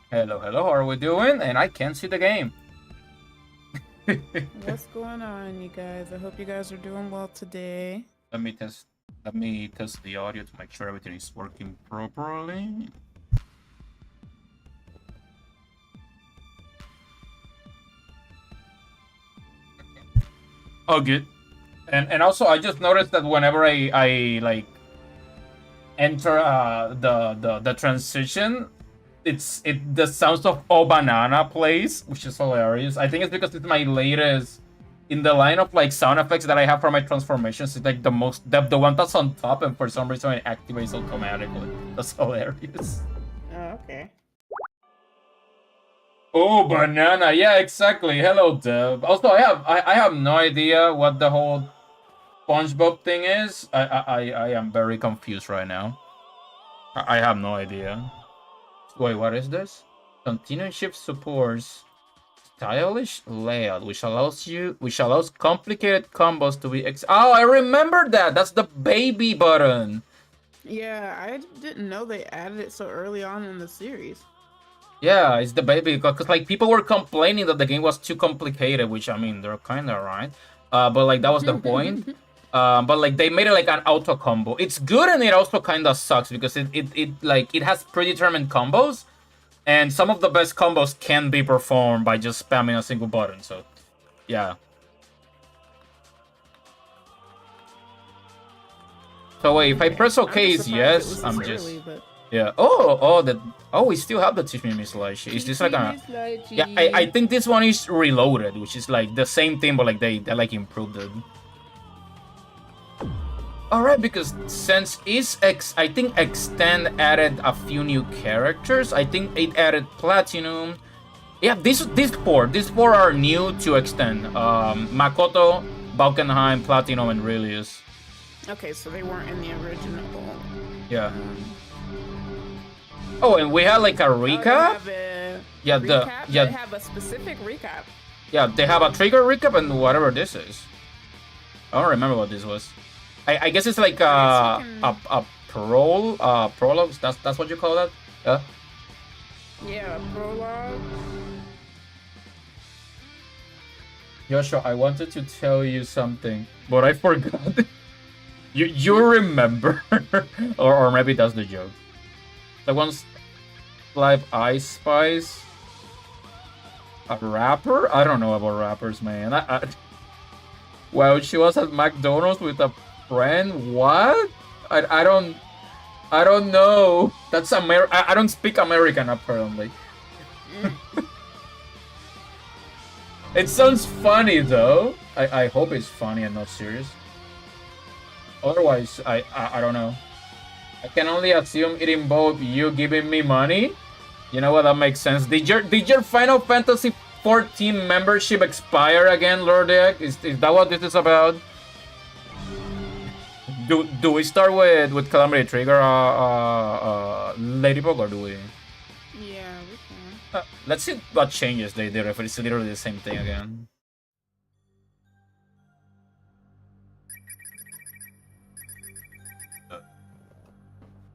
Hello, hello, how are we doing? And I can't see the game. What's going on, you guys? I hope you guys are doing well today. Let me test the audio to make sure everything is working properly. Oh, good. And also I just noticed that whenever I like enter the transition, the sounds of "Oh Banana" plays, which is hilarious. I think it's because it's my latest in the line of like sound effects that I have for my transformations. It's like the one that's on top, and for some reason it activates automatically. That's hilarious. Oh, okay. Oh, banana! Yeah, exactly. Hello, Deb. Also, I have no idea what the whole SpongeBob thing is. I am very confused right now. I have no idea. Wait, what is this? Continuum shift supports stylish layout, which allows complicated combos to be Oh, I remember that. That's the baby button. Yeah, I didn't know they added it so early on in the series. Yeah, it's the baby because like people were complaining that the game was too complicated, which I mean they're kind of right. But like that was the point. But like they made it like an auto combo. It's good and it also kind of sucks because it has predetermined combos, and some of the best combos can be performed by just spamming a single button. So, yeah. So wait, if I press OK is yes, I'm just yeah. Oh, we still have the Teach Me Miss Lychee. Is this like a yeah? I think this one is reloaded, which is like the same thing, but like they like improved it. Alright, because since I think Extend added a few new characters. I think it added Platinum. Yeah, these four are new to Extend. Makoto, Valkenheim, Platinum, and Relius. Okay, so they weren't in the original. Yeah. Oh, and we had like a recap. Yeah, they have a specific recap. Yeah, they have a trigger recap and whatever this is. I don't remember what this was. I guess it's like a prologue. That's what you call that? Yeah. Yeah, a prologue. Joshua, I wanted to tell you something, but I forgot. you remember, or maybe that's the joke. The one's live Ice Spice. A rapper? I don't know about rappers, man. Well, she was at McDonald's with a friend. What? I don't know. That's I don't speak American apparently. It sounds funny though. I hope it's funny and not serious. Otherwise, I don't know. I can only assume it involved you giving me money. You know what? That makes sense. Did your Final Fantasy 14 membership expire again, Lordiac? Is that what this is about? Do we start with Calamity Trigger, Ladybug, or do we? Yeah, we can. Let's see what changes they did if it's literally the same thing again.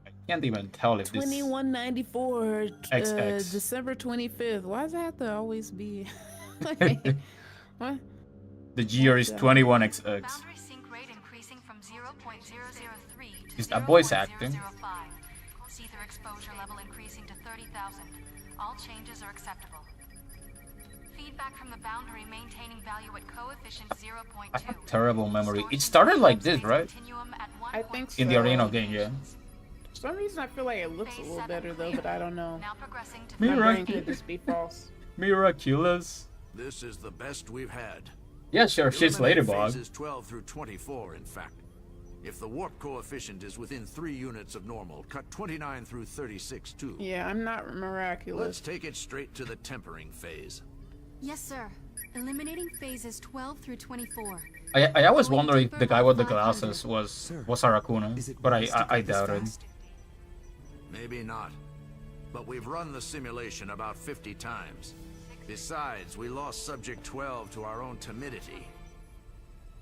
I can't even tell if this 2194 XX. December 25th. Why does that have to always be? What? The year is 21XX. Is that voice acting? Seether exposure level increasing to 30,000. All changes are acceptable. Feedback from the boundary maintaining value at coefficient 0.2. I have terrible memory. It started like this, right? I think so. In the original game, yeah. For some reason, I feel like it looks a little better though, but I don't know. Now progressing to My brain could just be false. Miraculous. This is the best we've had. Yeah, sure. She's Ladybug. Phases 12 through 24, in fact. If the warp coefficient is within 3 units of normal, cut 29 through 36 too. Yeah, I'm not miraculous. Let's take it straight to the tempering phase. Yes, sir. Eliminating phases 12 through 24. I always wonder if the guy with the glasses was Aracuna, but I doubt it. Maybe not. But we've run the simulation about 50 times. Besides, we lost Subject 12 to our own timidity.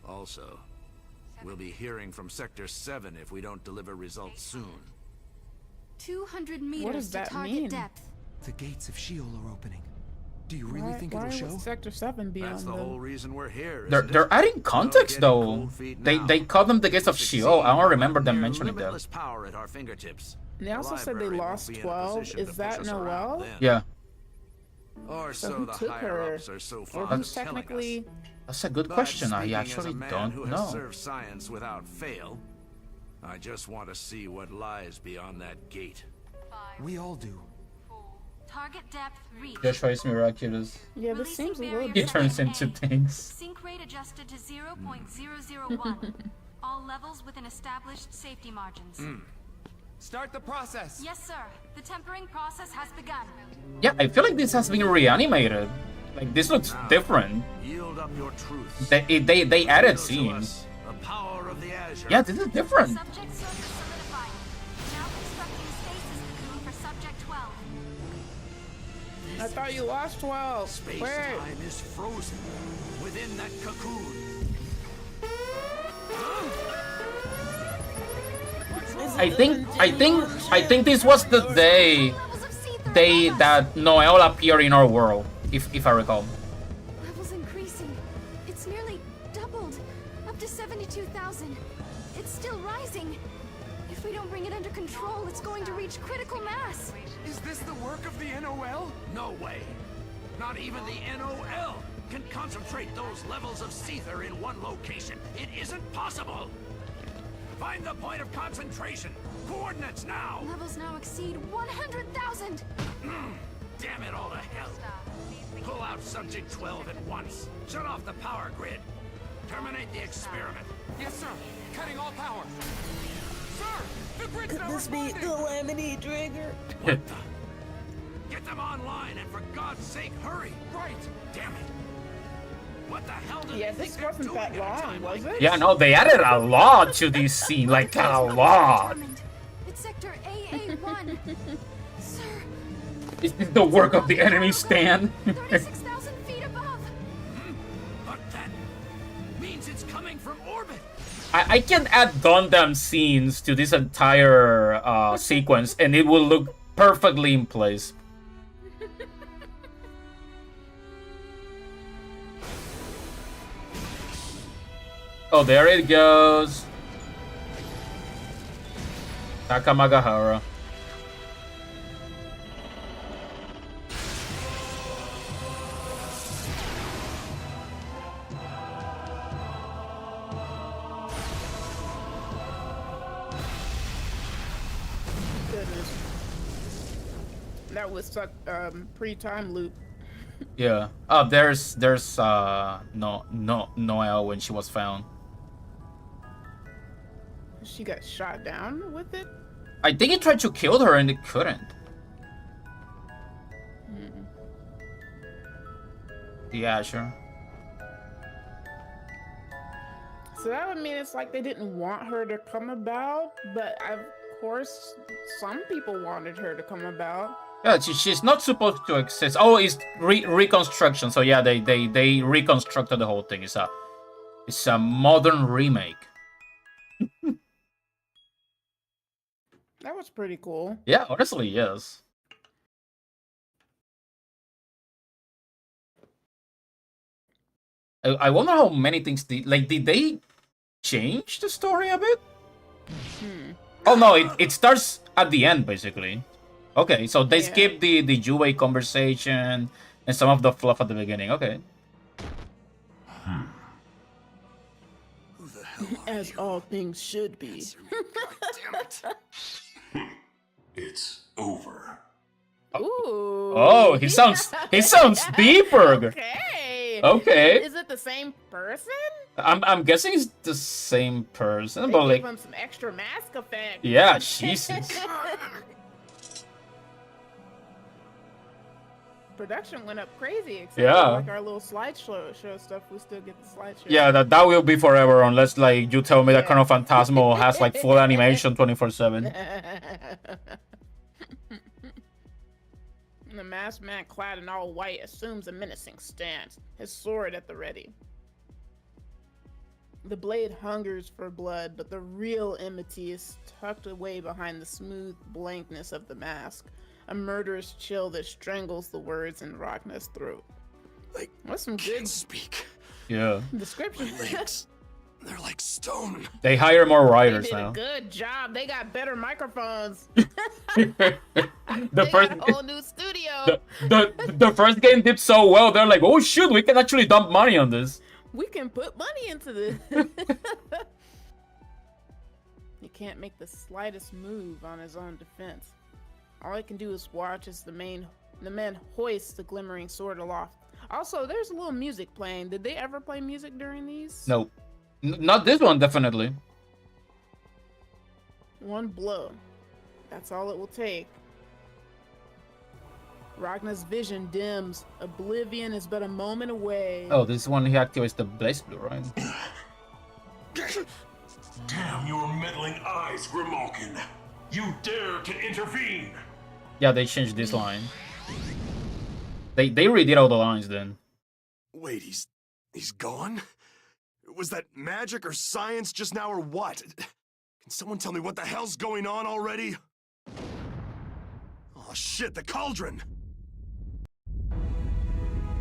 Also, we'll be hearing from Sector 7 if we don't deliver results soon. 200 meters What does to that target mean? depth. The gates of Sheol are opening. Do you really think it'll Why show? would Sector 7 be That's on the the... whole reason we're here. They're adding context though. They call them the gates of Sheol. I don't remember them mentioning that. Limitless power at our fingertips. They also said they Library won't lost be in a 12. position Is to that push us around Noelle? then. Yeah, Or So so who the took higher her? ups are so Or fond who's of telling us. technically... that's a good But question. I speaking as actually a man don't who has know. served science without fail, I just want to see what lies beyond that gate. We all do. Target depth reached. Joshua is miraculous. Yeah, this seems a little Releasing He barrier turns into setting A. things. Sync rate adjusted to 0.001. All levels within established safety margins. Start the process. Yes, sir. The tempering process has begun. Yeah, I feel like this has been reanimated. Like this looks different. Yield up your truths. They added Show to scenes. us the power of the Azure. Yeah, this is different. Subject circuit solidified. Now constructing stasis cocoon for subject 12. I thought you lost 12. Space Wait. time is frozen within that cocoon. I think this was the day Levels of C3 above us. that Noelle appeared in our world, if I recall. Levels increasing. It's nearly doubled. Up to 72,000. It's still rising. If we don't bring it under control, it's going to reach critical mass. Is this the work of the NOL? No way. Not even the NOL can concentrate those levels of Seether in one location. It isn't possible. Find the point of concentration. Coordinates now. Levels now exceed 100,000. Damn it all to hell. Pull out Subject 12 at once. Shut off the power grid. Terminate the experiment. Yes, sir. Cutting all power. Sir, the grid's not This be responding. the laminate trigger. What the? Get them online and for God's sake, hurry. Right. Damn it. What the hell do Yeah, they this think they're wasn't doing that at a long, time was like it? Yeah, no, they added a lot to this scene, like a lot. Determined. It's sector AA1. Sir, Is this the work of the enemy, Stan? 36,000 feet above. But that means it's coming from orbit. I can add Gundam scenes to this entire sequence, and it will look perfectly in place. Oh, there it goes. Takamagahara. Goodness. That was such pre-time loop. Yeah. Oh, there's Noelle when she was found. She got shot down with it? I think it tried to kill her and it couldn't. The Azure. So that would mean it's like they didn't want her to come about, but of course some people wanted her to come about. Yeah, she's not supposed to exist. Oh, it's reconstruction. So yeah, they reconstructed the whole thing. It's a modern remake. That was pretty cool. Yeah, honestly, yes. I wonder how many things did they change the story a bit? Oh no, it starts at the end basically. Okay, so they Yeah. skip the Juwei conversation and some of the fluff at the beginning. Okay. Who the hell are As you? all things should be. Answer me, goddammit. It's over. Ooh. Oh, he sounds deeper. Okay. Okay. Is it the same person? I'm guessing it's the same person, They but give like, him some extra mask effect. yeah, Jesus. production went up crazy. Except Yeah. for, like our little slideshow stuff, we still get the slideshow. Yeah, that will be forever unless like you tell me that Yeah. kind of Phantasmo has like full animation 24/7. The masked man clad in all white assumes a menacing stance, his sword at the ready. The blade hungers for blood, but the real enmity is tucked away behind the smooth blankness of the mask, a murderous chill that strangles the words in Ragna's throat. What's some good speak. Yeah. description? Legs, they're like stone. They hire more They writers did now. a good job. They got better microphones. The They first got a whole new studio. the first game did so well. They're like, oh shoot, we can actually dump money on this. We can put money into this. He can't make the slightest move on his own defense. All he can do is watch as the man hoists the glimmering sword aloft. Also, there's a little music playing. Did they ever play music during these? No, not this one, definitely. One blow. That's all it will take. Ragna's vision dims. Oblivion is but a moment away. Oh, this one he activates the BlazBlue, right? Damn your meddling eyes, Grimalkin! You dare to intervene! Yeah, they changed this line. They redid all the lines then. Wait, he's gone? Was that magic or science just now or what? Can someone tell me what the hell's going on already? Oh shit, the cauldron!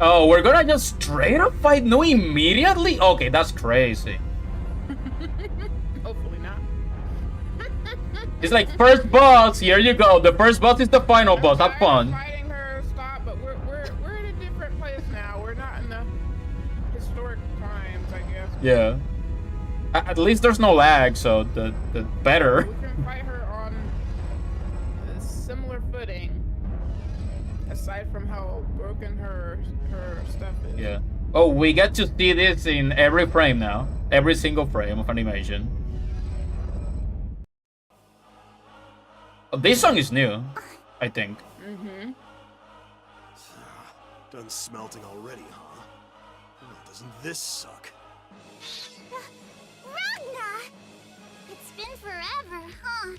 Oh, we're gonna just straight up fight Nu immediately? Okay, that's crazy. Hopefully not. It's like first boss, here you go. The first boss is the final boss. Have fun. Fighting her, stop, but we're in a different place now. We're not in the historic times, I guess. Yeah. At least there's no lag, so the better. We can fight her on a similar footing. Aside from how broken her stuff is. Yeah. Oh, we get to see this in every frame now. Every single frame of animation. Oh, this song is new, I think. Mm-hmm. Done smelting already, huh? Oh, doesn't this suck? Ragna! It's been forever, huh?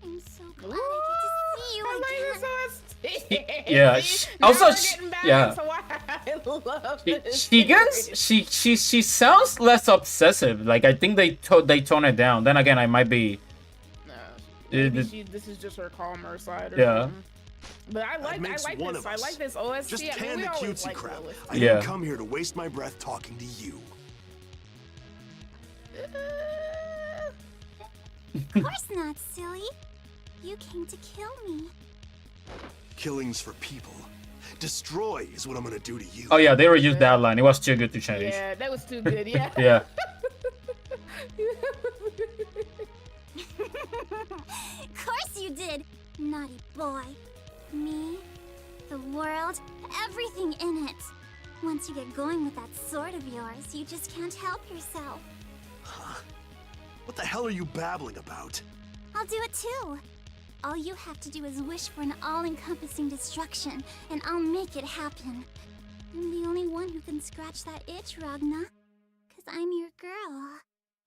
I'm so glad I get to see you again. Yeah. Also, yeah. I love this. She sounds less obsessive. Like I think they tone it down. Then again, I might be. No, maybe this is just her calmer side. Or Yeah. something. But I like this. I like this OST. Just I mean, can we the always cutesy like crap. the OST. I Yeah. didn't come here to waste my breath talking to you. Of course not, silly. You came to kill me. Killings for people. Destroy is what I'm gonna do to you. Oh yeah, they reused that line. It was too good to change. Yeah, that was too good. Yeah. Yeah. Of course you did, naughty boy. Me, the world, everything in it. Once you get going with that sword of yours, you just can't help yourself. Huh? What the hell are you babbling about? I'll do it too. All you have to do is wish for an all-encompassing destruction, and I'll make it happen. I'm the only one who can scratch that itch, Ragna. 'Cause I'm your girl.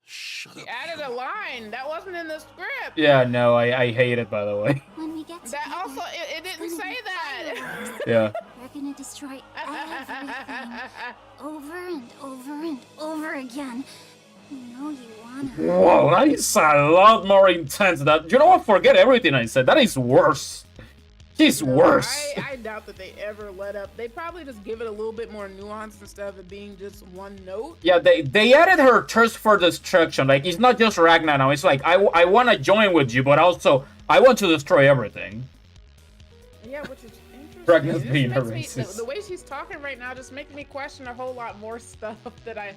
Shut She up. added a line that wasn't in the script. Yeah, no, I hate it, by the way. When we get That together, also it didn't it's gonna say be that. fireworks. Yeah. We're gonna destroy everything. Over and over and over again. You know you wanna. Whoa, that is a lot more intense. That you know what? Forget everything I said. That is worse. She's worse. I doubt that they ever let up. They probably just give it a little bit more nuance instead of it being just one note. Yeah, they added her thirst for destruction. Like it's not just Ragnar now. It's like I want to join with you, but also I want to destroy everything. Yeah, which is interesting. Ragna's This being a makes me- racist. the way she's talking right now just makes me question a whole lot more stuff that I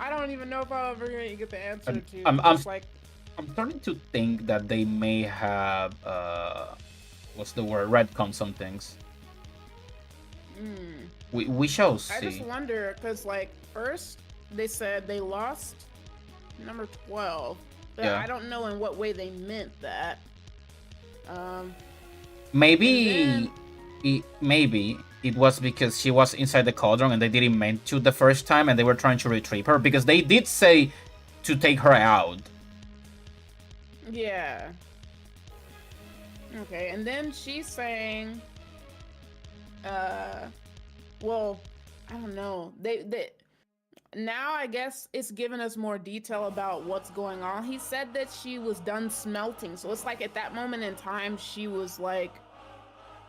don't even know if I'll ever get the answer to. I'm Just like I'm starting to think that they may have what's the word? Retcon some things. We shall I just see. wonder because like first they said they lost number 12, but Yeah. I don't know in what way they meant that. Maybe and maybe it was because she was inside the cauldron and they didn't mean to the first time and they were trying to retrieve her because they did say to take her out. Yeah. Okay, and then she's saying, well, I don't know. They now I guess it's giving us more detail about what's going on. He said that she was done smelting, so it's like at that moment in time she was like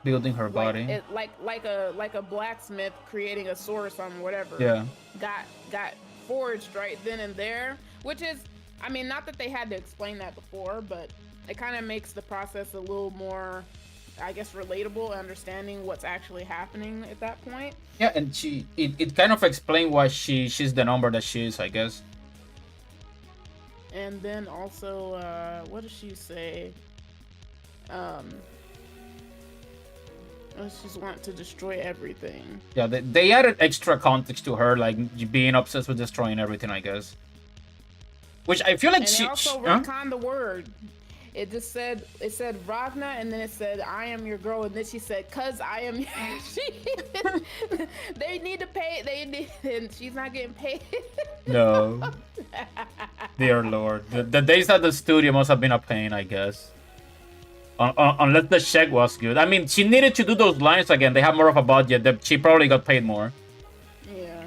Building her body. like a blacksmith creating a sword or something, whatever. Yeah. Got forged right then and there, which is, I mean, not that they had to explain that before, but it kind of makes the process a little more, I guess, relatable, understanding what's actually happening at that point. Yeah, and it kind of explained why she's the number that she is, I guess. And then also, what does she say? She's want to destroy everything. Yeah, they added extra context to her, like being obsessed with destroying everything, I guess. Which I feel like and she also retconned the word. It just said, Ragna, and then it said, I am your girl, and then she said, cause I am your they need to pay, and she's not getting paid. No. Dear Lord. The days at the studio must have been a pain, I guess. Unless the check was good. I mean, she needed to do those lines again. They have more of a budget. She probably got paid more. Yeah.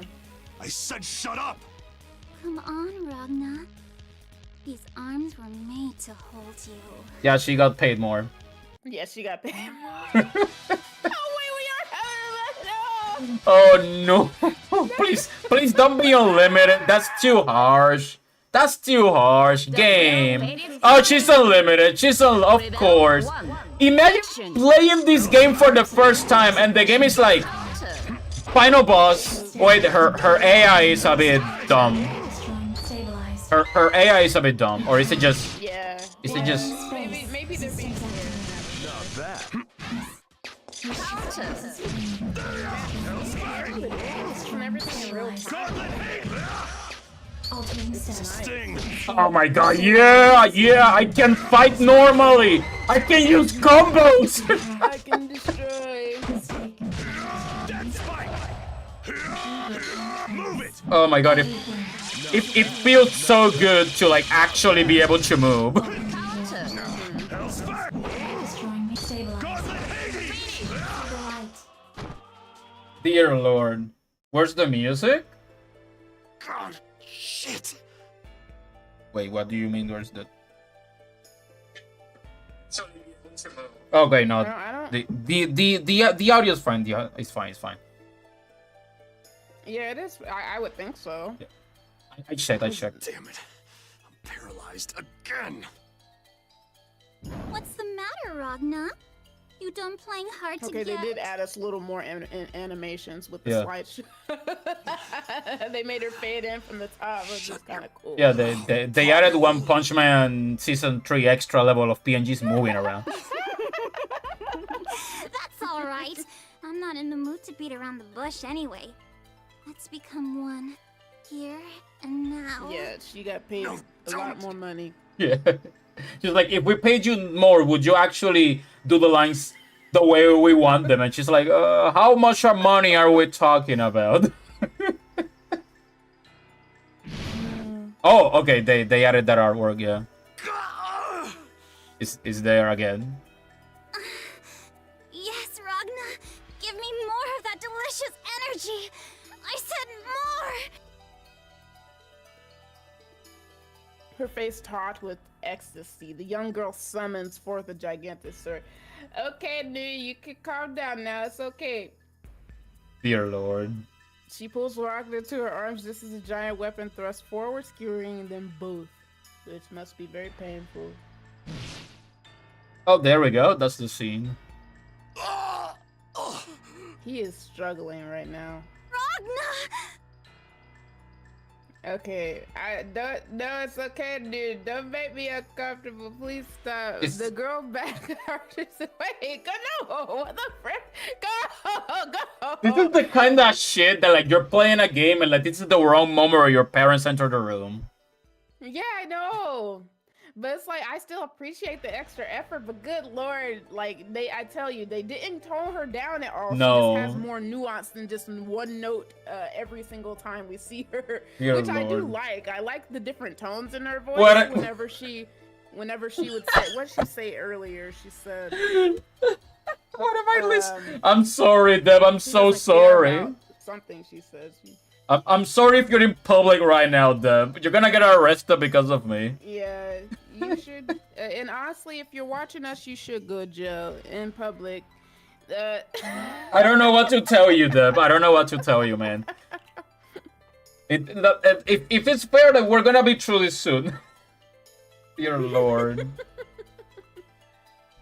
I said shut up! Come on, Ragna. These arms were made to hold you. Yeah, she got paid more. Yeah, she got paid more. Oh, wait, we are having a Oh, no. Please don't be unlimited. That's too harsh. That's too harsh. Game. Oh, she's unlimited. Of course. Imagine playing this game for the first time and the game is like final boss. Wait, her AI is a bit dumb. Her AI is a bit dumb, or is it just? Yeah. Is it just? Maybe they're being scared. Not bad. And everything in real time. Sting! Oh my god, yeah, I can fight normally. I can use combos. I can destroy. Move it! Oh my god, it feels so good to like actually be able to move. Dear Lord, where's the music? God, shit! Wait, what do you mean? Where's the? Okay, no. I don't. The audio is fine. It's fine. Yeah, it is. I would think so. Yeah. I checked. Damn it. I'm paralyzed again. What's the matter, Ragna? You done playing hard to Okay, get? they did add us a little more animations with the Yeah. slideshow. They made her fade in from the top, which is kind of cool. Yeah, they added One Punch Man Season 3 extra level of PNGs moving around. That's all right. I'm not in the mood to beat around the bush anyway. Let's become one, here and now. Yeah, she got paid a lot more money. Yeah. She's like, if we paid you more, would you actually do the lines the way we want them? And she's like, how much money are we talking about? Oh, okay, they added that artwork, yeah. Is there again? Yes, Ragna. Give me more of that delicious energy. I said more. Her face taut with ecstasy. The young girl summons forth a gigantic sword. Okay, Nu, you can calm down now. It's okay. Dear Lord. She pulls Ragna to her arms just as a giant weapon thrusts forward, skewering them both, which must be very painful. Oh, there we go. That's the scene. He is struggling right now. Ragna! Okay, no, it's okay, dude. Don't make me uncomfortable. Please stop. The girl back wait, go no! What the frick? Go! This is the kind of shit that like you're playing a game and like this is the wrong moment where your parents enter the room. Yeah, I know. But it's like I still appreciate the extra effort, but good lord, like I tell you, they didn't tone her down at all. She just has No. more nuance than just one note every single time we see her, Dear which I do Lord. like. I like the different tones in her voice What? whenever she would say, what did she say earlier? She said, What am I listening? I'm sorry, Deb. I'm she so doesn't care sorry. about something she says. I'm sorry if you're in public right now, Deb. You're gonna get arrested because of me. Yeah, you should. And honestly, if you're watching us, you should go to jail in public. I don't know what to tell you, Deb. I don't know what to tell you, man. If it's fair, that we're gonna be truly soon. Dear Lord.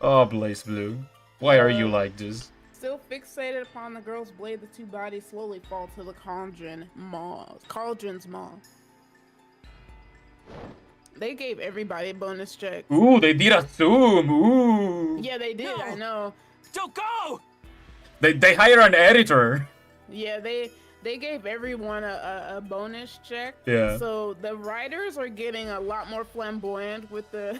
Oh, BlazBlue. Why are you like this? Still fixated upon the girl's blade, the two bodies slowly fall to the cauldron's maw. They gave everybody a bonus check. Ooh, they did a zoom. Ooh. Yeah, they did. No. I know. Don't go. They hired an editor. Yeah, they gave everyone a bonus check. Yeah. So the writers are getting a lot more flamboyant with the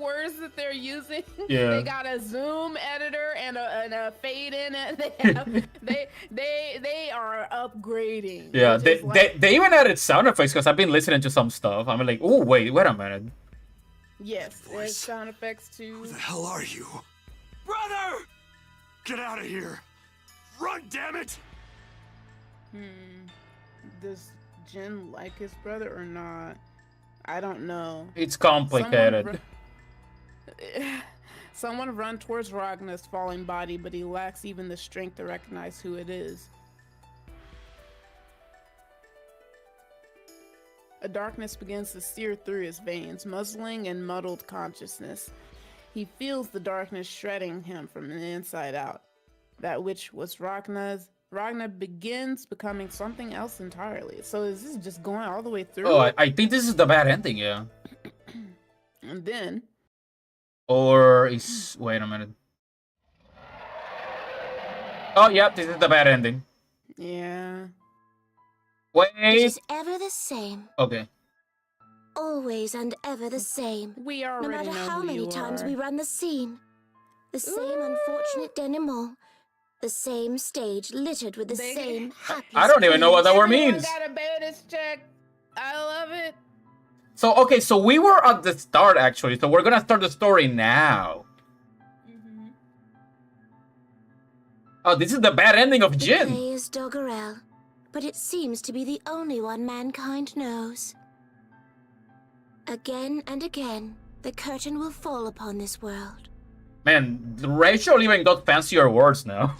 words that they're using. Yeah. They got a zoom editor and a fade in it. They are upgrading. Yeah, they even added sound effects because I've been listening to some stuff. I'm like, oh wait a minute. Yes, there's sound effects too. Who the hell are you? Brother! Get out of here! Run, damn it! Does Jin like his brother or not? I don't know. It's complicated. Someone run towards Ragnar's falling body, but he lacks even the strength to recognize who it is. A darkness begins to sear through his veins, muzzling and muddled consciousness. He feels the darkness shredding him from the inside out. That which was Ragnar begins becoming something else entirely. So is this just going all the way through? Oh, I think this is the bad ending, yeah. And then... Or is... Wait a minute. Oh, yeah, this is the bad ending. Yeah. Wait. It is ever the same. Okay. Always and ever the same. We already no matter know how who many you times are. we run the scene. The same unfortunate denouement. The same stage littered with the same hapless I don't even know what that word Everyone means. got a bonus check. I love it. So, okay, so we were at the start, actually. So we're gonna start the story now. Oh, this is the bad ending of The Jin. play is Doggerel, but it seems to be the only one mankind knows. Again and again, the curtain will fall upon this world. Man, Rachel even got fancier words now.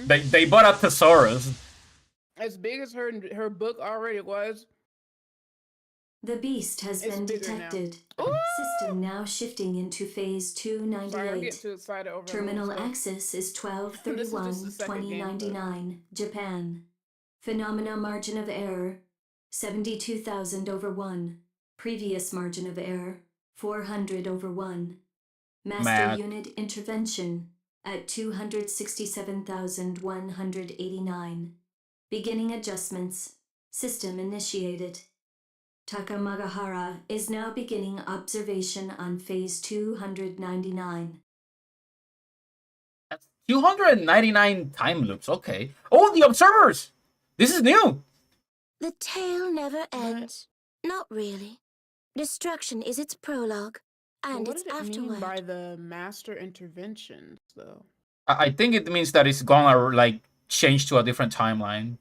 They bought a thesaurus. As big as her book already was. The beast has It's been bigger now. detected. System now shifting into phase Sorry, I'm 298. getting too excited over Terminal myself. axis is This is just the second game, 1231-2099, Japan. Phenomena margin of error, 72,000 over 1. Previous margin of error, 400 over 1. Master Math. unit intervention at 267,189. Beginning adjustments. System initiated. Takamagahara is now beginning observation on phase 299. That's 299 time loops, okay. Oh, the observers! This is new! The tale never ends. Not really. Destruction is its prologue, and What its did it mean afterword. by the master intervention, though? I think it means that it's gonna, like, change to a different timeline.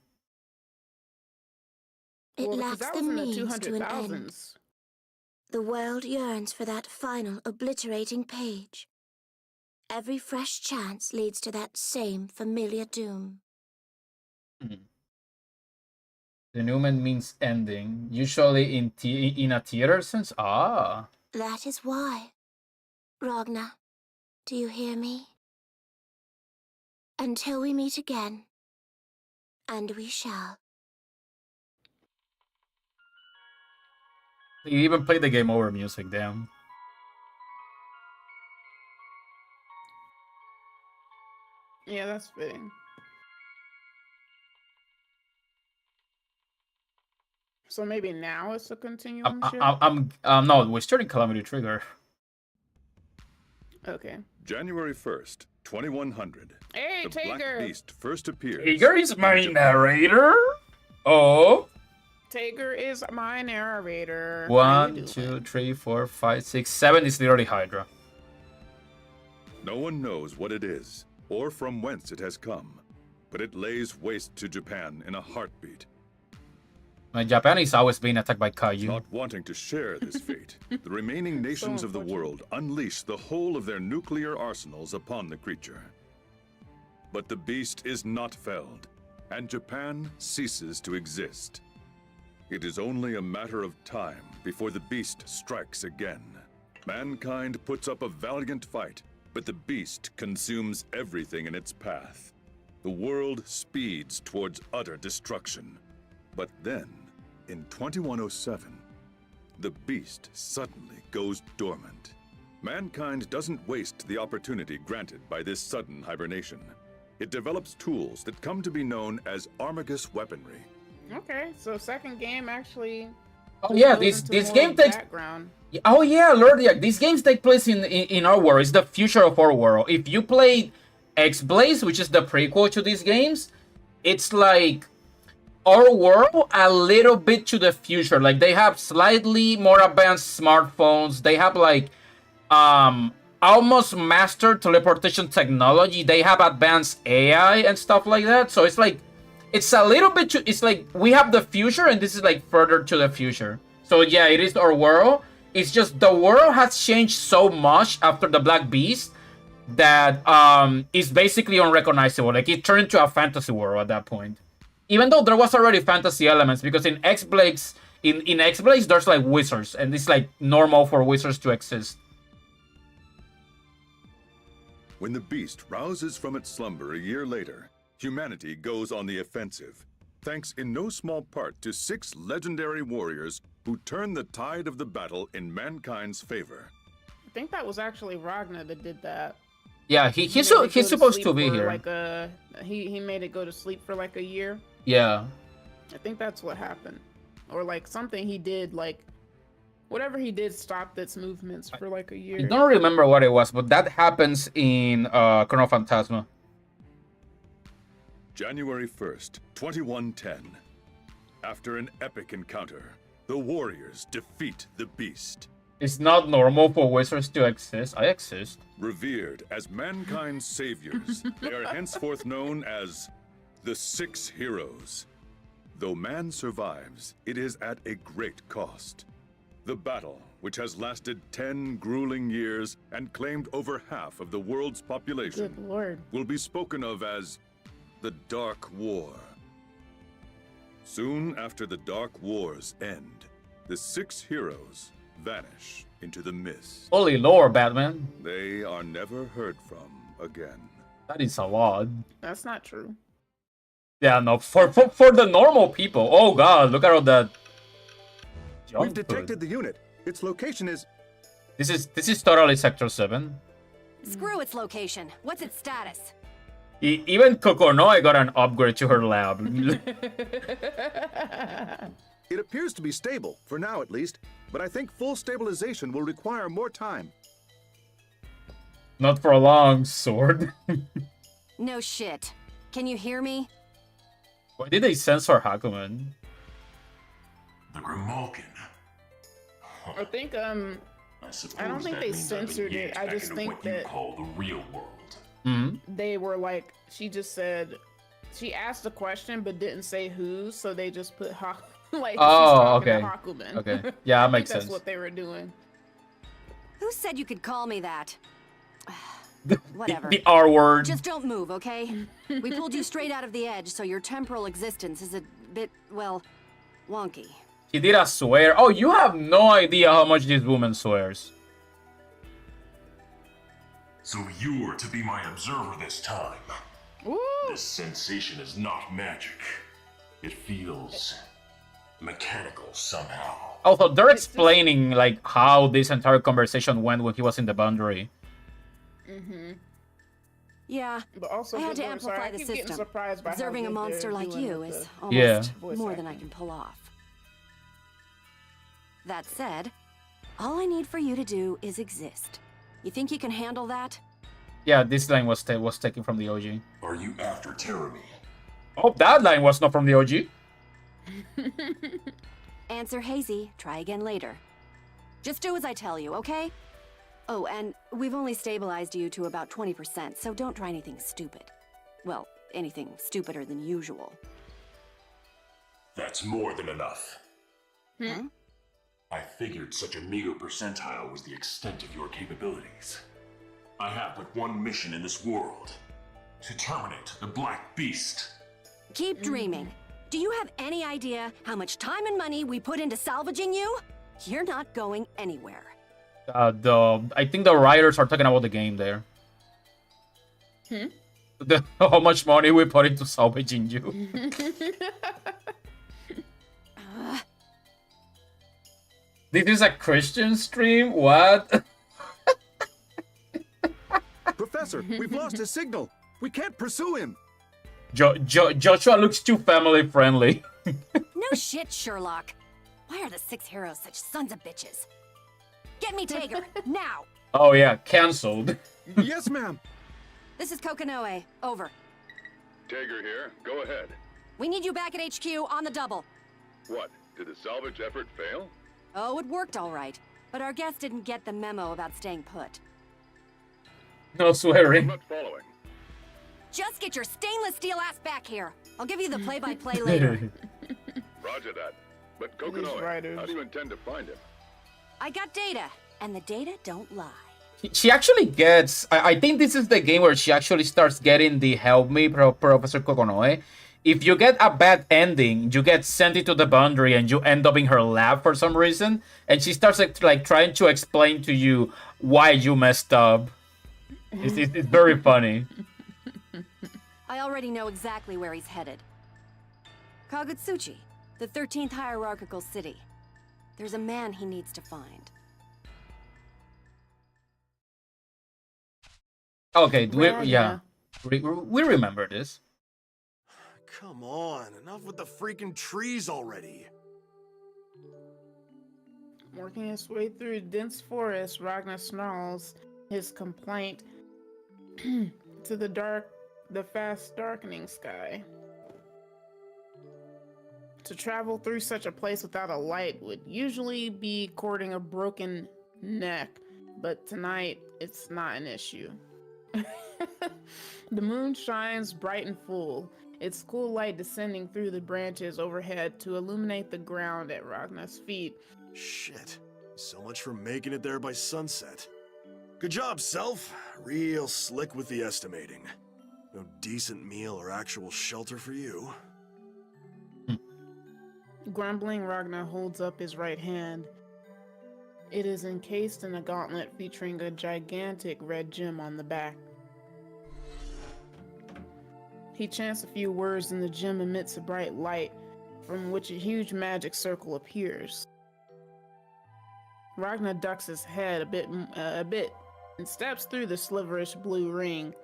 It Well, because lacks that the was in the means to an end. 200,000s. The world yearns for that final obliterating page. Every fresh chance leads to that same familiar doom. Denouement means ending, usually in a theater sense. Ah. That is why. Ragnar, do you hear me? Until we meet again. And we shall. You even played the game over music, damn. Yeah, that's fitting. So maybe now it's a continuum ship? No, we're starting Calamity Trigger. Okay. January 1st, 2100. Hey, The Black Tager! Beast first appears. Tager is my in Japan. narrator? Oh. Tager is my narrator. How you 1, doing? 2, 3, 4, 5, 6, 7 is literally Hydra. No one knows what it is, or from whence it has come, but it lays waste to Japan in a heartbeat. Japan is always being attacked by Kaiju. Not wanting to share this fate, the remaining nations of the world unleash the whole of their nuclear arsenals upon the creature. But the beast is not felled, and Japan ceases to exist. It is only a matter of time before the beast strikes again. Mankind puts up a valiant fight, but the beast consumes everything in its path. The world speeds towards utter destruction. But then, in 2107, the beast suddenly goes dormant. Mankind doesn't waste the opportunity granted by this sudden hibernation. It develops tools that come to be known as Armagus weaponry. Okay, so second game actually. Oh yeah, goes this into game more takes. background. Oh yeah, Lord, yeah, these games take place in our world. It's the future of our world. If you played X-Blaze, which is the prequel to these games, it's like our world a little bit to the future. Like they have slightly more advanced smartphones. They have like almost mastered teleportation technology. They have advanced AI and stuff like that. So it's like it's a little bit it's like we have the future and this is like further to the future. So yeah, it is our world. It's just the world has changed so much after the Black Beast that it's basically unrecognizable. Like it turned into a fantasy world at that point. Even though there was already fantasy elements, because in X-Blaze, in X-Blaze there's like wizards, and it's like normal for wizards to exist. When the beast rouses from its slumber a year later, humanity goes on the offensive, thanks in no small part to 6 legendary warriors who turn the tide of the battle in mankind's favor. I think that was actually Ragnar that did that. Yeah, he's supposed to be here. Like he made it go to sleep for like a year. Yeah. I think that's what happened, or like something he did, like whatever he did stopped its movements for like a year. I don't remember what it was, but that happens in Chrono Phantasma. January 1st, 2110. After an epic encounter, the warriors defeat the beast. It's not normal for wizards to exist. I exist. Revered as mankind's saviors, they are henceforth known as the 6 Heroes. Though man survives, it is at a great cost. The battle, which has lasted 10 grueling years and claimed over half of the world's population, Good Lord. will be spoken of as the Dark War. Soon after the Dark Wars end, the 6 heroes vanish into the mist. Holy lore, Batman. They are never heard from again. That is a lot. That's not true. Yeah, no, for the normal people. Oh god, look at all that. We've detected the unit. Its location is... This is totally Sector 7. Screw its location. What's its status? Even Kokonoi got an upgrade to her lab. It appears to be stable, for now at least, but I think full stabilization will require more time. Not for long, sword. No shit. Can you hear me? Why did they censor Hakumen? The Grimalkin. I think I don't think they censored it. I just think what you that call the real world. they were like, she asked a question but didn't say who, so they just put like Oh, she's talking okay. to Hakumen. Okay. Yeah, that I think makes that's sense. what they were doing. Who said you could call me that? Whatever. The R word. Just don't move, okay? We pulled you straight out of the edge, so your temporal existence is a bit, well, wonky. He did a swear. Oh, you have no idea how much this woman swears. So you're to be my observer this time. Woo! This sensation is not magic. It feels mechanical somehow. Also, they're explaining like how this entire conversation went when he was in the boundary. Yeah, But also, I had to Good Lord, sorry, amplify I the keep getting system. surprised by how Observing a good monster they're like doing you with is the almost Yeah. voice more than I acting. can pull off. That said, all I need for you to do is exist. You think you can handle that? Yeah, this line was taken from the OG. Are you after Terramy? Oh, that line was not from the OG. Answer hazy. Try again later. Just do as I tell you, okay? Oh, and we've only stabilized you to about 20%, so don't try anything stupid. Well, anything stupider than usual. That's more than enough. Huh? I figured such a meager percentile was the extent of your capabilities. I have but one mission in this world. To terminate the Black Beast. Keep dreaming. Do you have any idea how much time and money we put into salvaging you? You're not going anywhere. I think the writers are talking about the game there. How much money we put into salvaging you. This is a Christian stream? What? Professor, we've lost his signal. We can't pursue him. Joshua looks too family friendly. No shit, Sherlock. Why are the 6 heroes such sons of bitches? Get me Tager, now! Oh yeah, cancelled. Yes, ma'am. This is Kokonoe. Over. Tager here. Go ahead. We need you back at HQ on the double. What? Did the salvage effort fail? Oh, it worked all right. But our guest didn't get the memo about staying put. No I'm swearing. not following. Just get your stainless steel ass back here. I'll give you the play-by-play later. Roger that. But Kokonoe, how do you intend to find him? I got data, and the data don't lie. She actually gets... I think this is the game where she actually starts getting the help me, Professor Kokonoe. If you get a bad ending, you get sent into the boundary and you end up in her lab for some reason. And she starts like trying to explain to you why you messed up. It's very funny. I already know exactly where he's headed. Kagutsuchi, the 13th hierarchical city. There's a man he needs to find. Okay, we remember this. Come on, enough with the freaking trees already. Working his way through a dense forest, Ragnar snarls his complaint to the fast darkening sky. To travel through such a place without a light would usually be courting a broken neck, but tonight it's not an issue. The moon shines bright and full, its cool light descending through the branches overhead to illuminate the ground at Ragnar's feet. Shit. So much for making it there by sunset. Good job, Self. Real slick with the estimating. No decent meal or actual shelter for you. Grumbling, Ragnar holds up his right hand. It is encased in a gauntlet featuring a gigantic red gem on the back. He chants a few words and the gem emits a bright light from which a huge magic circle appears. Ragnar ducks his head a bit and steps through the sliverish blue ring.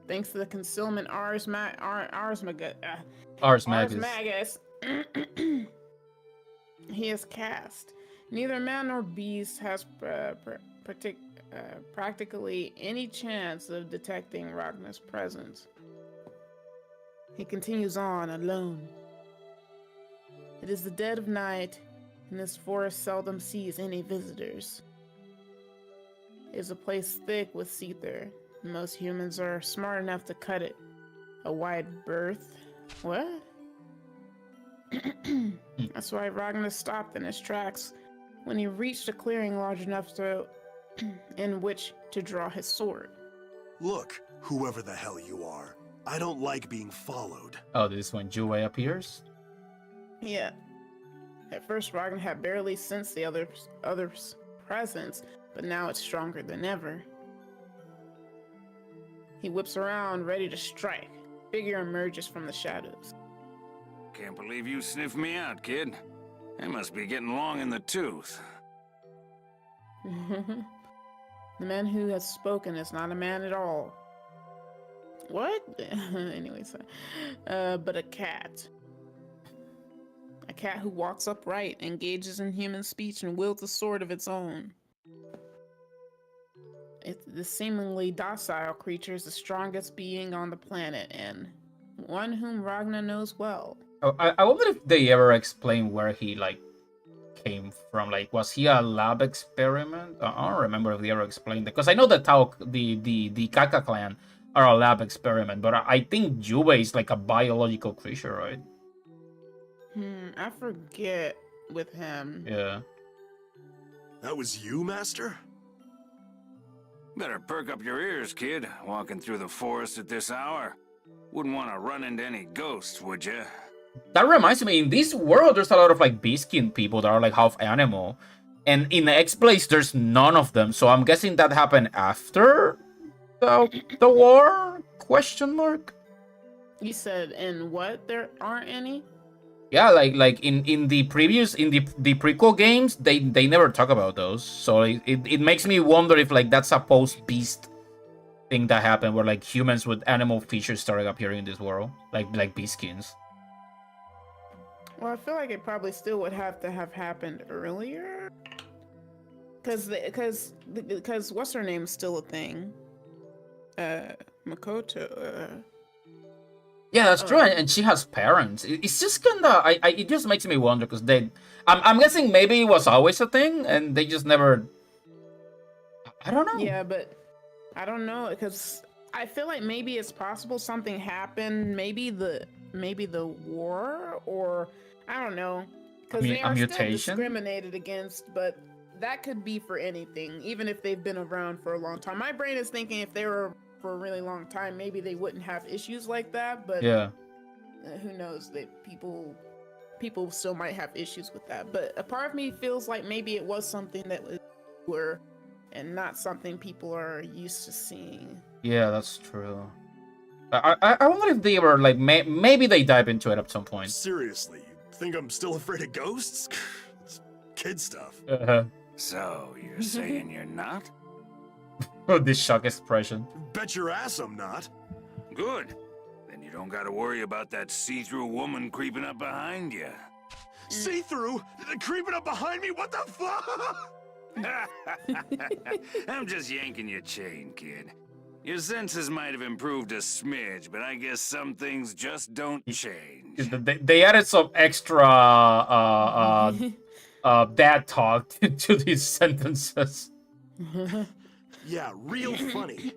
Thanks to the concealment Ars Magus, he is cast. Neither man nor beast has practically any chance of detecting Ragnar's presence. He continues on alone. It is the dead of night, and this forest seldom sees any visitors. It is a place thick with seether. Most humans are smart enough to cut it. A wide berth? What? That's why Ragnar stopped in his tracks when he reached a clearing large enough in which to draw his sword. Look, whoever the hell you are, I don't like being followed. Oh, this is when Jue appears? Yeah. At first, Ragnar had barely sensed the other's presence, but now it's stronger than ever. He whips around, ready to strike. Figure emerges from the shadows. Can't believe you sniffed me out, kid. I must be getting long in the tooth. The man who has spoken is not a man at all. What? Anyways, but a cat. A cat who walks upright, engages in human speech, and wields a sword of its own. The seemingly docile creature is the strongest being on the planet, and one whom Ragna knows well. Oh, I wonder if they ever explain where he like came from. Like, was he a lab experiment? I don't remember if they ever explained it, because I know that the Kaka clan are a lab experiment, but I think Juve is like a biological creature, right? I forget with him. Yeah. That was you, Master? Better perk up your ears, kid. Walking through the forest at this hour. Wouldn't want to run into any ghosts, would you? That reminds me, in this world, there's a lot of like beast-kin people that are like half animal, and in the X place, there's none of them. So I'm guessing that happened after the war? Question mark. You said in what there aren't any? Yeah, like in the previous the prequel games, they never talk about those. So it makes me wonder if like that's a post beast thing that happened, where like humans with animal features started appearing in this world, like beastkins. Well, I feel like it probably still would have to have happened earlier, because what's her name is still a thing. Makoto. Yeah, that's true, and she has parents. It's just kinda, it just makes me wonder, because I'm guessing maybe it was always a thing, and they just never. I don't know. Yeah, but I don't know, because I feel like maybe it's possible something happened. Maybe the war, or I don't know, because they are still discriminated against. But that could be for anything, even if they've been around for a long time. My brain is thinking if they were for a really long time, maybe they wouldn't have issues like that. But yeah, who knows? That people still might have issues with that. But a part of me feels like maybe it was something that was were, and not something people are used to seeing. Yeah, that's true. I wonder if they were like maybe they dive into it at some point. Seriously, you think I'm still afraid of ghosts? It's kid stuff. So you're saying you're not? Oh, this shock expression. Bet your ass I'm not. Good. Then you don't gotta worry about that see-through woman creeping up behind you. See-through? Creeping up behind me? What the fuck? I'm just yanking your chain, kid. Your senses might have improved a smidge, but I guess some things just don't change. They added some extra dad talk to these sentences. Yeah, real funny.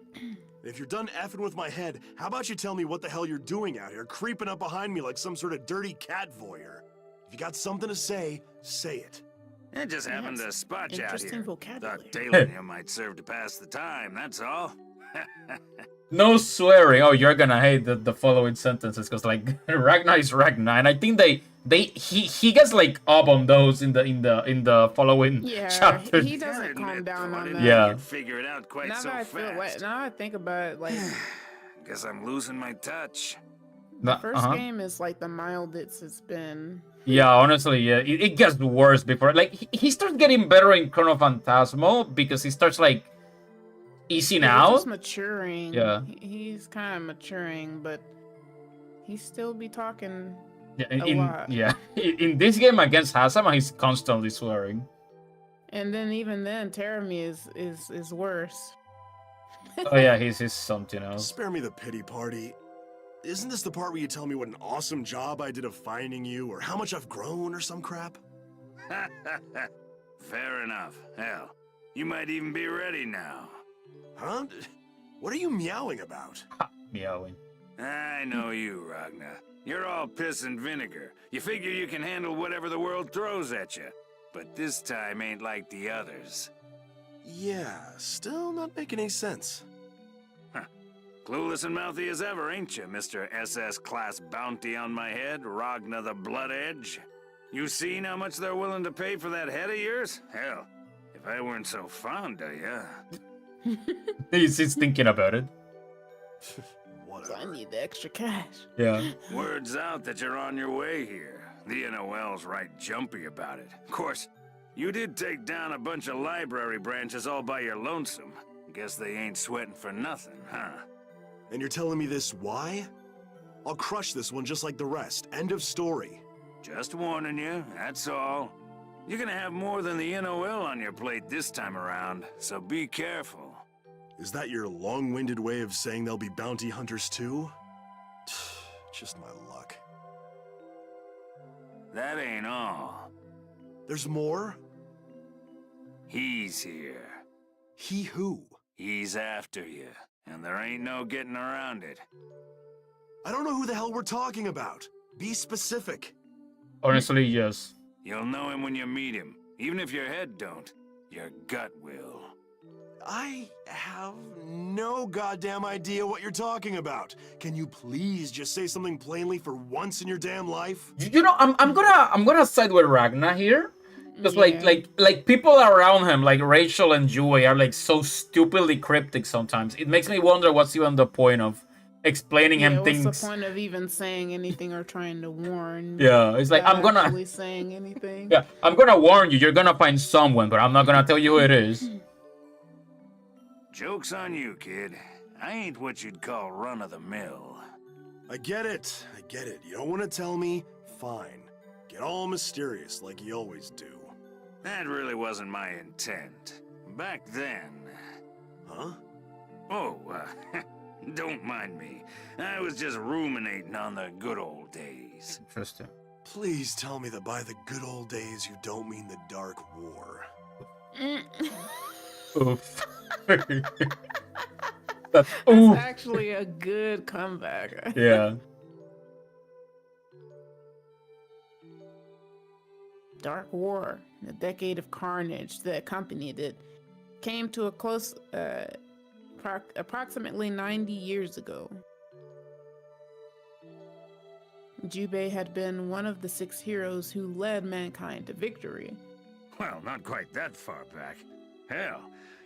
If you're done effing with my head, how about you tell me what the hell you're doing out here, creeping up behind me like some sort of dirty cat voyeur? If you got something to say, say it. I just happened to spot you out interesting here. vocabulary. Thought tailing you might serve to pass the time, that's all. No swearing. Oh, you're gonna hate the following sentences, because like Ragnar is Ragnar, and I think he gets like up on those in the following chapter. He doesn't calm down on that. Yeah. Figure it out quite Now so that fast. now I think about it, like Guess I'm losing my touch. the first game is like the mildest it's been. Yeah, honestly, yeah, it gets worse before. Like he starts getting better in Chrono Phantasmo, because he starts like easing out. He's just maturing. Yeah. He's kind of maturing, but he still be talking Yeah, a lot. Yeah, in this game against Hasama, he's constantly swearing. And then even then, Terami is worse. Oh yeah, he's something else. Spare me the pity party. Isn't this the part where you tell me what an awesome job I did of finding you, or how much I've grown, or some crap? Fair enough. Hell, you might even be ready now. Huh? What are you meowing about? Meowing. I know you, Ragna. You're all piss and vinegar. You figure you can handle whatever the world throws at you. But this time ain't like the others. Yeah, still not making any sense. Clueless and mouthy as ever, ain't you, Mr. SS-class bounty on my head, Ragna the Blood Edge? You seen how much they're willing to pay for that head of yours? Hell, if I weren't so fond of ya. He's thinking about it. So I need the extra cash. Yeah. Word's out that you're on your way here. The NOL's right jumpy about it. Of course, you did take down a bunch of library branches all by your lonesome. Guess they ain't sweating for nothing, huh? And you're telling me this why? I'll crush this one just like the rest. End of story. Just warning you, that's all. You're gonna have more than the NOL on your plate this time around, so be careful. Is that your long-winded way of saying there'll be bounty hunters too? Just my luck. That ain't all. There's more? He's here. He who? He's after you, and there ain't no getting around it. I don't know who the hell we're talking about. Be specific. Honestly, yes. You'll know him when you meet him. Even if your head don't, your gut will. I have no goddamn idea what you're talking about. Can you please just say something plainly for once in your damn life? You know, I'm gonna side with Ragnar here. Because like people around him, like Rachel and Joey, are like so stupidly cryptic sometimes. It makes me wonder what's even the point of explaining him things. What's the point of even saying anything or trying to warn? Yeah, it's like I'm gonna actually saying anything. Yeah, I'm gonna warn you. You're gonna find someone, but I'm not gonna tell you who it is. Joke's on you, kid. I ain't what you'd call run-of-the-mill. I get it. You don't want to tell me? Fine. Get all mysterious like you always do. That really wasn't my intent. Back then... Huh? Oh, don't mind me. I was just ruminating on the good old days. Interesting. Please tell me that by the good old days you don't mean the Dark War. Oof. That's oof. actually a good comeback. Yeah. Dark War, the decade of carnage that accompanied it, came to a close approximately 90 years ago. Jubei had been one of the 6 heroes who led mankind to victory. Well, not quite that far back. Hell,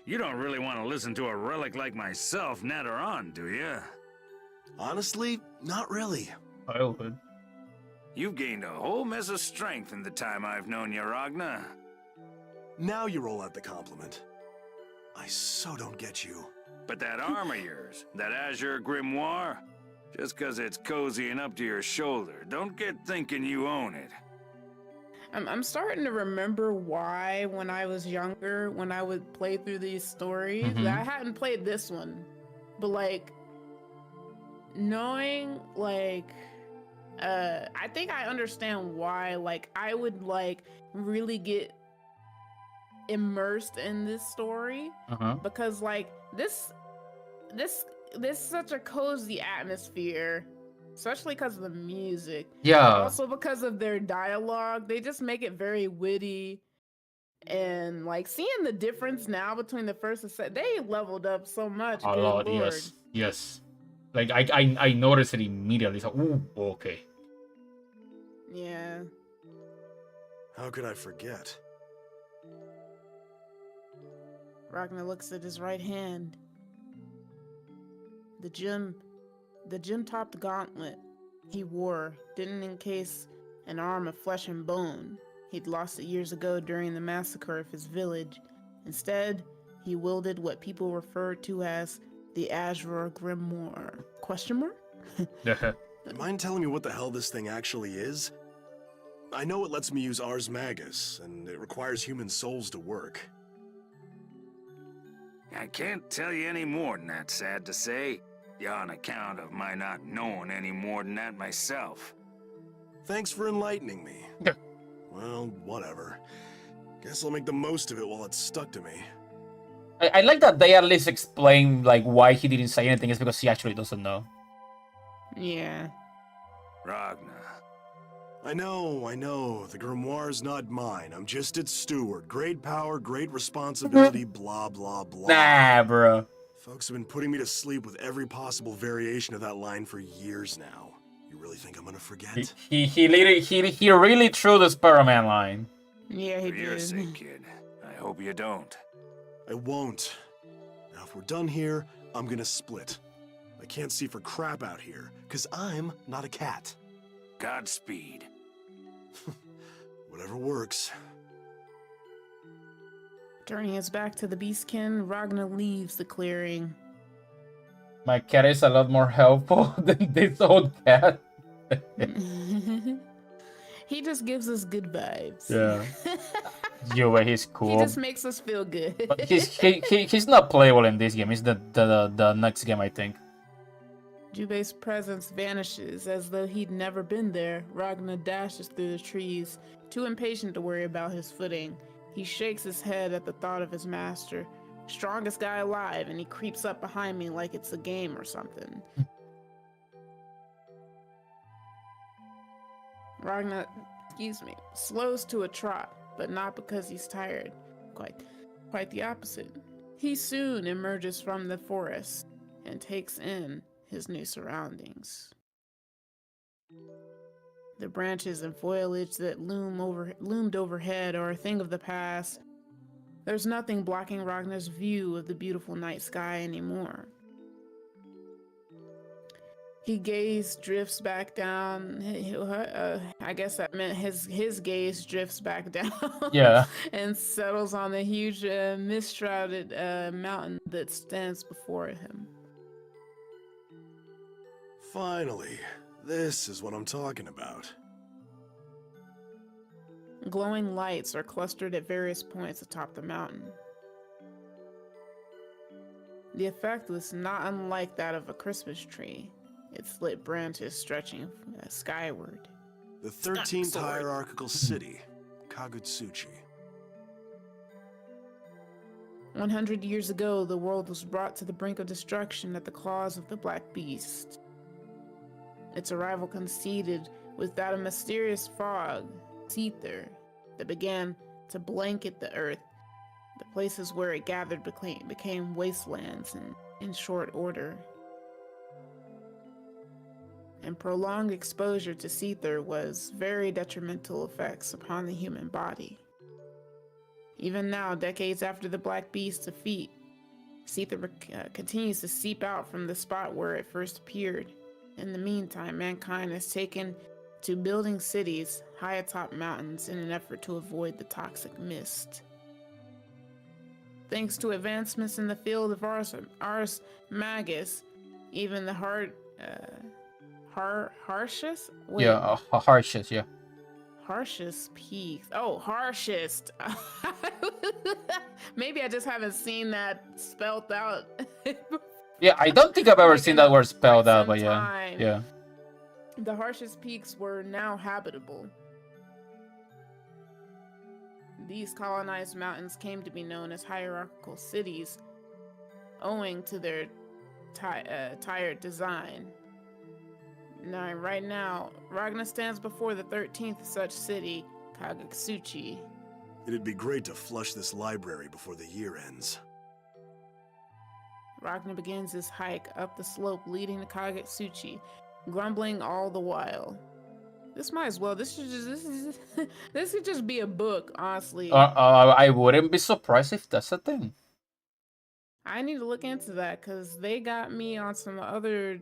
you don't really want to listen to a relic like myself natter on, do you? Honestly, not really. I would. You've gained a whole mess of strength in the time I've known you, Ragnar. Now you roll out the compliment. I so don't get you. But that arm of yours, that Azure Grimoire, just 'cause it's cozying up to your shoulder, don't get thinking you own it. I'm starting to remember why, when I was younger, when I would play through these stories, I hadn't played this one, but like knowing like I think I understand why like I would like really get immersed in this story because like this is such a cozy atmosphere. Especially because of the music. Yeah. And also because of their dialogue. They just make it very witty. And like seeing the difference now between the first and second, they leveled up so much. A lot, Lord. yes. Like I noticed it immediately. So, ooh, okay. Yeah. How could I forget? Ragnar looks at his right hand. The gem-topped gauntlet he wore didn't encase an arm of flesh and bone. He'd lost it years ago during the massacre of his village. Instead, he wielded what people referred to as the Azure Grimoire. Question mark? Mind telling me what the hell this thing actually is? I know it lets me use Ars Magus, and it requires human souls to work. I can't tell you any more than that, sad to say. On account of my not knowing any more than that myself. Thanks for enlightening me. Well, whatever. Guess I'll make the most of it while it's stuck to me. I like that they at least explain like why he didn't say anything. It's because he actually doesn't know. Yeah. Ragnar. I know. The grimoire's not mine. I'm just its steward. Great power, great responsibility, blah, blah, blah. Nah, bro. Folks have been putting me to sleep with every possible variation of that line for years now. You really think I'm gonna forget? He really threw the Sparrowman line. Yeah, he did. For your did. sake, kid. I hope you don't. I won't. Now, if we're done here, I'm gonna split. I can't see for crap out here, 'cause I'm not a cat. Godspeed. Whatever works. Turning his back to the beastkin, Ragnar leaves the clearing. My cat is a lot more helpful than this old cat. He just gives us good vibes. Yeah. Yue, he's He cool. just makes us feel good. But he's not playable in this game. He's the next game, I think. Jubei's presence vanishes as though he'd never been there. Ragnar dashes through the trees, too impatient to worry about his footing. He shakes his head at the thought of his master. Strongest guy alive, and he creeps up behind me like it's a game or something. Ragnar, slows to a trot, but not because he's tired. Quite the opposite. He soon emerges from the forest and takes in his new surroundings. The branches and foliage that loomed overhead are a thing of the past. There's nothing blocking Ragnar's view of the beautiful night sky anymore. His gaze drifts back down. I guess that meant his gaze drifts back down. Yeah. And settles on the huge mist-shrouded mountain that stands before him. Finally, this is what I'm talking about. Glowing lights are clustered at various points atop the mountain. The effect was not unlike that of a Christmas tree, its lit branches stretching skyward. The 13th hierarchical city, Kagutsuchi. 100 years ago, the world was brought to the brink of destruction at the claws of the Black Beast. Its arrival coincided with that of mysterious fog, ether, that began to blanket the earth. The places where it gathered became wastelands in short order. And prolonged exposure to Seether was very detrimental effects upon the human body. Even now, decades after the Black Beast's defeat, Seether continues to seep out from the spot where it first appeared. In the meantime, mankind has taken to building cities high atop mountains in an effort to avoid the toxic mist. Thanks to advancements in the field of Ars Magus, even the harshest? Wait. Yeah, harshest, yeah. Harshest peaks. Oh, harshest. Maybe I just haven't seen that spelled out. Yeah, I don't think I've ever seen that word spelled out, but yeah. Time. Yeah. The harshest peaks were now habitable. These colonized mountains came to be known as hierarchical cities, owing to their tired design. Now, right now, Ragnar stands before the 13th such city, Kagutsuchi. It'd be great to flush this library before the year ends. Ragnar begins his hike up the slope leading to Kagutsuchi, grumbling all the while. This might as well. This could just be a book, honestly. I wouldn't be surprised if that's a thing. I need to look into that because they got me on some other.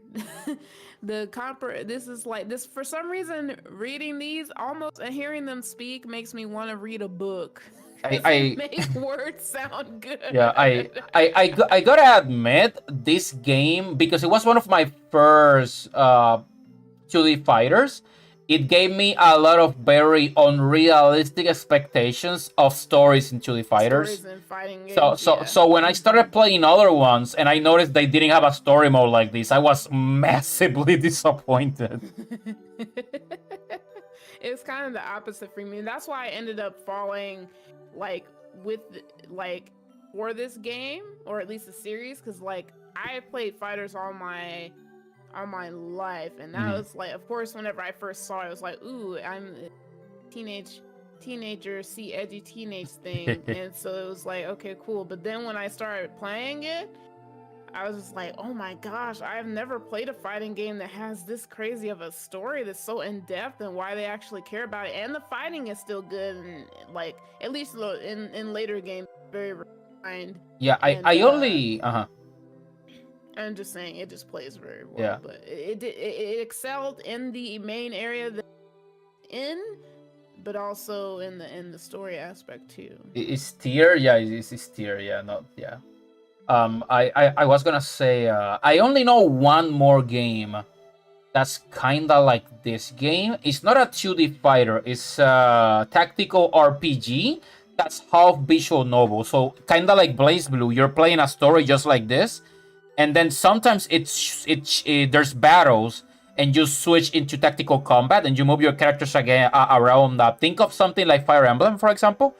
This is like this for some reason. Reading these almost and hearing them speak makes me want to read a book. I make words sound good. Yeah, I gotta admit, this game, because it was one of my first 2D fighters, it gave me a lot of very unrealistic expectations of stories in 2D fighters. Stories and fighting games, So when I started playing other ones and I noticed they didn't have a story mode like this, I was massively disappointed. It's kind of the opposite for me. That's why I ended up falling for this game, or at least the series, because I played fighters all my life, and that was of course whenever I first saw it, I was like, ooh, I'm a teenager see edgy teenage thing. And so it was like, okay, cool. But then when I started playing it, I was just like, oh my gosh, I've never played a fighting game that has this crazy of a story that's so in-depth, and why they actually care about it. And the fighting is still good, and at least in later games, very refined. Yeah, I only I'm just saying, it just plays very well. Yeah. But it excelled in the main area but also in the story aspect too. It's tier, yeah, it's tier, yeah, not yeah. I was gonna say I only know one more game that's kind of like this game. It's not a 2D fighter. It's a tactical RPG that's half visual novel. So kind of like BlazBlue. You're playing a story just like this, and then sometimes there's battles, and you switch into tactical combat, and you move your characters again around. Think of something like Fire Emblem, for example,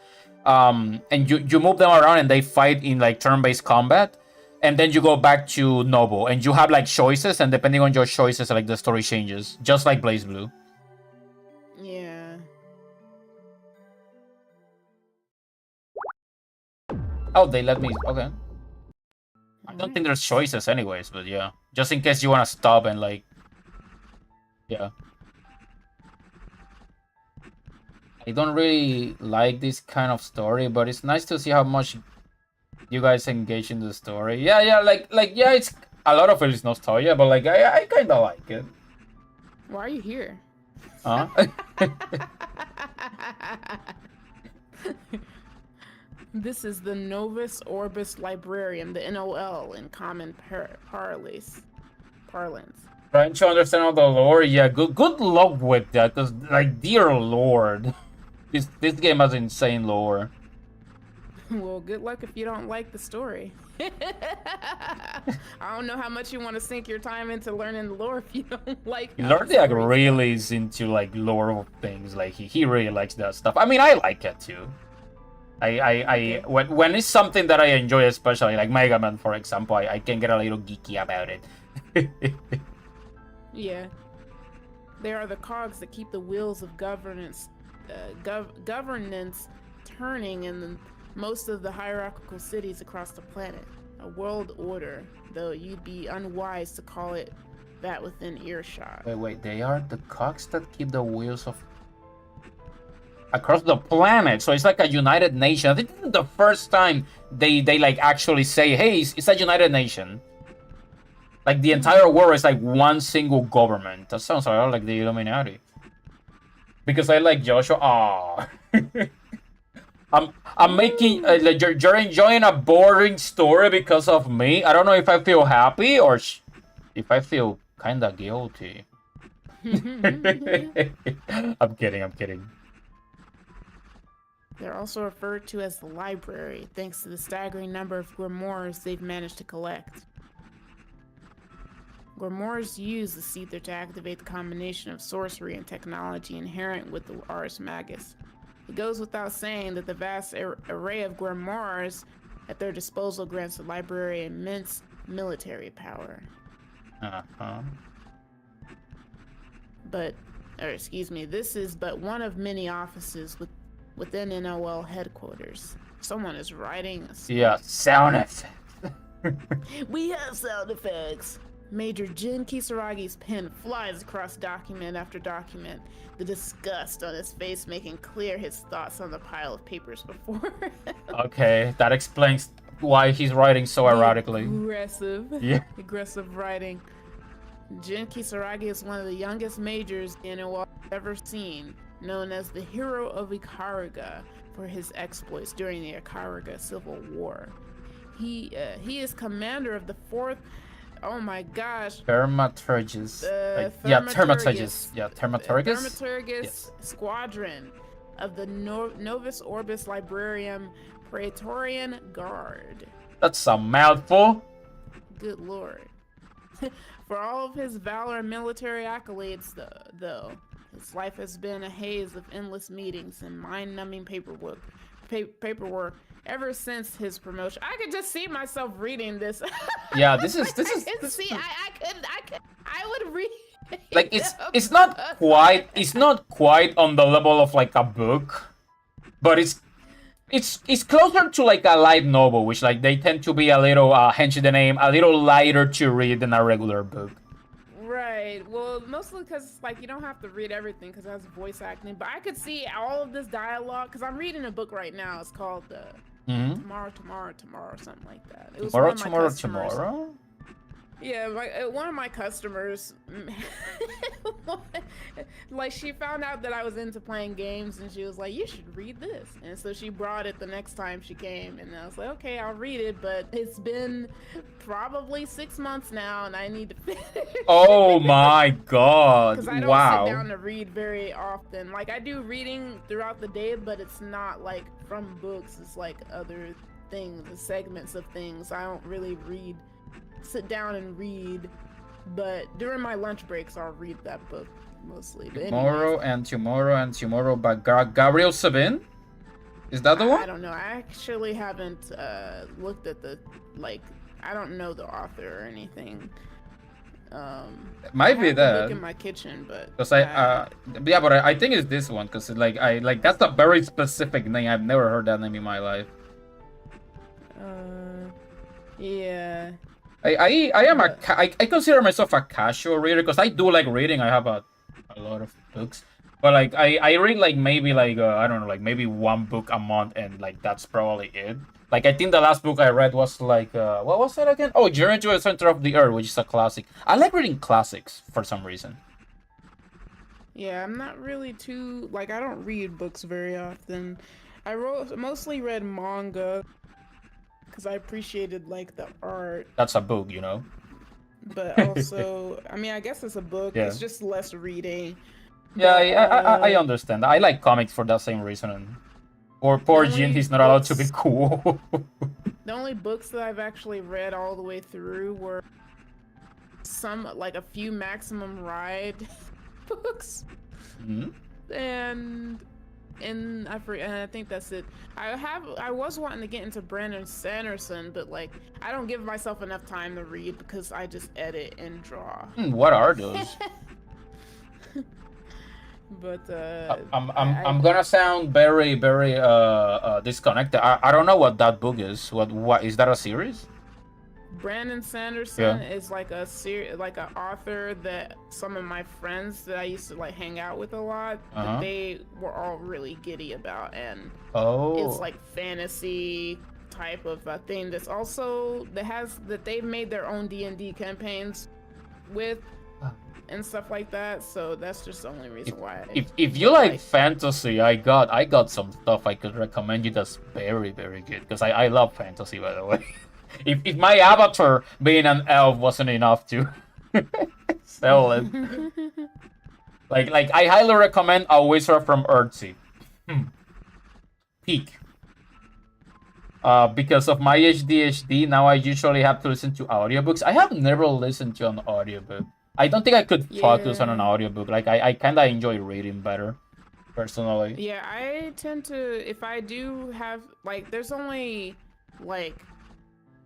and you move them around, and they fight in like turn-based combat. And then you go back to novel, and you have like choices, and depending on your choices, like the story changes, just like BlazBlue. Yeah. Oh, they let me. Okay. I don't think there's choices, anyways, but yeah, just in case you want to stop and like, yeah. I don't really like this kind of story, but it's nice to see how much you guys engage in the story. Yeah, yeah, it's a lot of it is nostalgia, but like I kind of like it. Why are you here? Huh? This is the Novus Orbis Librarian, the NOL in common parlance. Trying to understand all the lore, yeah. Good luck with that, cause like, dear lord, this game has insane lore. Well, good luck if you don't like the story. I don't know how much you want to sink your time into learning the lore if you don't like. Lord like really is into like lore of things. Like he really likes that stuff. I mean, I like it too. When it's something that I enjoy, especially like Mega Man, for example, I can get a little geeky about it. Yeah, they are the cogs that keep the wheels of governance turning in most of the hierarchical cities across the planet. A world order, though you'd be unwise to call it that within earshot. Wait, they are the cogs that keep the wheels of across the planet, so it's like a united nation. I think this is the first time they like actually say, hey, it's a united nation. Like the entire world is like one single government. That sounds a lot like the Illuminati. Because I like Joshua. Aww. I'm making like you're enjoying a boring story because of me. I don't know if I feel happy or if I feel kind of guilty. I'm kidding. They're also referred to as the library, thanks to the staggering number of grimoires they've managed to collect. Grimoires use the Seether to activate the combination of sorcery and technology inherent with the Ars Magus. It goes without saying that the vast array of grimoires at their disposal grants the library immense military power. This is but one of many offices within NOL headquarters. Someone is writing a script. Yeah, sound effects. We have sound effects. Major Jin Kisaragi's pen flies across document after document, the disgust on his face making clear his thoughts on the pile of papers before. Okay, that explains why he's writing so erratically. Aggressive writing. Jin Kisaragi is one of the youngest majors NOL ever seen, known as the Hero of Ikaruga for his exploits during the Ikaruga Civil War. He is commander of the 4th. Oh my gosh. Thaumaturgus. Thaumaturgus. Thaumaturgus Yes. Squadron of the Novus Orbis Librarium Praetorian Guard. That's a mouthful. Good lord. For all of his valor and military accolades, though, his life has been a haze of endless meetings and mind-numbing paperwork ever since his promotion. I could just see myself reading this. Yeah, this is. I would read. Like it's not quite on the level of like a book, but it's closer to like a light novel, which like they tend to be a little hence the name, a little lighter to read than a regular book. Right. Well, mostly because like you don't have to read everything because it has voice acting. But I could see all of this dialogue because I'm reading a book right now. It's called Tomorrow, or something like that. It was Tomorrow. Yeah, one of my customers, like, she found out that I was into playing games, and she was like, "You should read this." And so she brought it the next time she came, and I was like, "Okay, I'll read it." But it's been probably 6 months now, and I need to finish. Oh my god! Because I don't sit Wow. down to read very often. Like, I do reading throughout the day, but it's not like from books. It's like other things, segments of things. I don't really sit down and read, but during my lunch breaks I'll read that book mostly. But Tomorrow and tomorrow and tomorrow by Gabriel Sabin? Is that the one? I don't know. I actually haven't looked at the, like, I don't know the author or anything. It might be I have the book that. in my kitchen, but Because yeah, but I think it's this one, because like that's a very specific name. I've never heard that name in my life. Yeah. I consider myself a casual reader because I do like reading. I have a lot of books, but like I read like maybe like I don't know, like maybe one book a month, and like that's probably it. Like I think the last book I read was like what was that again? Oh, Journey to the Center of the Earth, which is a classic. I like reading classics for some reason. Yeah, I'm not really too, like, I don't read books very often. I mostly read manga because I appreciated, like, the art. That's a book, you know. But also, I mean, I guess it's a book. Yeah. It's just less reading. Yeah, But, I understand. I like comics for that same reason. And poor Jin, he's not allowed to be cool. The only books that I've actually read all the way through were like a few Maximum Ride books. Mm-hmm. And I think that's it. I was wanting to get into Brandon Sanderson, but like I don't give myself enough time to read because I just edit and draw. What are those? But I'm gonna sound very disconnected. I don't know what that book is. What is that, a series? Brandon Sanderson is like a like an author that some of my friends that I used to like hang out with a lot, that they were all really giddy about, and it's like fantasy type of thing that's also that they've made their own D&D campaigns with and stuff like that. So that's just the only reason why. If you like fantasy, I got some stuff I could recommend you that's very good, because I love fantasy, by the way. If my avatar being an elf wasn't enough to sell it, like I highly recommend A Wizard from Earthsea. Peak. Because of my ADHD, now I usually have to listen to audiobooks. I have never listened to an audiobook. I don't think I could focus on an audiobook. Like I kinda enjoy reading better, personally. Yeah, I tend to, if I do have, like, there's only like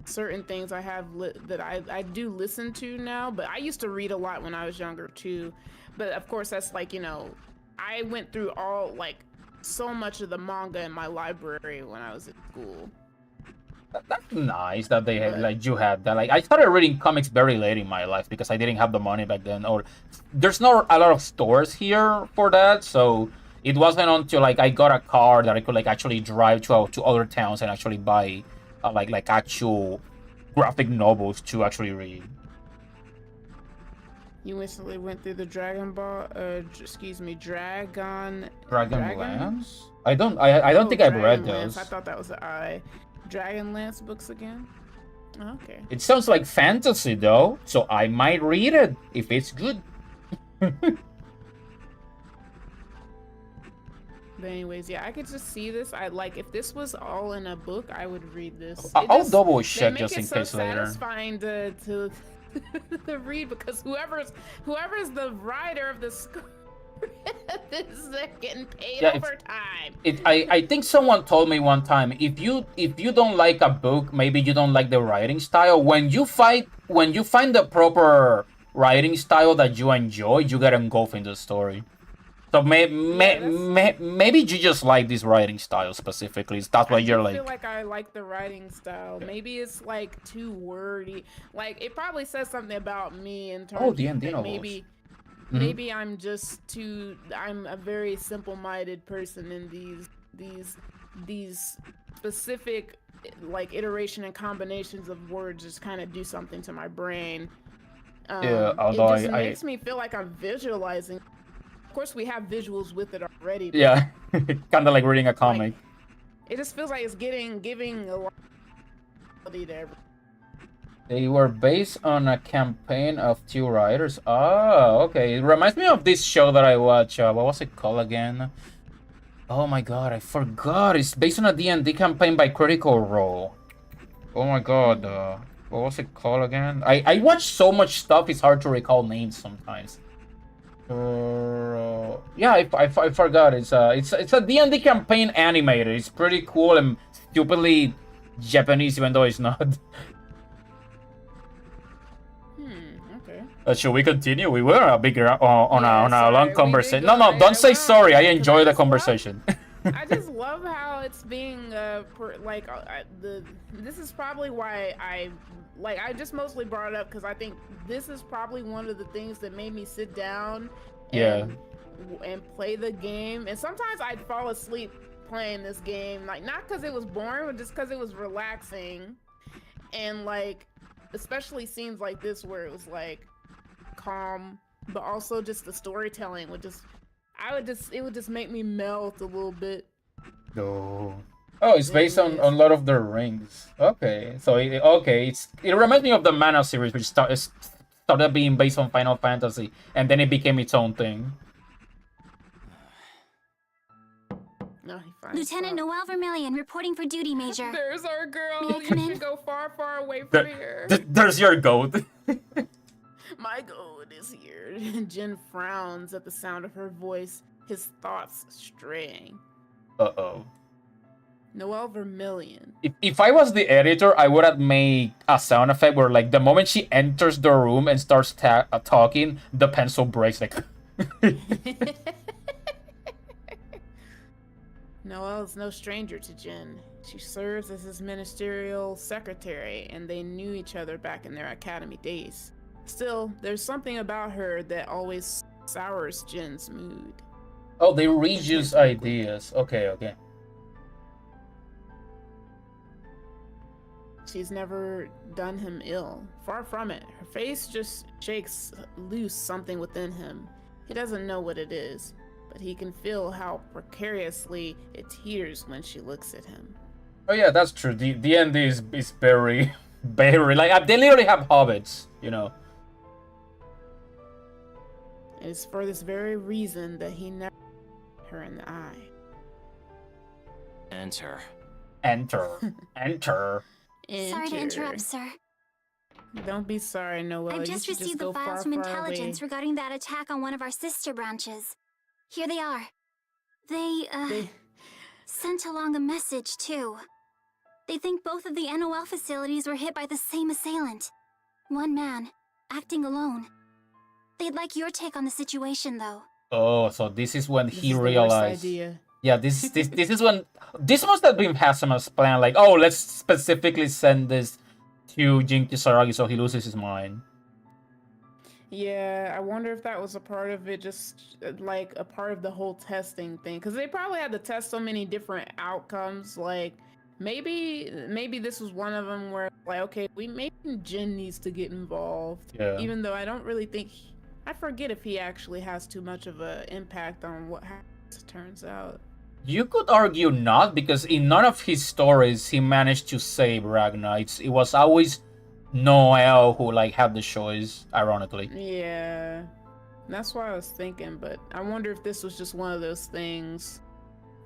certain things I have that I do listen to now, but I used to read a lot when I was younger too. But of course that's like, you know, I went through so much of the manga in my library when I was at school. That's nice that they had, like, you had that. Like, I started reading comics very late in my life because I didn't have the money back then, or there's not a lot of stores here for that, so it wasn't until like I got a car that I could like actually drive to other towns and actually buy like actual graphic novels to actually read. You recently went through the Dragonlance? I don't think I've read those. I thought that was the Dragonlance books again. Oh, okay. It sounds like fantasy though, so I might read it if it's good. But anyways, yeah, I could just see this. If this was all in a book, I would read this. I'll double check just in case later. It's satisfying to to read, because whoever's the writer of the script is getting paid overtime. I think someone told me one time, if you don't like a book, maybe you don't like the writing style. When you find the proper writing style that you enjoy, you get engulfed in the story. So maybe you just like this writing style specifically. That's why you're like. I feel like I like the writing style. Maybe it's like too wordy. Like it probably says something about me in terms of maybe. Maybe I'm I'm a very simple-minded person in these specific like iteration and combinations of words just kind of do something to my brain. Yeah, although it just I makes me feel like I'm visualizing. Of course, we have visuals with it already. But yeah, kind of like reading a comic. It just feels like it's giving a lot of quality to everything. They were based on a campaign of 2 writers. Oh, okay. It reminds me of this show that I watch. What was it called again? Oh my god, I forgot. It's based on a D&D campaign by Critical Role. Oh my god. What was it called again? I watch so much stuff, it's hard to recall names sometimes. Yeah, I forgot. It's a D&D campaign animated. It's pretty cool and stupidly Japanese, even though it's not. Okay. Should we continue? We were a big on a long conversation. No, don't say went sorry. I on, 'cause enjoy the just conversation. I just love how it's being this is probably why I just mostly brought it up because I think this is probably one of the things that made me sit down and play the game. And sometimes I'd fall asleep playing this game, like not because it was boring, but just because it was relaxing. And like especially scenes like this where it was like calm, but also just the storytelling would just it would just make me melt a little bit. Oh, it's based on Lord of the Rings. Okay, so it reminds me of the Mana series, which started being based on Final Fantasy, and then it became its own thing. No, Lieutenant Noel Vermillion reporting for duty, Major. There's our girl. May I come You in? should go far, far away from here. There's your goat. My goat is here. Jin frowns at the sound of her voice, his thoughts straying. Uh-oh. Noel Vermillion. If I was the editor, I would have made a sound effect where, like, the moment she enters the room and starts talking, the pencil breaks, like... Noel is no stranger to Jin. She serves as his ministerial secretary, and they knew each other back in their academy days. Still, there's something about her that always sours Jin's mood. Oh, they reuse ideas. Okay. She's never done him ill. Far from it. Her face just shakes loose something within him. He doesn't know what it is, but he can feel how precariously it teeters when she looks at him. Oh yeah, that's true. The D&D is very, very... Like, they literally have hobbits, you know. It is for this very reason that he never looked her in the eye. Enter. Sorry to interrupt, sir. Don't be sorry, Noel. I've just received the files from intelligence regarding that attack on one of our sister branches. Here they are. They sent along a message, too. They think both of the NOL facilities were hit by the same assailant. One man, acting alone. They'd like your take on the situation, though. Oh, so this is when he is realized... The worst idea. Yeah, this is when... This must have been Hasuma's plan, like, oh, let's specifically send this to Jin Kisaragi so he loses his mind. Yeah, I wonder if that was a part of it, just like a part of the whole testing thing. Because they probably had to test so many different outcomes. Like, maybe this was one of them where, like, okay, maybe Jin needs to get involved. Yeah. Even though I don't really think... I forget if he actually has too much of an impact on what happens, it turns out. You could argue not, because in none of his stories he managed to save Ragnar. It was always Noel who, like, had the choice, ironically. Yeah, that's what I was thinking, but I wonder if this was just one of those things.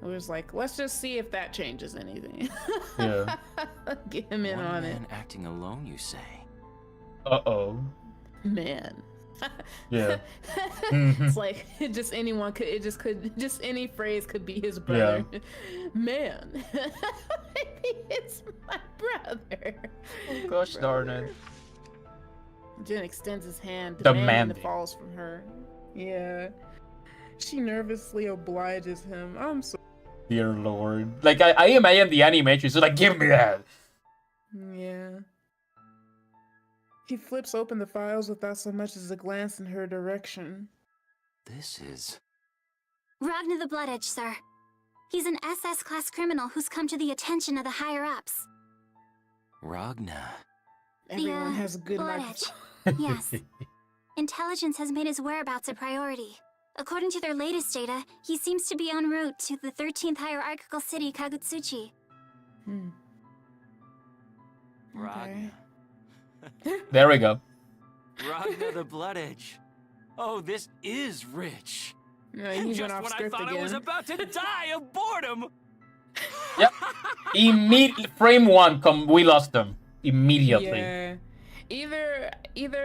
It was like, let's just see if that changes anything. Yeah. Get him in on it. One man acting alone, you say? Uh-oh. Man. Yeah. It's like just anyone could just any phrase could be his brother. Yeah. Man. Maybe it's my brother. Oh, gosh darn it. Jin extends his hand, The demanding man the falls from her. Yeah. She nervously obliges him. I'm so... Dear Lord. Like, I imagine the animatrix is like, give me that. Yeah. He flips open the files without so much as a glance in her direction. This is... Ragnar the Blood Edge, sir. He's an SS-class criminal who's come to the attention of the higher-ups. Ragna. Everyone has a good Blood microphone. Edge. Yes. Intelligence has made his whereabouts a priority. According to their latest data, he seems to be en route to the 13th hierarchical city, Kagutsuchi. Ragna. There we go. Ragna the Blood Edge. Oh, this is rich. No, he Just went off when I script thought again. I was about to die of boredom. Yep. Frame one, we lost them immediately. Yeah. Either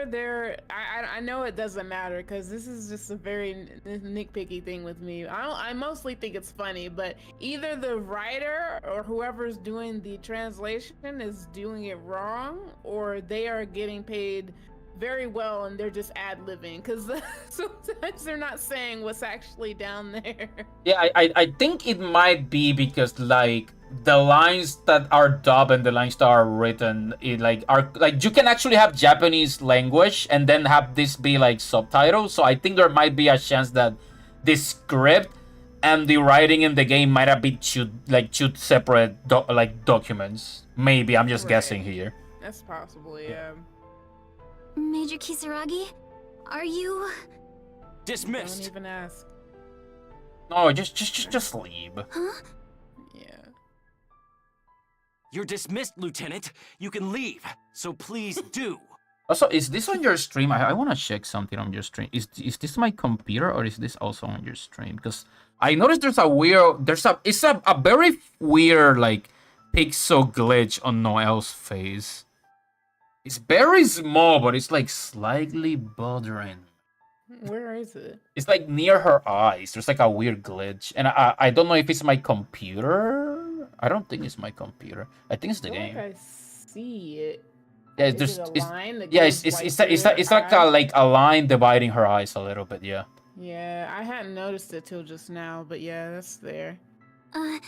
they're I know it doesn't matter because this is just a very nitpicky thing with me. I mostly think it's funny, but either the writer or whoever's doing the translation is doing it wrong, or they are getting paid very well and they're just ad-libbing because sometimes they're not saying what's actually down there. Yeah, I think it might be because like the lines that are dubbed and the lines that are written are you can actually have Japanese language and then have this be like subtitles. So I think there might be a chance that the script and the writing in the game might have been two separate documents. Maybe I'm just guessing here. That's possible, yeah. Major Kisaragi, are you... Dismissed. Don't even ask. No, just leave. Huh? Yeah. You're dismissed, Lieutenant. You can leave. So please do. Also, is this on your stream? I want to check something on your stream. Is this my computer or is this also on your stream? Because I noticed it's a very weird like pixel glitch on Noelle's face. It's very small, but it's like slightly bothering. Where is it? It's like near her eyes. There's like a weird glitch, and I don't know if it's my computer. I don't think it's my computer. I think it's the game. I see it. Yeah, Is it a line that yeah, goes, it's like a line dividing her eyes a little bit. Yeah. Yeah, I hadn't noticed it till just now, but yeah, that's there.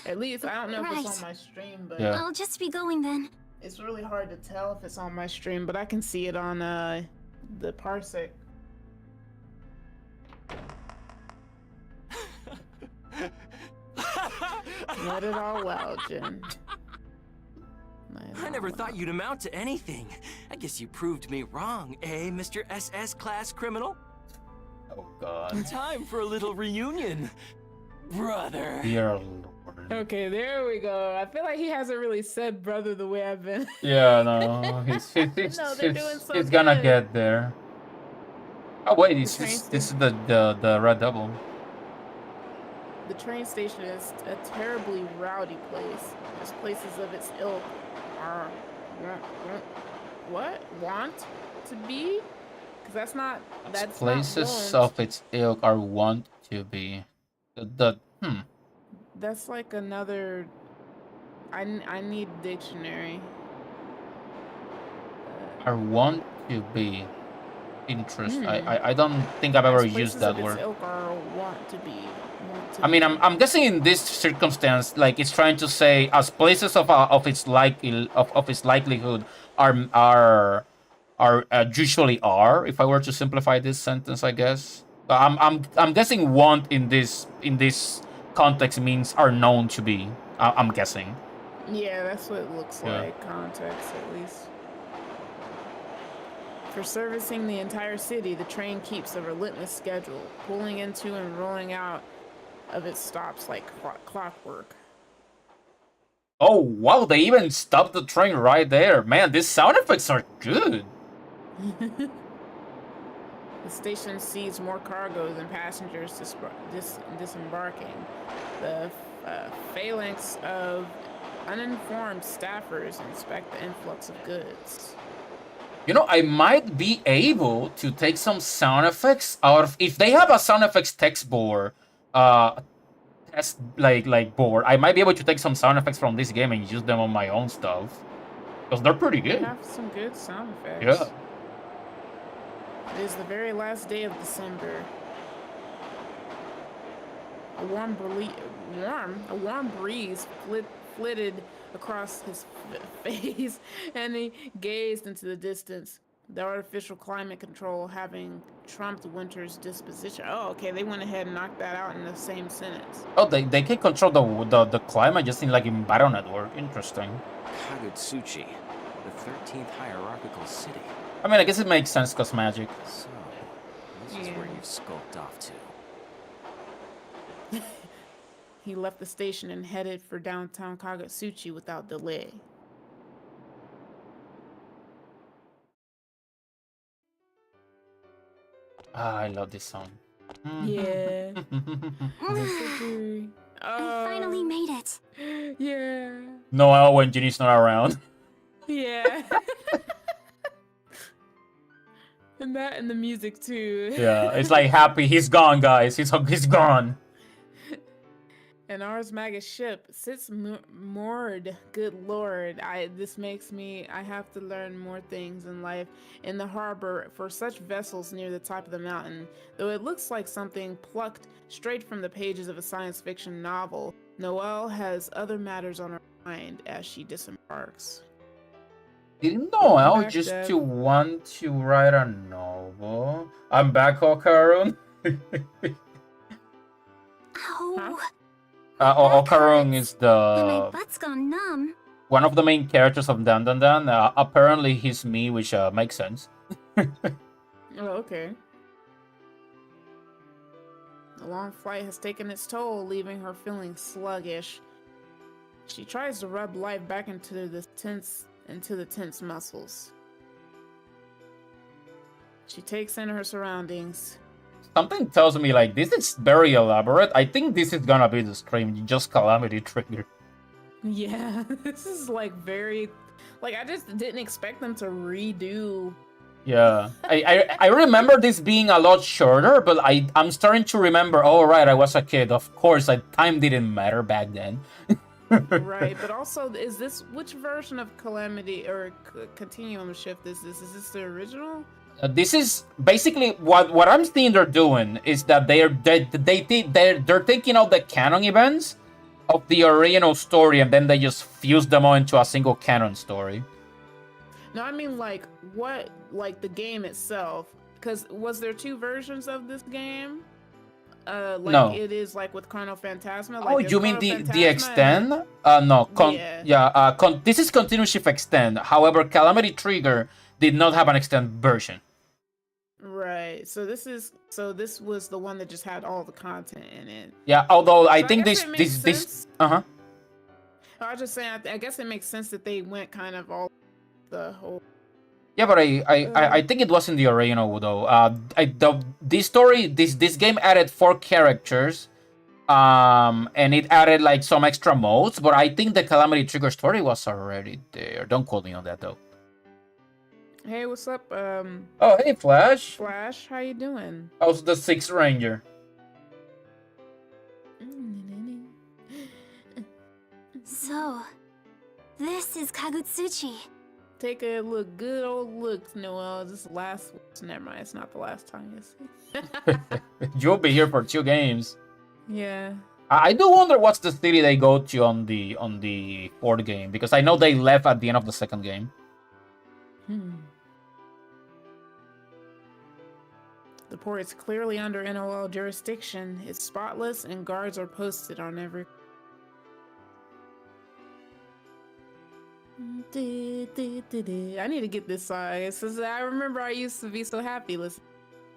At least I don't know if it's on my stream, but Yeah. I'll just be going then. it's really hard to tell if it's on my stream, but I can see it on the parsec. Let it all out, Jen. I never thought you'd amount to anything. I guess you proved me wrong, eh, Mr. SS class criminal? Oh God. Time for a little reunion, brother. Dear Lord. Okay, there we go. I feel like he hasn't really said brother the way I've been. Yeah, no, he's No, they're doing so he's gonna good. get there. Oh wait, this is the red double. The train station is a terribly rowdy place. As places of its ilk are want to be? Because that's not Places not of its ilk are want to be. That's like another. I need dictionary. Are want to be. Interest. I don't think I've ever used that word. Ilk are want to be. I mean, I'm guessing in this circumstance, like it's trying to say as places of its likelihood are usually are. If I were to simplify this sentence, I guess. I'm guessing want in this context means are known to be. I'm guessing. Yeah, that's what it looks like. Context, at least. For servicing the entire city, the train keeps a relentless schedule, pulling into and rolling out of its stops like clockwork. Oh wow! They even stopped the train right there. Man, these sound effects are good. The station sees more cargo than passengers disembarking. The phalanx of uninformed staffers inspect the influx of goods. You know, I might be able to take some sound effects out of if they have a sound effects text board, test board. I might be able to take some sound effects from this game and use them on my own stuff because they're pretty good. They have some good sound effects. Yeah. It is the very last day of December. A warm breeze flitted across his face, and he gazed into the distance. The artificial climate control having trumped winter's disposition. Oh, okay, they went ahead and knocked that out in the same sentence. Oh, they can control the climate just in Battle Network. Interesting. Kagutsuchi. the 13th hierarchical city. I mean, I guess it makes sense because magic. So, this is where you've skulked off to. He left the station and headed for downtown Kagutsuchi without delay. Ah, I love this song. Yeah. I finally made it. Yeah. Noel when Ginny's not around. Yeah. And that and the music too. Yeah, it's like happy. He's gone, guys. He's gone. And Ars Magus ship sits moored. Good lord, this makes me. I have to learn more things in life in the harbor for such vessels near the top of the mountain. Though it looks like something plucked straight from the pages of a science fiction novel, Noelle has other matters on her mind as she disembarks. Didn't Noel Back, just Dev. to want to write a novel? I'm back, Okarun. Ow. Okarun is And my the butt's gone numb. one of the main characters of Dan Dan Dan. Apparently, he's me, which makes sense. Oh, okay. The long flight has taken its toll, leaving her feeling sluggish. She tries to rub life back into the tense muscles. She takes in her surroundings. Something tells me like this is very elaborate. I think this is gonna be the stream, just Calamity Trigger. Yeah, this is like very, like I just didn't expect them to redo. Yeah, I remember this being a lot shorter, but I'm starting to remember. Oh right, I was a kid. Of course, time didn't matter back then. Right, but also, is this which version of Calamity or Continuum shift is this? Is this the original? This is basically what I'm seeing they're doing is that they're taking all the canon events of the original story and then they just fuse them all into a single canon story. No, I mean like what, like the game itself. Because was there two versions of this game? Like No. it is like with Chrono Phantasma. Like Oh, there's you mean Chrono the Phantasma extend? and- No. Yeah. This is Continuum Shift Extend. However, Calamity Trigger did not have an extend version. Right. So this was the one that just had all the content in it. Yeah, although I So think guess it makes this sense. uh-huh. I was just saying, I guess it makes sense that they went kind of all the whole. Yeah, but I think it was in the original though. This game added 4 characters, and it added like some extra modes. But I think the Calamity Trigger story was already there. Don't quote me on that though. Hey, what's up? Oh, hey, Flash. Flash, how you doing? How's the 6th Ranger? So, this is Kagutsuchi. Take a look, good old looks, Noel. This last, never mind. It's not the last time you see. You'll be here for 2 games. Yeah. I do wonder what's the city they go to on the 4th game because I know they left at the end of the 2nd game. The port is clearly under NOL jurisdiction. It's spotless and guards are posted on every. I need to get this song. I remember I used to be so happy listening.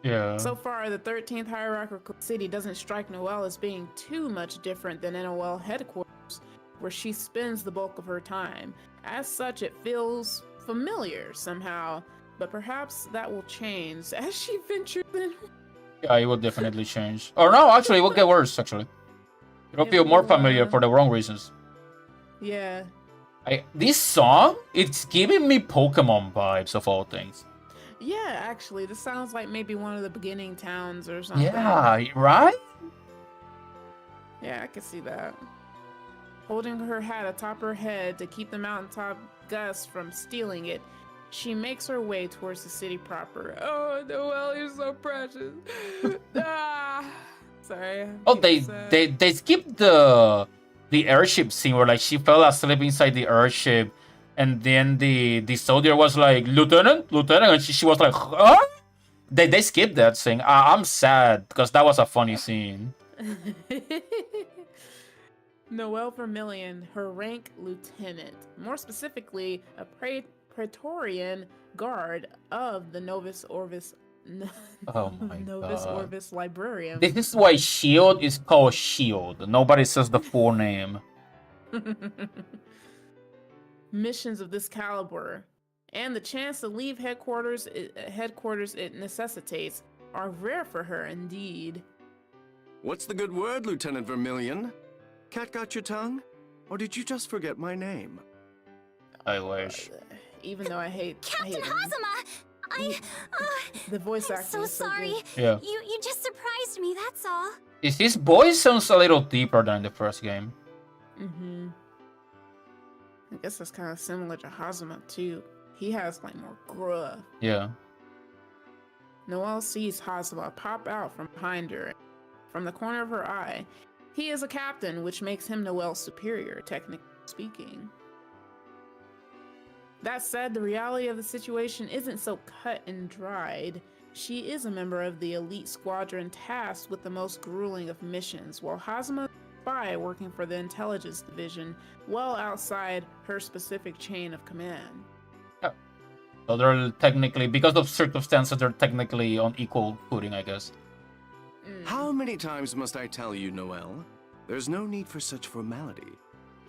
Yeah. So far, the 13th hierarchical city doesn't strike Noelle as being too much different than NOL headquarters, where she spends the bulk of her time. As such, it feels familiar somehow, but perhaps that will change as she ventures in. Yeah, it will definitely change. Or no, actually, it will get worse, actually. It'll feel more familiar for the wrong reasons. Yeah. This song, it's giving me Pokemon vibes of all things. Yeah, actually, this sounds like maybe one of the beginning towns or something. Yeah, right? Yeah, I can see that. Holding her hat atop her head to keep the mountaintop gusts from stealing it, she makes her way towards the city proper. Oh, Noelle, you're so precious. Sorry. Oh, they skipped the airship scene where like she fell asleep inside the airship, and then the soldier was like, Lieutenant, and she was like, huh? They skipped that scene. I'm sad because that was a funny scene. Noelle Vermillion, her rank lieutenant. More specifically, a Praetorian Guard of the Novus Orvis. Oh my Novus god. Orvis Librarium. This is why Shield is called Shield. Nobody says the full name. Missions of this caliber and the chance to leave headquarters it necessitates are rare for her indeed. What's the good word, Lieutenant Vermillion? Cat got your tongue? Or did you just forget my name? I wish. Even though I hate Captain him. Hazama! The voice I'm acting so is so sorry. good. Yeah. You just surprised me, that's all. His voice sounds a little deeper than the first game. Mm-hmm. I guess that's kind of similar to Hazama too. He has like more gruff. Yeah. Noelle sees Hazama pop out from behind her, from the corner of her eye. He is a captain, which makes him Noelle's superior, technically speaking. That said, the reality of the situation isn't so cut and dried. She is a member of the elite squadron tasked with the most grueling of missions, while Hazama is a spy working for the intelligence division, well outside her specific chain of command. So they're technically, because of circumstances, they're technically on equal footing, I guess. How many times must I tell you, Noelle? There's no need for such formality.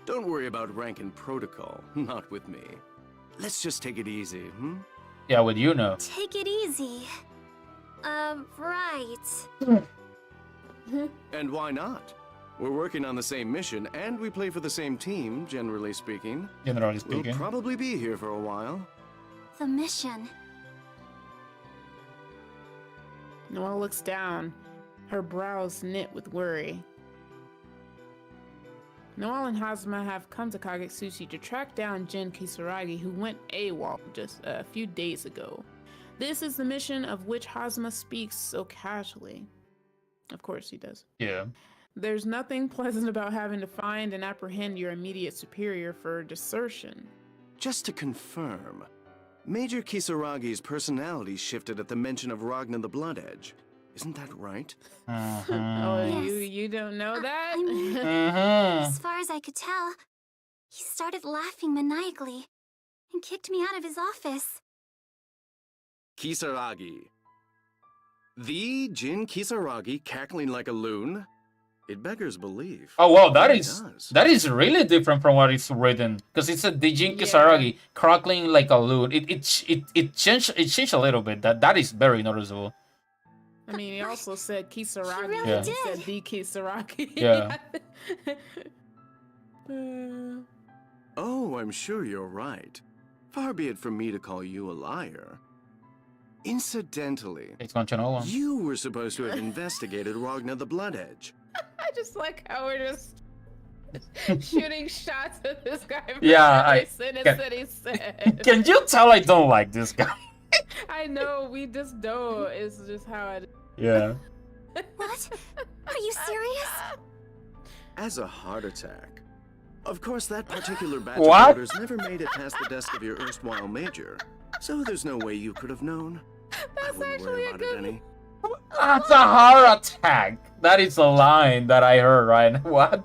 Don't worry about rank and protocol, not with me. Let's just take it easy, hmm? Yeah, with you know. Take it easy. Right. And why not? We're working on the same mission, and we play for the same team, generally speaking. Generally speaking. We'll probably be here for a while. The mission. Noelle looks down, her brows knit with worry. Noelle and Hazama have come to Kagetsuchi to track down Jin Kisaragi, who went AWOL just a few days ago. This is the mission of which Hazama speaks so casually. Of course he does. Yeah. There's nothing pleasant about having to find and apprehend your immediate superior for desertion. Just to confirm, Major Kisaragi's personality shifted at the mention of Ragnar the Blood Edge. Isn't that right? Oh, Yes. you don't know that? I mean, Mm-hmm. as far as I could tell, he started laughing maniacally and kicked me out of his office. Kisaragi. The Jin Kisaragi cackling like a loon? It beggars belief. Oh wow, It does. that is really different from what it's written, because it's a Dijin Kisaragi crackling like a loon. It changed a little bit. That is very noticeable. I mean, he also said Kisaragi. He really Yeah. He did. said the Kisaragi. Yeah. Oh, I'm sure you're right. Far be it from me to call you a liar. Incidentally, It's Continuum. you were supposed to have investigated Ragnar the Blood Edge. I just like how we're just shooting shots at this guy for Yeah, every I- sentence can- that he said. Can you tell I don't like this guy? I know, we just don't. It's just how it. Yeah. What? Are you serious? As a heart attack. Of course, that particular batch What? of orders never made it past the desk of your erstwhile major, so there's no way you could have known. I That's wouldn't actually worry a about good. it any. That's a heart attack. That is a line that I heard, right? What?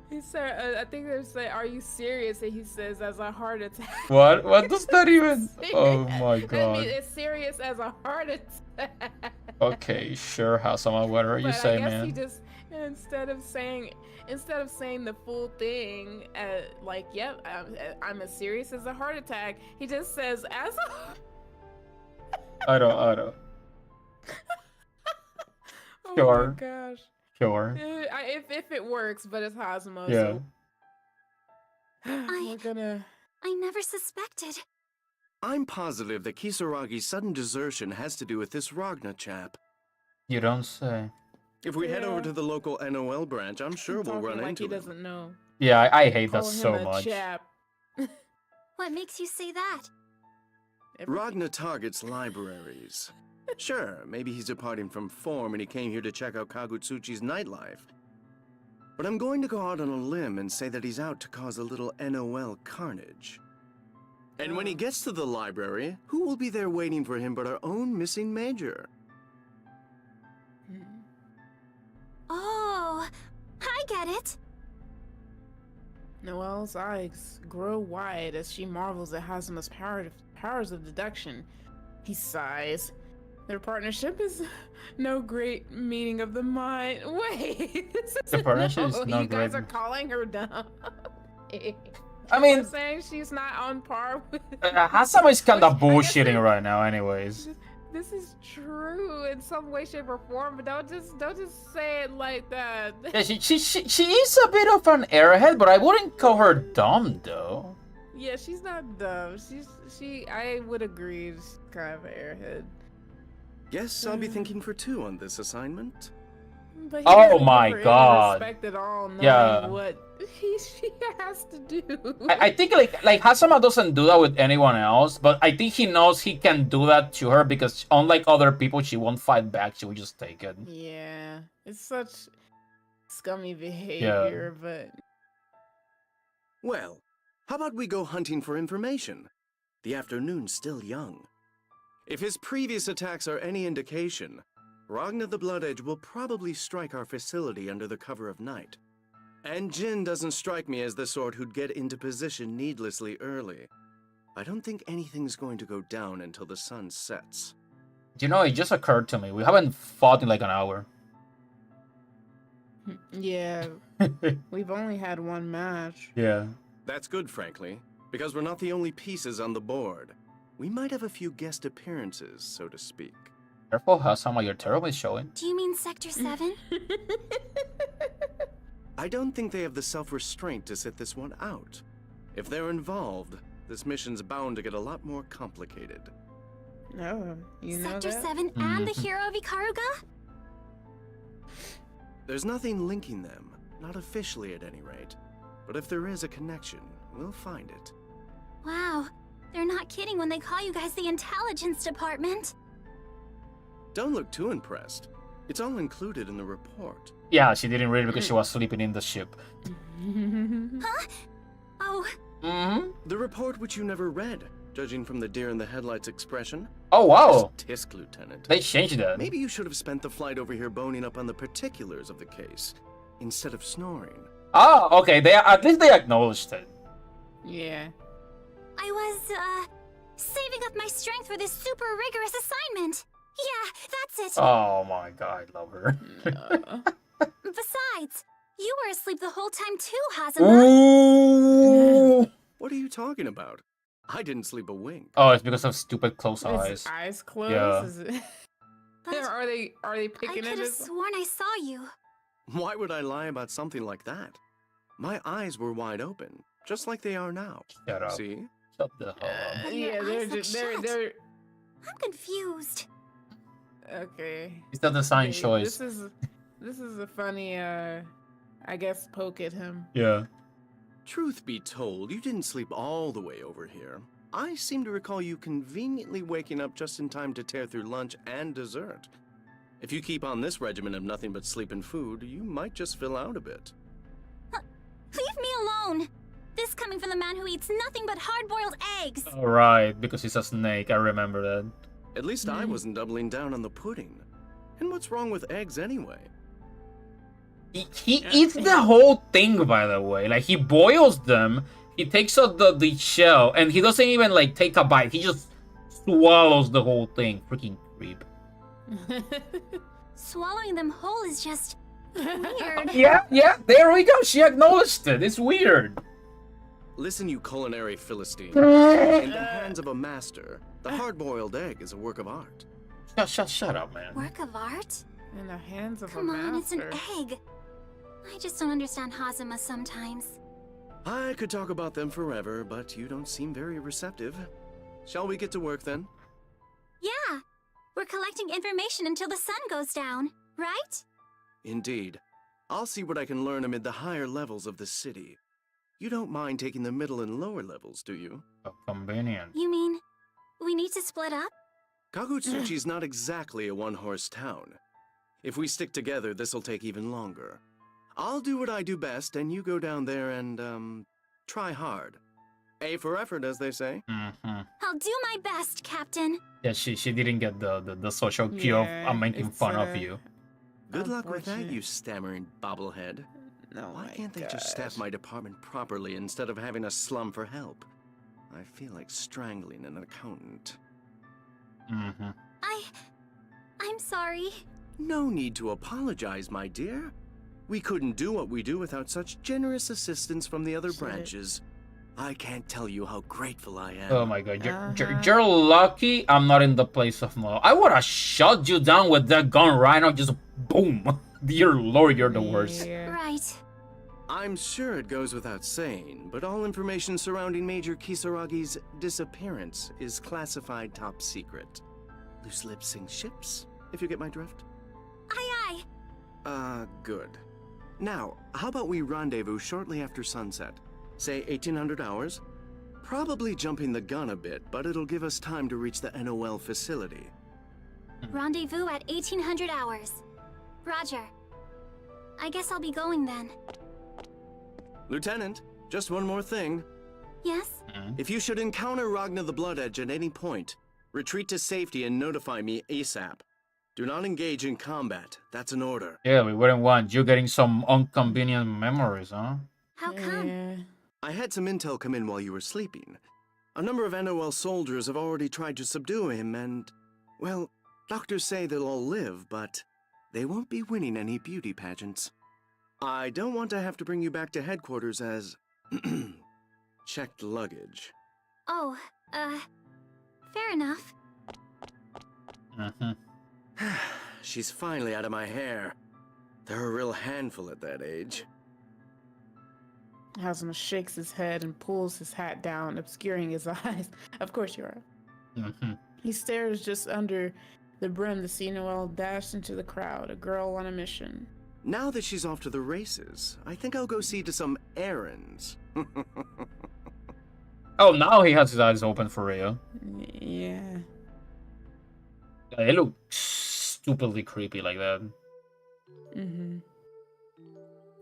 He said, I think they say, "Are you serious?" And he says, "As a heart attack." What? What does that even? Oh my I god. mean, it's serious as a heart attack. Okay, sure, Hasama, whatever you But say, I guess man. he just instead of saying the full thing, like, "Yep, I'm as serious as a heart attack," he just says, "As a." I don't. Oh Sure. my gosh. Sure. If it works, but it's Hazama. Yeah. So we're gonna. I never suspected. I'm positive that Kisaragi's sudden desertion has to do with this Ragnar chap. You don't say. If we head over Yeah. to the local NOL branch, I'm sure we'll Talking run like into he him. doesn't know. Yeah, I hate that Call so him a much. chap. What makes you say that? Ragnar targets libraries. Sure, maybe he's departing from form and he came here to check out Kagutsuchi's nightlife. But I'm going to go out on a limb and say that he's out to cause a little NOL carnage. And when he gets to the library, who will be there waiting for him but our own missing major? Oh, I get it. Noelle's eyes grow wide as she marvels at Hazuma's powers of deduction. He sighs. Their partnership is no great meeting of the mind. Wait, this is The partnership is no you guys great- are calling her dumb. I mean, You're saying she's not on par with. Hasama is kind of Which I guess bullshitting right now, anyways. This is true in some way, shape, or form, but don't just say it like that. Yeah, she is a bit of an airhead, but I wouldn't call her dumb though. Yeah, she's not dumb. I would agree, she's kind of an airhead. Guess I'll be thinking for two on this assignment. But he Oh doesn't give my her any God. respect at all, knowing Yeah. what she has to do. I think like Hasama doesn't do that with anyone else, but I think he knows he can do that to her because unlike other people, she won't fight back. She will just take it. Yeah, it's such scummy behavior, but Well, how about we go hunting for information? The afternoon's still young. If his previous attacks are any indication, Ragna the Blood Edge will probably strike our facility under the cover of night. And Jin doesn't strike me as the sort who'd get into position needlessly early. I don't think anything's going to go down until the sun sets. You know, it just occurred to me. We haven't fought in like an hour. yeah, we've only had one match. Yeah. That's good, frankly, because we're not the only pieces on the board. We might have a few guest appearances, so to speak. Careful, Hasama, your turtle is showing. Do you mean Sector 7? I don't think they have the self-restraint to sit this one out. If they're involved, this mission's bound to get a lot more complicated. No, you know Sector that? 7 and the hero of Ikaruga? There's nothing linking them, not officially at any rate. But if there is a connection, we'll find it. Wow, they're not kidding when they call you guys the intelligence department. Don't look too impressed. It's all included in the report. Yeah, she didn't read it because she was sleeping in the ship. Huh? Oh, The report which you never read, judging from the deer in the headlights expression. Oh, wow. Tisk, Lieutenant. They changed that. Maybe you should have spent the flight over here boning up on the particulars of the case, instead of snoring. Oh, okay. At least they acknowledged it. Yeah. I was, saving up my strength for this super rigorous assignment. Yeah, that's it. Oh my god, I love her. Besides, you were asleep the whole time too, Hazuma. Ooh. What are you talking about? I didn't sleep a wink. Oh, it's because of stupid closed Is eyes. his eyes closed? Yeah. Is it... are they I picking could at have his... sworn I saw you. Why would I lie about something like that? My eyes were wide open, just like they are now. Shut up. See? Shut the hell up. But your Yeah, they're eyes look just they're shut. I'm confused. okay. It's the design Okay, choice. This is a funny I guess poke at him. Yeah. Truth be told, you didn't sleep all the way over here. I seem to recall you conveniently waking up just in time to tear through lunch and dessert. If you keep on this regimen of nothing but sleep and food, you might just fill out a bit. Leave me alone. This coming from the man who eats nothing but hard-boiled eggs. Alright, because he's a snake, I remember that. At least I wasn't doubling down on the pudding. And what's wrong with eggs anyway? He eats the whole thing, by the way. Like, he boils them, he takes out the shell, and he doesn't even, like, take a bite. He just swallows the whole thing. Freaking creep. Swallowing them whole is just weird. Yeah, there we go. She acknowledged it. It's weird. Listen, you culinary Philistine. In the hands of a master, the hard-boiled egg is a work of art. Shut up, man. Work of art? In the hands of Come a on, it's an master. egg. I just don't understand Hazuma sometimes. I could talk about them forever, but you don't seem very receptive. Shall we get to work then? Yeah, we're collecting information until the sun goes down, right? Indeed. I'll see what I can learn amid the higher levels of the city. You don't mind taking the middle and lower levels, do you? Oh, convenient. You mean we need to split up? Kagutsuchi's not exactly a one-horse town. If we stick together, this'll take even longer. I'll do what I do best, and you go down there and, try hard. A for effort, as they say. Mm-hmm. I'll do my best, Captain. Yeah, she didn't get the social cue of I'm making fun of you. Good luck with that, Unfortunate. you stammering bobblehead. Why can't they just staff my department properly instead of having us slum for help? I feel like strangling an accountant. Mm-hmm. I'm sorry. No need to apologize, my dear. We couldn't do what we do without such generous assistance from the other branches. I can't tell you how grateful I am. Oh my god, you're lucky I'm not in the place of Mo. I would have shot you down with that gun right now, just boom. Dear lord, you're the worst. Right. I'm sure it goes without saying, but all information surrounding Major Kisaragi's disappearance is classified top secret. Loose lips sink ships, if you get my drift. Aye. Good. Now, how about we rendezvous shortly after sunset? Say 1800 hours? Probably jumping the gun a bit, but it'll give us time to reach the NOL facility. Rendezvous at 1800 hours. Roger. I guess I'll be going then. Lieutenant, just one more thing. Yes? If you should encounter Ragna the Blood Edge at any point, retreat to safety and notify me ASAP. Do not engage in combat. That's an order. Yeah, we wouldn't want you getting some inconvenient memories, huh? How come? I had some intel come in while you were sleeping. A number of NOL soldiers have already tried to subdue him and, well, doctors say they'll all live, but they won't be winning any beauty pageants. I don't want to have to bring you back to headquarters as checked luggage. Oh, fair enough. She's finally out of my hair. They're a real handful at that age. Hazma shakes his head and pulls his hat down, obscuring his eyes. Of course you are. He stares just under the brim to see Noelle dash into the crowd, a girl on a mission. Now that she's off to the races, I think I'll go see to some errands. Oh, now he has his eyes open for real. Yeah. It looks stupidly creepy like that.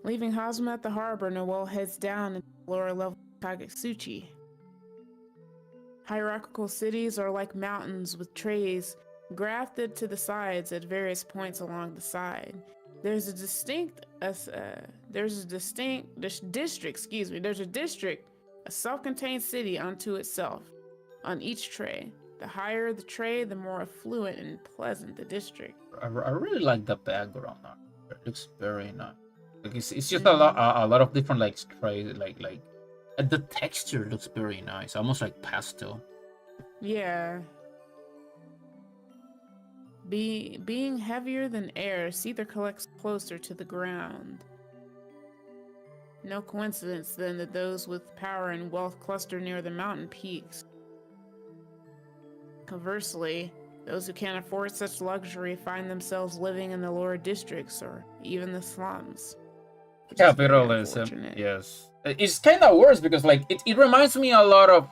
Leaving Hazma at the harbor, Noelle heads down into the lower level of Kagutsuchi. Hierarchical cities are like mountains with trays grafted to the sides at various points along the side. There's a district, a self-contained city unto itself. On each tray, the higher the tray, the more affluent and pleasant the district. I really like the background. It looks very nice. Like it's just a lot of different like trays, like the texture looks very nice, almost like pastel. Yeah. Being heavier than air, Seether collects closer to the ground. No coincidence then that those with power and wealth cluster near the mountain peaks. Conversely, those who can't afford such luxury find themselves living in the lower districts or even the slums. Capitalism, yes. It's kind of worse because like it reminds me a lot of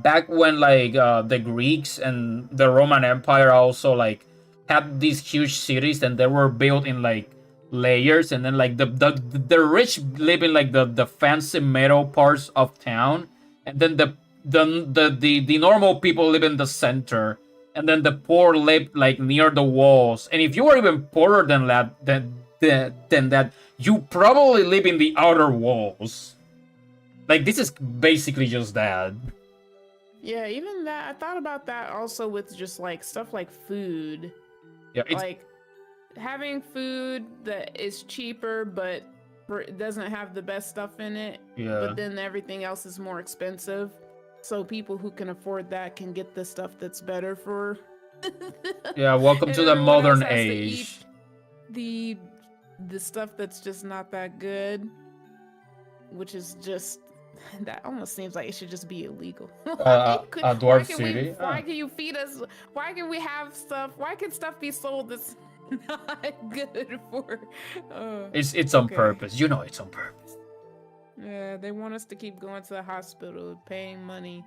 back when like the Greeks and the Roman Empire also like had these huge cities and they were built in like layers, and then like the rich live in like the fancy metal parts of town, and then the normal people live in the center, and then the poor live like near the walls. And if you were even poorer than that, you probably live in the outer walls. Like this is basically just that. Yeah, even that. I thought about that also with just like stuff like food. Yeah, it's like having food that is cheaper but it doesn't have the best stuff in it. Yeah. But then everything else is more expensive. So people who can afford that can get the stuff that's better for. Yeah, welcome to the modern age. The stuff that's just not that good, which is just that almost seems like it should just be illegal. A dwarf city. Why can you feed us? Why can we have stuff? Why can stuff be sold that's not good for? It's on purpose. You know it's on purpose. Yeah, they want us to keep going to the hospital, paying money,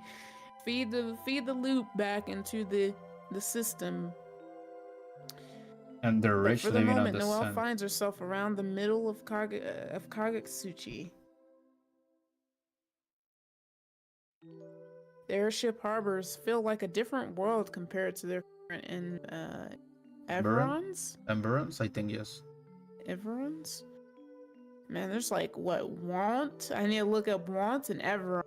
feed the loop back into the system. And the rich for the living moment, on the Noelle sun. finds herself around the middle of Kagutsuchi. The airship harbors feel like a different world compared to their current in Everons? Emberons, I think, yes. Everons? Man, there's like what want? I need to look up want and ever.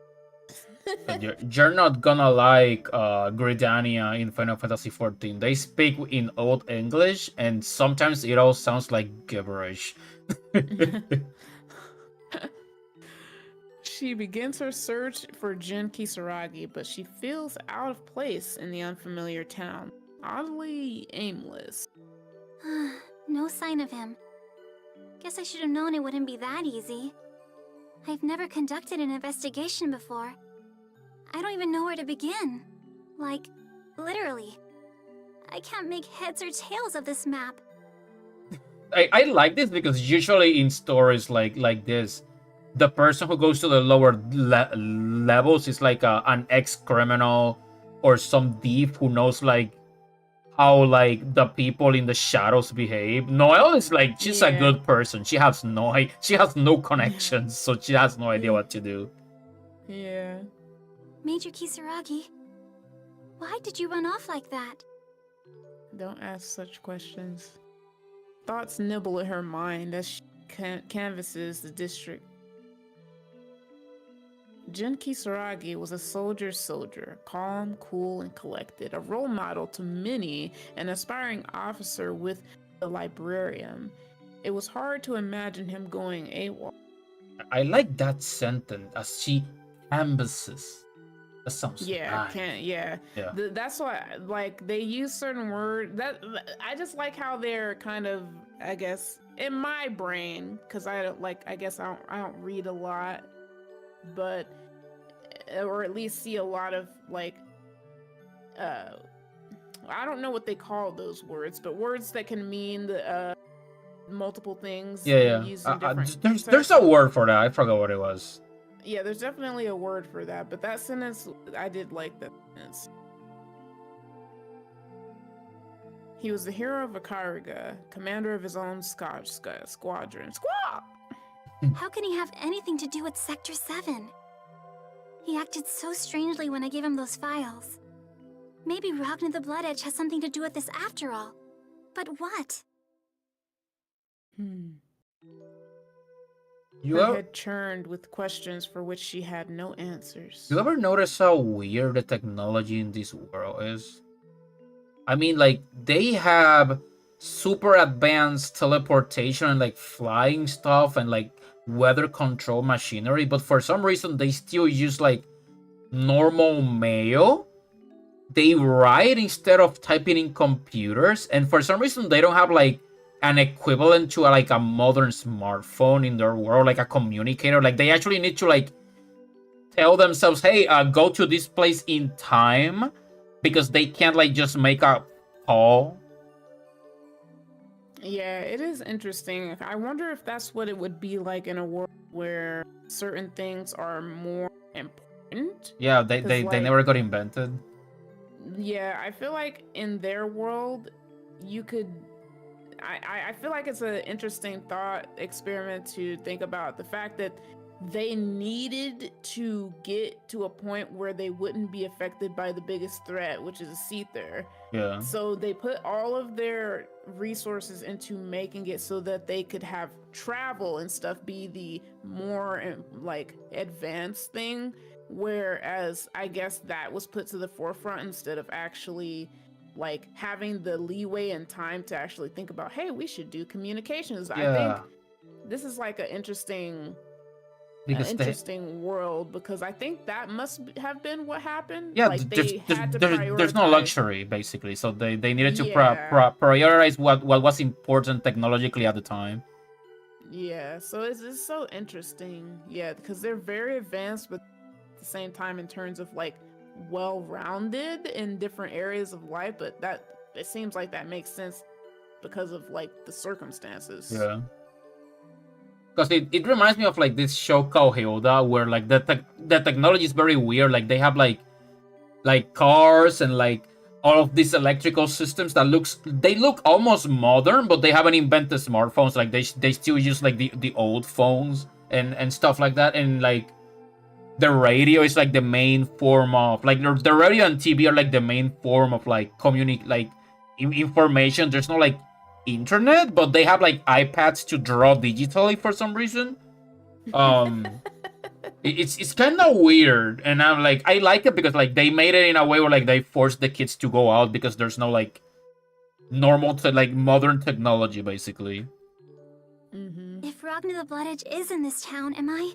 But you're not gonna like Gridania in Final Fantasy XIV. They speak in Old English, and sometimes it all sounds like gibberish. She begins her search for Jin Kisaragi, but she feels out of place in the unfamiliar town. Oddly aimless. No sign of him. Guess I should have known it wouldn't be that easy. I've never conducted an investigation before. I don't even know where to begin. Like, literally. I can't make heads or tails of this map. I like this because usually in stories like this, the person who goes to the lower levels is like an ex-criminal or some thief who knows like how like the people in the shadows behave. Noelle is like she's a good person. She has no connections, so she has no idea what to do. Yeah. Major Kisaragi, why did you run off like that? Don't ask such questions. Thoughts nibble at her mind as she canvasses the district. Jin Kisaragi was a soldier's soldier, calm, cool, and collected, a role model to many, an aspiring officer with the librarian. It was hard to imagine him going AWOL. I like that sentence as she canvasses. That sounds nice. That's why, like, they use certain words that I just like how they're kind of, I guess, in my brain, because I don't read a lot, but or at least see a lot of like I don't know what they call those words, but words that can mean multiple things. There's a word for that. I forgot what it was. Yeah, there's definitely a word for that, but that sentence, I did like that sentence. He was the hero of Akariga, commander of his own squadron. How can he have anything to do with Sector 7? He acted so strangely when I gave him those files. Maybe Ragnar the Blood Edge has something to do with this after all. But what? Her head churned with questions for which she had no answers. You ever notice how weird the technology in this world is? I mean, like, they have super advanced teleportation and like flying stuff and like weather control machinery, but for some reason they still use like normal mail. They write instead of typing in computers, and for some reason they don't have like an equivalent to like a modern smartphone in their world, like a communicator. Like they actually need to like tell themselves, hey, go to this place in time, because they can't like just make a call. Yeah, it is interesting. I wonder if that's what it would be like in a world where certain things are more important. Yeah, they never got invented. Yeah, I feel like in their world, you could... I feel like it's an interesting thought experiment to think about the fact that they needed to get to a point where they wouldn't be affected by the biggest threat, which is a Seether. Yeah. So they put all of their resources into making it so that they could have travel and stuff be the more like advanced thing, whereas I guess that was put to the forefront instead of actually like having the leeway and time to actually think about, hey, we should do communications. Yeah. I think this is like an interesting world, because I think that must have been what happened. Yeah, like there's no luxury basically, so they needed to prioritize what was important technologically at the time. Yeah, so it's so interesting. Yeah, because they're very advanced, but at the same time in terms of like well-rounded in different areas of life, but that it seems like that makes sense because of like the circumstances. Yeah. Because it reminds me of like this show called Hilda, where like the technology is very weird. Like they have like cars and like all of these electrical systems that look almost modern, but they haven't invented smartphones. Like they still use like the old phones and stuff like that. And like the radio is like the main form of like the radio and TV are like the main form of like information. There's no like internet, but they have like iPads to draw digitally for some reason. It's kind of weird, and I'm like, I like it because like they made it in a way where like they force the kids to go out because there's no like normal to like modern technology basically. If Ragnar the Blood Edge is in this town, am I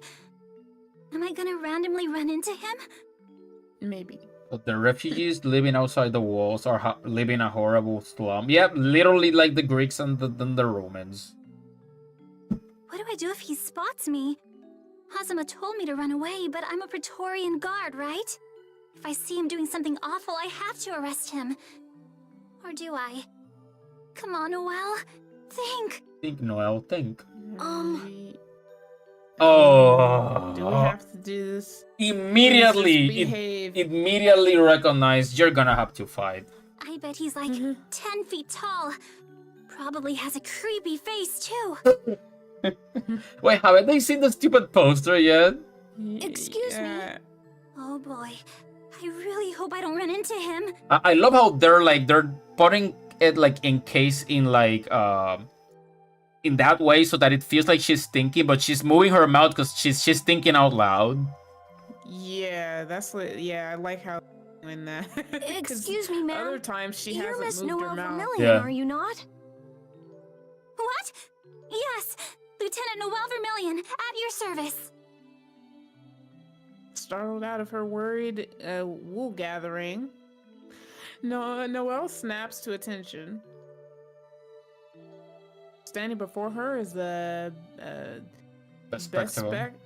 gonna randomly run into him? Maybe. But the refugees living outside the walls are living a horrible slum. Yep, literally like the Greeks and the Romans. What do I do if he spots me? Hazama told me to run away, but I'm a Praetorian guard, right? If I see him doing something awful, I have to arrest him. Or do I? Come on, Noelle. Think. Think, Noelle, think. Do we have to do this? Immediately, Please just behave. immediately recognized you're gonna have to fight. I bet he's like 10 feet tall. Probably has a creepy face, too. Wait, haven't they seen the stupid poster yet? Excuse me. Oh boy. I really hope I don't run into him. I love how they're putting it like encased in like in that way so that it feels like she's thinking, but she's moving her mouth because she's thinking out loud. Yeah, that's what. Yeah, I like how when that. Excuse me, ma'am. Other times she You're hasn't Miss moved Noelle her mouth. Vermillion, are you not? What? Yes, Lieutenant Noelle Vermillion, at your service. Startled out of her worried wool gathering, Noelle snaps to attention. Standing before her is the bespectacle.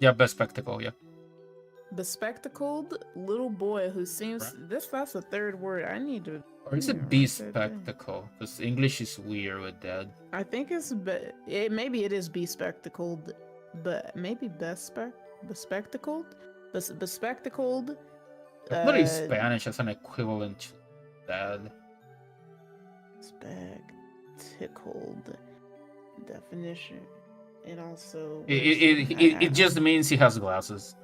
Yeah, bespectacle, yeah. Bespectacled little boy who seems that's the third word I need to. Or is it bespectacle? Because English is weird with that. I think it's maybe it is bespectacled, but maybe bespectacled. Bespectacled. Probably Spanish as an equivalent to that. Spectacled definition, and also it just means he has glasses.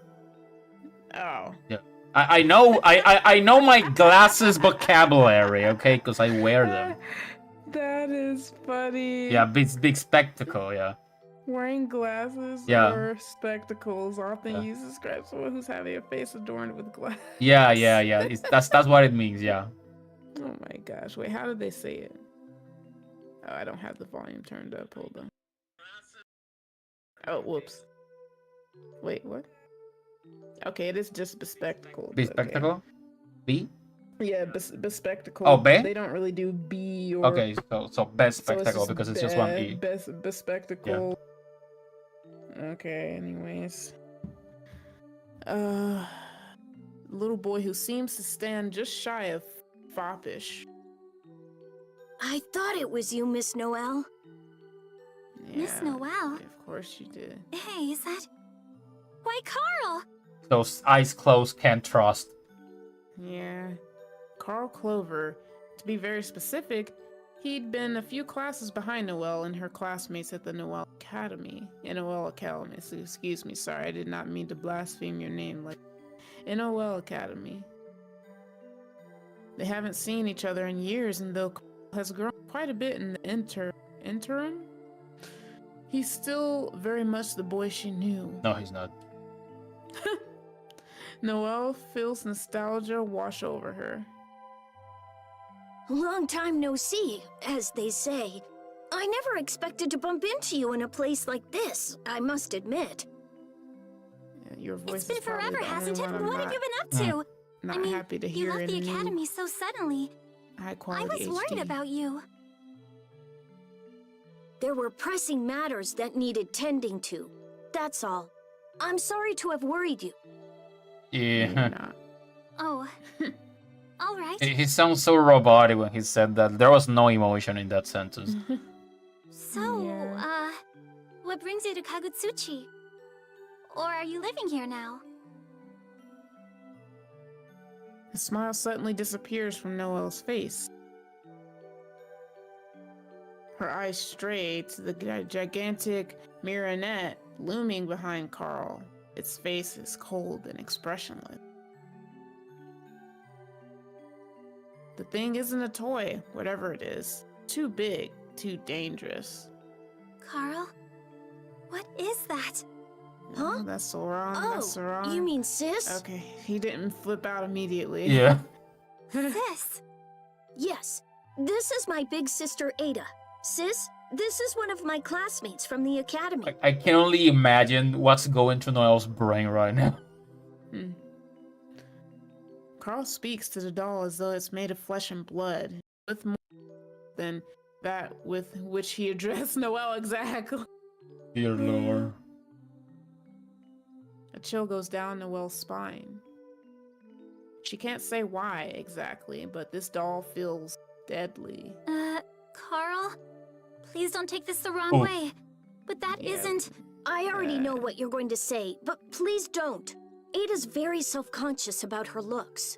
Oh. Yeah. I know I know my glasses vocabulary, okay, because I wear them. That is funny. Yeah, big spectacle, yeah. Wearing glasses or spectacles often used to describe someone who's having a face adorned with glass. Yeah. That's what it means, yeah. Oh my gosh. Wait, how did they say it? Oh, I don't have the volume turned up. Hold on. Oh, whoops. Wait, what? Okay, it is just bespectacled. Bespectacle? Okay. B? Yeah, bespectacle. Oh, B? They don't really do B or... Okay, so bespectacle because it's just one E. Bespectacle. Yeah. Okay, anyways. Little boy who seems to stand just shy of foppish. I thought it was you, Miss Noelle. Yeah, Miss Noelle? Of course you did. Hey, is that... Why, Carl! Those eyes closed, can't trust. Yeah. Carl Clover. To be very specific, he'd been a few classes behind Noelle and her classmates at the Noelle Academy. So excuse me, sorry, I did not mean to blaspheme your name like Noelle Academy. They haven't seen each other in years, and though Carl has grown quite a bit in the interim, he's still very much the boy she knew. No, he's not. Noelle feels nostalgia wash over her. Long time no see, as they say. I never expected to bump into you in a place like this, I must admit. Your voice It's been is probably forever, the only hasn't it? one What I'm have you not- been up to? Not I mean, happy to you hear left the in a new academy so suddenly. high I quality was worried HD. about you. There were pressing matters that needed tending to. That's all. I'm sorry to have worried you. Yeah. Oh. All right. He sounds so robotic when he said that. There was no emotion in that sentence. So, what brings you to Kagutsuchi? Or are you living here now? The smile suddenly disappears from Noelle's face. Her eyes stray to the gigantic marionette looming behind Carl. Its face is cold and expressionless. The thing isn't a toy, whatever it is. Too big, too dangerous. Carl? What is that? Huh? That's so wrong. Oh, That's so wrong. you mean sis? Okay, he didn't flip out immediately. Yeah. Sis? Yes, this is my big sister Ada. Sis, this is one of my classmates from the academy. I can only imagine what's going through Noel's brain right now. Carl speaks to the doll as though it's made of flesh and blood, with more than that with which he addressed Noel exactly. Dear Lord. A chill goes down Noel's spine. She can't say why exactly, but this doll feels deadly. Carl? Please don't take this the wrong way. But that isn't... I already know what you're going to say, but please don't. Ada's very self-conscious about her looks.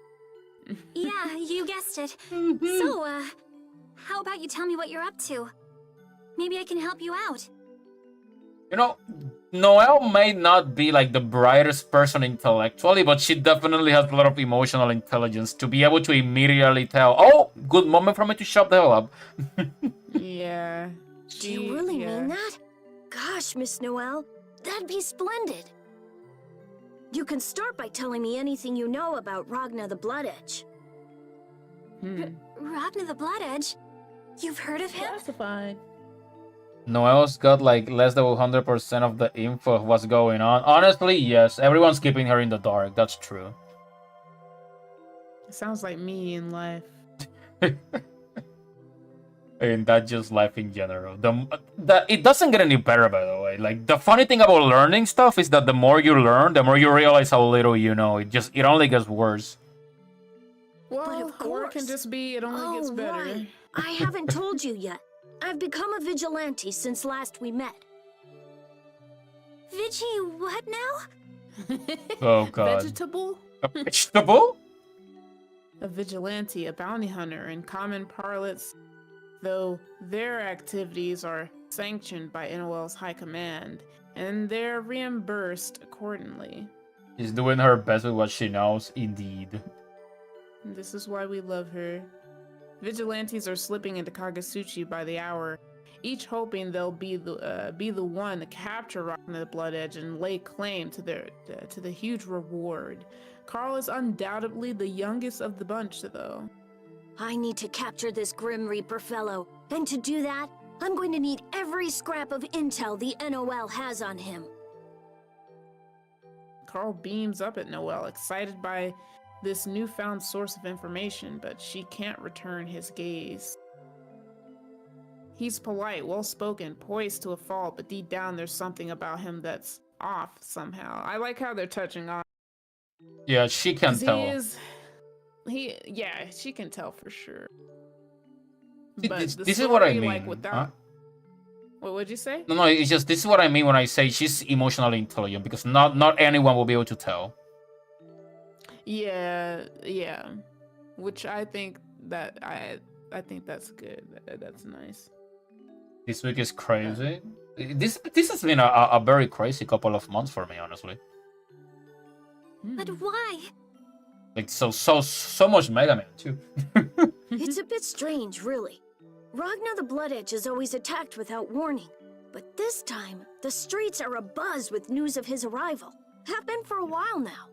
Yeah, you guessed it. So, how about you tell me what you're up to? Maybe I can help you out. You know, Noelle may not be like the brightest person intellectually, but she definitely has a lot of emotional intelligence to be able to immediately tell, oh, good moment for me to shut the hell up. Yeah. Do you really mean that? Gosh, Miss Noelle, that'd be splendid. You can start by telling me anything you know about Ragna the Blood Edge. Ragna the Blood Edge? You've heard of him? Classified. Noelle's got like less than 100% of the info of what's going on. Honestly, yes, everyone's keeping her in the dark. That's true. It sounds like me in life. And that's just life in general. It doesn't get any better, by the way. Like, the funny thing about learning stuff is that the more you learn, the more you realize how little you know. It only gets worse. Well, or it can just be it only gets better. Right. I haven't told you yet. I've become a vigilante since last we met. What now? Oh, God. Vegetable? A vegetable? A vigilante, a bounty hunter in common parlance, though their activities are sanctioned by NOL's high command, and they're reimbursed accordingly. She's doing her best with what she knows, indeed. And this is why we love her. Vigilantes are slipping into Kagutsuchi by the hour, each hoping they'll be the one to capture Ragna the Blood Edge and lay claim to the huge reward. Carl is undoubtedly the youngest of the bunch, though. I need to capture this Grim Reaper fellow, and to do that, I'm going to need every scrap of intel the NOL has on him. Carl beams up at Noelle, excited by this newfound source of information, but she can't return his gaze. He's polite, well-spoken, poised to a fault, but deep down there's something about him that's off somehow. I like how they're touching on. Yeah, she can tell. She can tell for sure. This is what I mean. Like, without... What would you say? No, it's just this is what I mean when I say she's emotionally intelligent, because not anyone will be able to tell. Yeah. Which I think that I think that's good. That's nice. This week is crazy. This has been a very crazy couple of months for me, honestly. But why? Like so much Mega Man too. It's a bit strange, really. Ragna the Blood Edge is always attacked without warning, but this time the streets are abuzz with news of his arrival. Have been for a while now.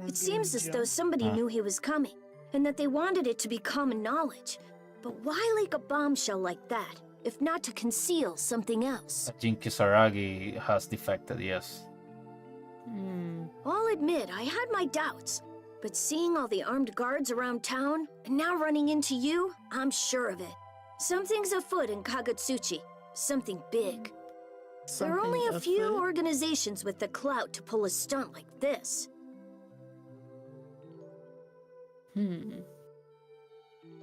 It seems as though somebody knew he was coming, and that they wanted it to be common knowledge. But why leak a bombshell like that, if not to conceal something else? Jin Kisaragi has defected, yes. I'll admit, I had my doubts. But seeing all the armed guards around town, and now running into you, I'm sure of it. Something's afoot in Kagutsuchi. Something big. There are only a few organizations with the clout to pull a stunt like this.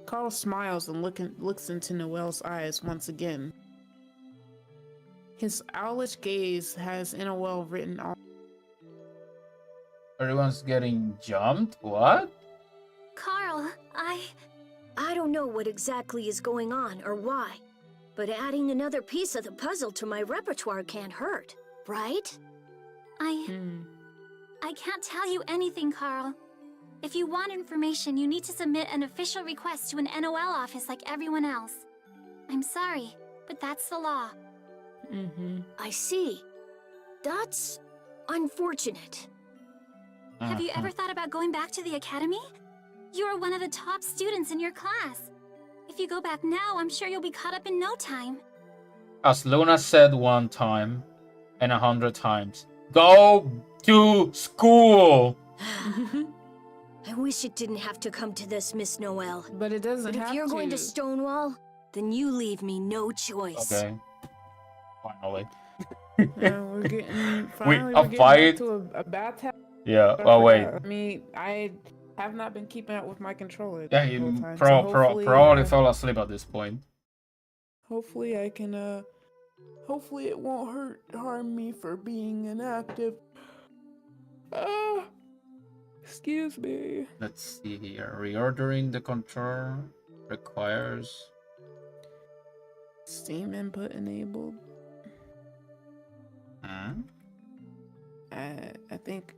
Carl smiles and looks into Noelle's eyes once again. His owlish gaze has Noelle written all. Everyone's getting jumped? What? Carl, I don't know what exactly is going on or why, but adding another piece of the puzzle to my repertoire can't hurt, right? I can't tell you anything, Carl. If you want information, you need to submit an official request to an NOL office like everyone else. I'm sorry, but that's the law. I see. That's unfortunate. Have you ever thought about going back to the academy? You are one of the top students in your class. If you go back now, I'm sure you'll be caught up in no time. As Luna said one time, and 100 times, go to school! I wish it didn't have to come to this, Miss Noel. But it doesn't But have if you're going to to. Stonewall, then you leave me no choice. Okay. Finally. We're getting finally a we're getting fight? back to a battle. Yeah, I oh wait. forgot. I mean, I have not been keeping up with my controller. Yeah, the whole you time, so hopefully, probably fell asleep at this point. hopefully I can hopefully it won't harm me for being inactive. Excuse me. Let's see here. Reordering the controller requires Steam input enabled. I think.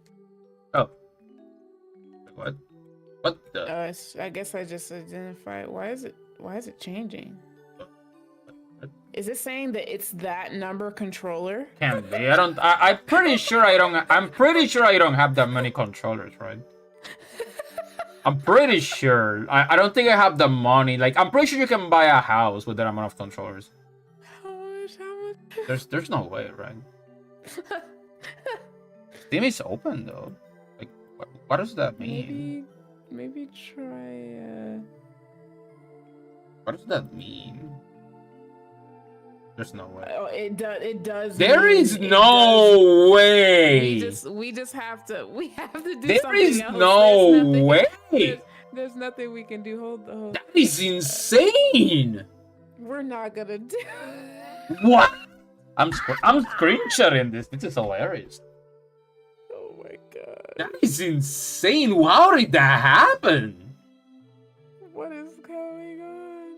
Oh. What? What the? I guess I just identified. Why is it changing? Is it saying that it's that number controller? Can't be. I'm pretty sure I don't have that many controllers, right? I'm pretty sure. I don't think I have the money. Like, I'm pretty sure you can buy a house with that amount of controllers. How much? There's no way, right? Steam is open though. Like, what does that mean? Maybe try. What does that mean? There's no way. Oh, it does. There is no way. We just have to. We have to do There something is else. no way. There's nothing we can do. Hold. That is insane. We're not gonna do. What? I'm screenshotting this. This is hilarious. Oh my god. That is insane. How did that happen? What is going on?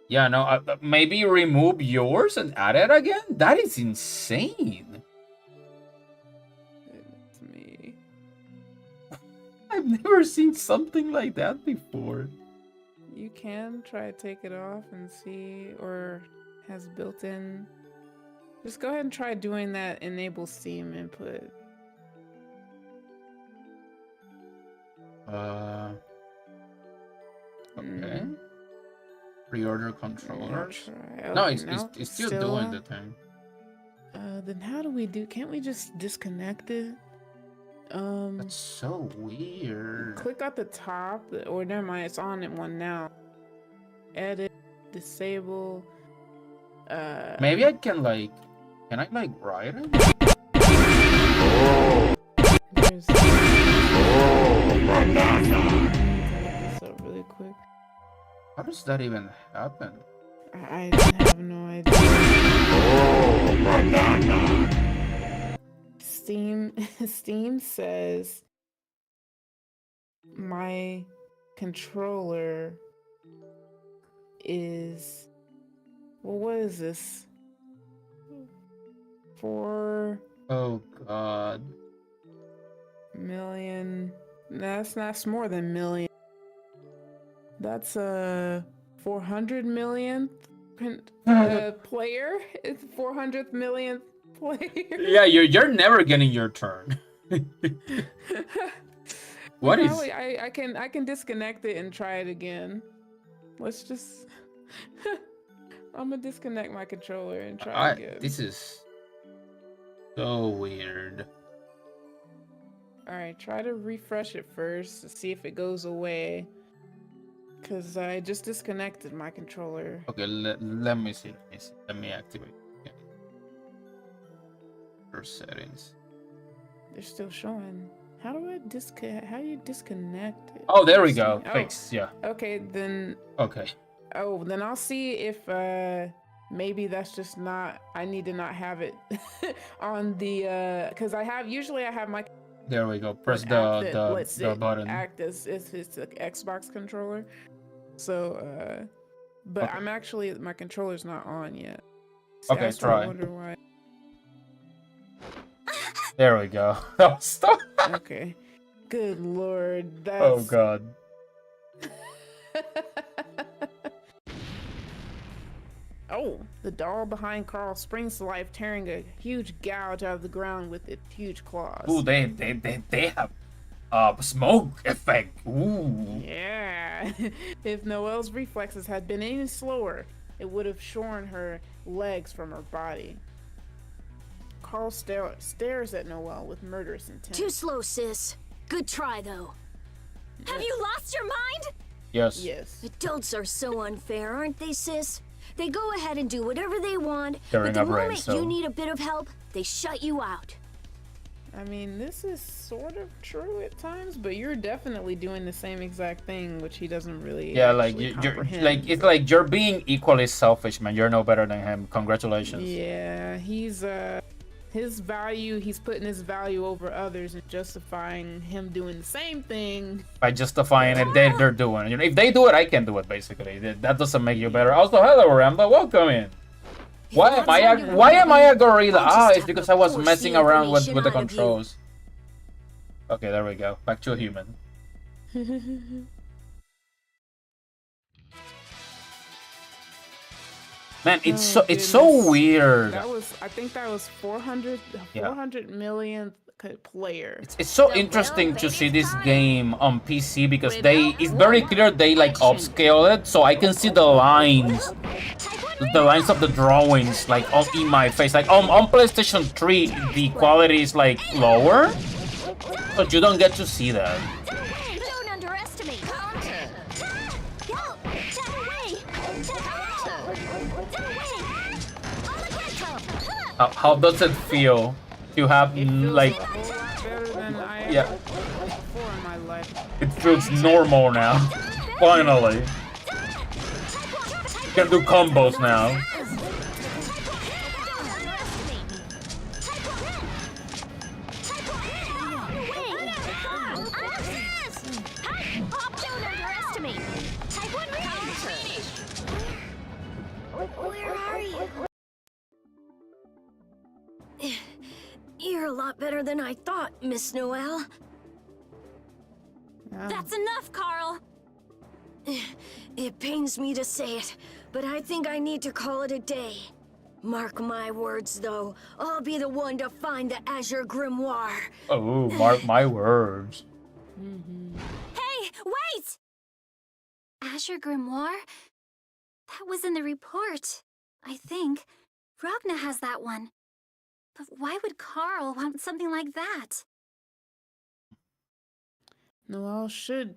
Yeah, no. Maybe remove yours and add it again. That is insane. It's me. I've never seen something like that before. You can try to take it off and see, or has built-in. Just go ahead and try doing that enable Steam input. Okay. Reorder controllers. Okay, No, now it's still doing the thing. Then how do we do? Can't we just disconnect it? That's so weird. Click at the top, or never mind, it's on in one now. Edit, disable. Maybe I can like, can I like write it? There's. This up really quick. How does that even happen? I have no idea. Steam says my controller is, well, what is this? 4 Oh god. million. That's more than million. That's 400 millionth player. It's 400th millionth player. Yeah, you're never getting your turn. What is? I can disconnect it and try it again. Let's just. I'm gonna disconnect my controller and try again. This is so weird. All right, try to refresh it first to see if it goes away. Cause I just disconnected my controller. Okay, let me see. Let me activate it. First settings. They're still showing. How do I How do you disconnect it? Oh, there we go. Oh, Fixed. Yeah. Okay, then. Okay. Oh, then I'll see if maybe that's just not. I need to not have it on the cause usually I have my. There we go. Press the button. Act as if it's an Xbox controller. So, but okay. I'm actually, my controller's not on yet. See, Okay, I still try. wonder why. There we go. Stop. Okay. Good lord, that's... Oh god. Oh, the doll behind Carl springs to life, tearing a huge gouge out of the ground with its huge claws. Ooh, they have smoke effect. Ooh. Yeah. If Noelle's reflexes had been any slower, it would have shorn her legs from her body. Carl stares at Noelle with murderous intent. Too slow, sis. Good try, though. Have you lost your mind? Yes. Yes. Adults are so unfair, aren't they, sis? They go ahead and do whatever they want, During but the a break, moment so- you need a bit of help, they shut you out. I mean, this is sort of true at times, but you're definitely doing the same exact thing, which he doesn't really Yeah, like actually you're comprehend. like it's like you're being equally selfish, man. You're no better than him. Congratulations. Yeah, he's his value, he's putting his value over others and justifying him doing the same thing. By justifying it, they're doing. You know, if they do it, I can do it. Basically, that doesn't make you better. Also, hello, Ramba. Welcome in. Why am I a gorilla? Ah, it's because I was messing around with the controls. Okay, there we go. Back to a human. Man, it's so weird. That was, I think that was 400 millionth player. It's so interesting to see this game on PC because it's very clear they like upscale it, so I can see the lines of the drawings like in my face. Like on PlayStation 3, the quality is like lower, but you don't get to see that. Don't underestimate. How does it feel to have like? Yeah, it feels normal now. Finally, you can do combos now. Where are you? You're a lot better than I thought, Miss Noelle. That's enough, Carl. It pains me to say it, but I think I need to call it a day. Mark my words, though. I'll be the one to find the Azure Grimoire. Oh, mark my words. Hey, wait! Azure Grimoire? That was in the report, I think. Ragna has that one. But why would Carl want something like that? Noelle should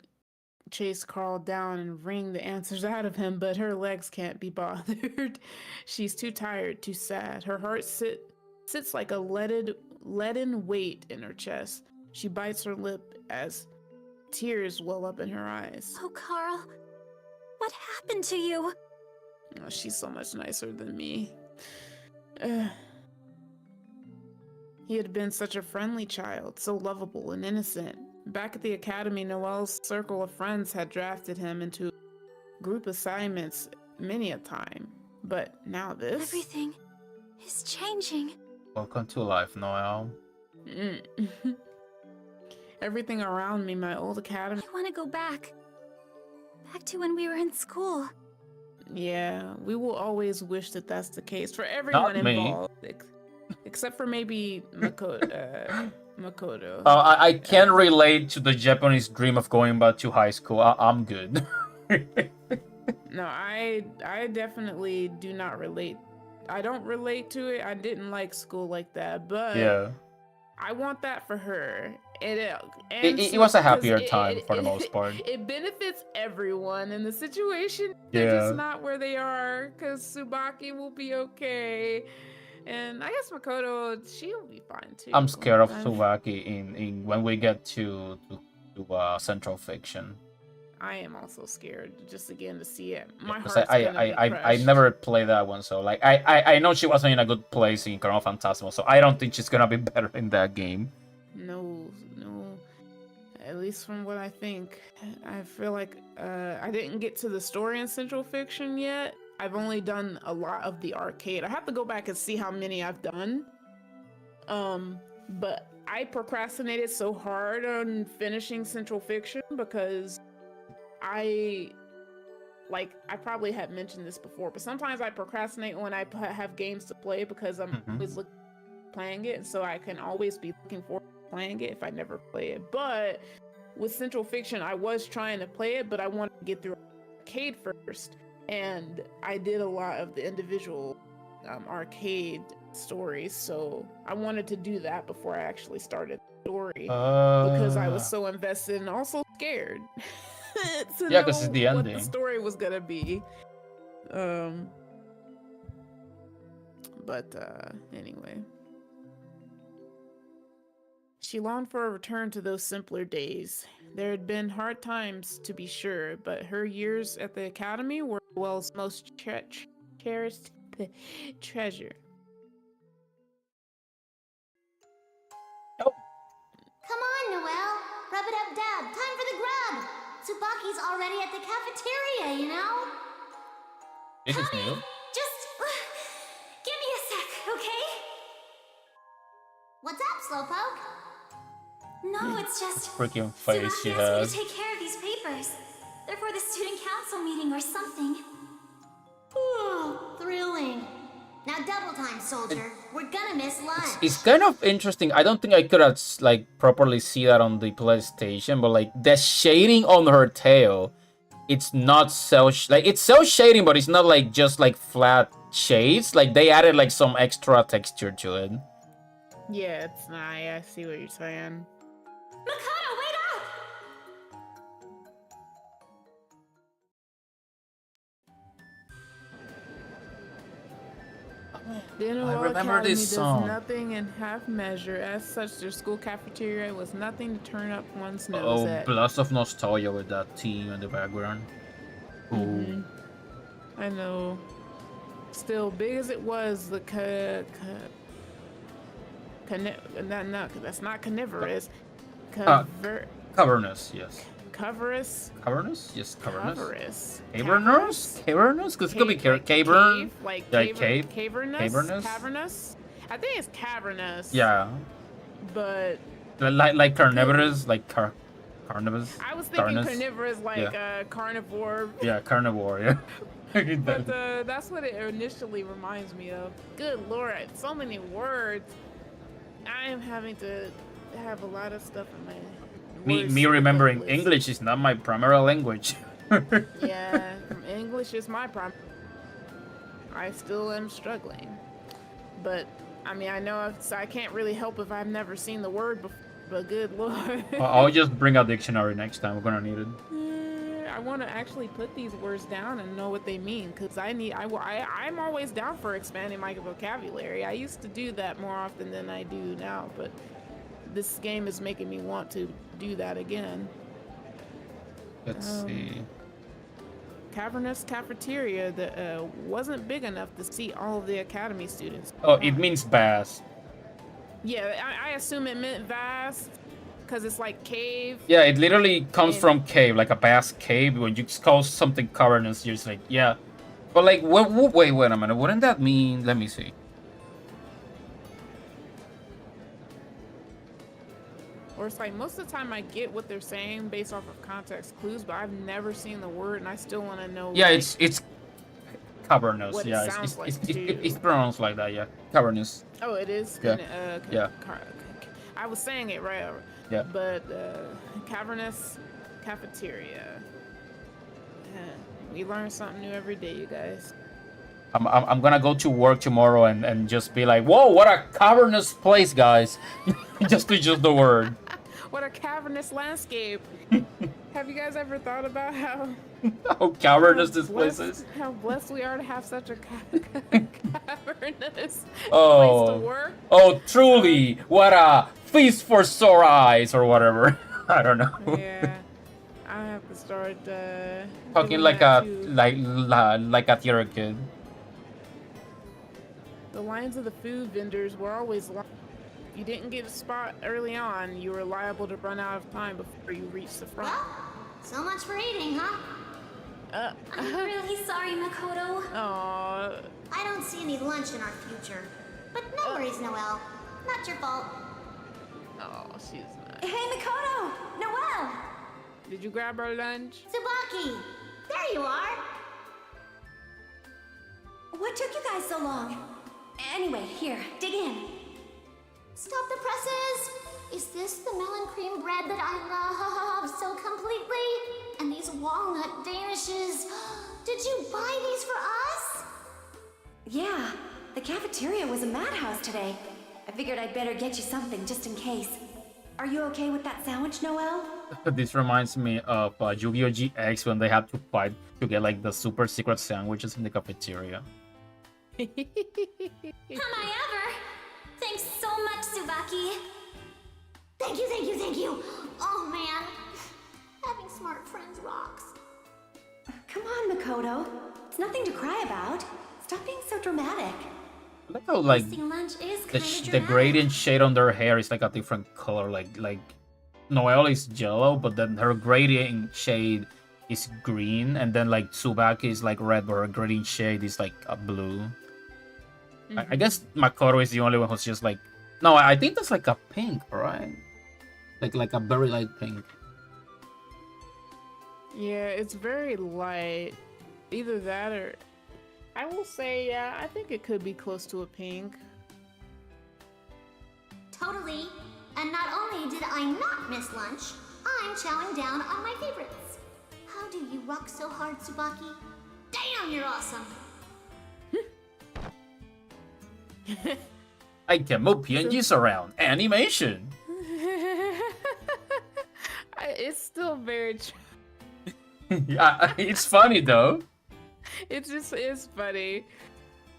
chase Carl down and wring the answers out of him, but her legs can't be bothered. She's too tired, too sad. Her heart sits like a leaden weight in her chest. She bites her lip as tears well up in her eyes. Oh, Carl, what happened to you? Oh, she's so much nicer than me. He had been such a friendly child, so lovable and innocent. Back at the academy, Noelle's circle of friends had drafted him into group assignments many a time. But now this... Everything is changing. Welcome to life, Noelle. Everything around me, my old academy... I want to go back. Back to when we were in school. Yeah, we will always wish that that's the case for everyone involved. Except for maybe Makoto. I can relate to the Japanese dream of going back to high school. I'm good. No, I definitely do not relate. I don't relate to it. I didn't like school like that, but yeah, I want that for her. It was a happier time for the most part. It benefits everyone in the situation. Yeah. They're just not where they are, because Tsubaki will be okay. And I guess Makoto, she'll be fine too. I'm scared of Tsubaki in when we get to Central Fiction. I am also scared, just again to see it. My Because heart's gonna be I crushed. never played that one, so like I know she wasn't in a good place in Chrono Phantasmal, so I don't think she's gonna be better in that game. No. At least from what I think, I feel like I didn't get to the story in Central Fiction yet. I've only done a lot of the arcade. I have to go back and see how many I've done. But I procrastinated so hard on finishing Central Fiction because I probably had mentioned this before, but sometimes I procrastinate when I have games to play because I'm always playing it, and so I can always be looking forward to playing it if I never play it. But with Central Fiction, I was trying to play it, but I wanted to get through arcade first, and I did a lot of the individual arcade stories, so I wanted to do that before I actually started the story because I was so invested and also scared to know because it's the what ending. the story was gonna be. Anyway. She longed for a return to those simpler days. There had been hard times, to be sure, but her years at the academy were Noelle's most cherished treasure. Come on, Noelle. Rub it up, Dad. Time for the grub. Tsubaki's already at the cafeteria, you know? This is new. Just give me a sec, okay? What's up, Slowpoke? No, it's just... Freaking face she Tsubaki asked me has. to take care of these papers. They're for the student council meeting or something. Ooh, thrilling. Now double time, soldier. We're gonna miss lunch. It's kind of interesting. I don't think I could have like properly see that on the PlayStation, but like the shading on her tail, it's not it's cell shading, but it's not like just like flat shades. Like they added like some extra texture to it. Yeah, it's nice. I see what you're saying. Makoto, wait up! The I Noelle remember Academy this does song. nothing in half measure. As such, their school cafeteria was nothing to turn up one's nose Oh, at. blast of nostalgia with that team in the background. Ooh. I know. Still, big as it was, the that's not carnivorous. Cavernous, yes. Cavernous? Cavernous? Yes, cavernous. Cavernous? Cavernous? Because it could be cavern. Cave. Cavernous? I think it's cavernous. Yeah. But like carnivorous, like carnivorous. I was thinking Carnus. carnivorous, like carnivore. Yeah, carnivore. Yeah. But that's what it initially reminds me of. Good lord, so many words. I am having to have a lot of stuff in my me remembering English is not my primary language. Yeah, English is my primary. I still am struggling. But, I mean, I know I can't really help if I've never seen the word before, but good lord. I'll just bring a dictionary next time. We're gonna need it. I want to actually put these words down and know what they mean, because I'm always down for expanding my vocabulary. I used to do that more often than I do now, but this game is making me want to do that again. Let's see. Cavernous cafeteria that wasn't big enough to seat all of the academy students. Oh, it means bass. Yeah, I assume it meant vast, because it's like cave. Yeah, it literally comes from cave, like a bass cave. When you call something cavernous, you're just like, yeah. But like, wait a minute. Wouldn't that mean? Let me see. Or it's like most of the time I get what they're saying based off of context clues, but I've never seen the word and I still want to know. Yeah, like, it's cavernous. what it Yeah, sounds like it's pronounced like that. Yeah, cavernous. Oh, it is. Yeah. Yeah. I was saying it right. Yeah. But cavernous cafeteria. We learn something new every day, you guys. I'm gonna go to work tomorrow and just be like, whoa, what a cavernous place, guys. just the word. What a cavernous landscape. Have you guys ever thought about how Cavernous this place is. How blessed we are to have such a cavernous place to work. Oh, truly, what a feast for sore eyes or whatever. I don't know. Yeah, I have to start talking doing like that a too. like a theater kid. The lines of the food vendors were always long. If you didn't get a spot early on, you were liable to run out of time before you reached the front. Well, so much for eating, huh? I'm really sorry, Makoto. Aww. I don't see any lunch in our future. But no worries, Noelle. Not your fault. Oh, she's not. Hey, Makoto! Noelle! Did you grab our lunch? Tsubaki! There you are! What took you guys so long? Anyway, here, dig in. Stop the presses! Is this the melon cream bread that I love so completely? And these walnut danishes. Did you buy these for us? Yeah, the cafeteria was a madhouse today. I figured I'd better get you something just in case. Are you okay with that sandwich, Noelle? This reminds me of Yu-Gi-Oh! GX when they had to fight to get like the super secret sandwiches in the cafeteria. Am I ever? Thanks so much, Tsubaki. Thank you, thank you, thank you. Oh man, having smart friends rocks. Come on, Makoto. It's nothing to cry about. Stop being so dramatic. I like how like Missing lunch is the, kinda the gradient shade on their hair is like a different color. Like Noelle is yellow, but then her gradient shade is green, and then like Tsubaki is like red, but her gradient shade is like a blue. I guess Makoto is the only one who's just like, no, I think that's like a pink, right? Like a very light pink. Yeah, it's very light. Either that or... I will say, yeah, I think it could be close to a pink. Totally. And not only did I not miss lunch, I'm chowing down on my favorites. How do you rock so hard, Tsubaki? Damn, you're awesome! I can move PNGs around. Animation! It's still very... Yeah, it's funny though. It just is funny.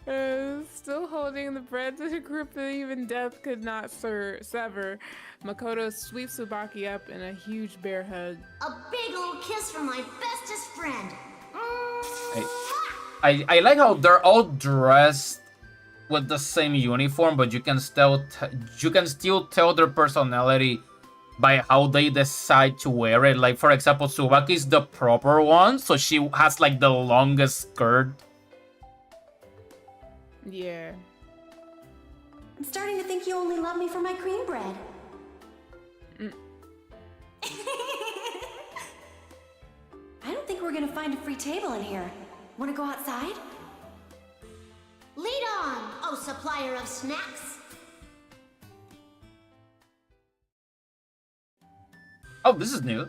Still holding the bread to the group that even death could not sever. Makoto sweeps Tsubaki up in a huge bear hug. A big old kiss from my bestest friend. I like how they're all dressed with the same uniform, but you can still tell their personality by how they decide to wear it. Like, for example, Tsubaki's the proper one, so she has like the longest skirt. Yeah. I'm starting to think you only love me for my cream bread. I don't think we're gonna find a free table in here. Wanna go outside? Lead on, oh supplier of snacks. Oh, this is new.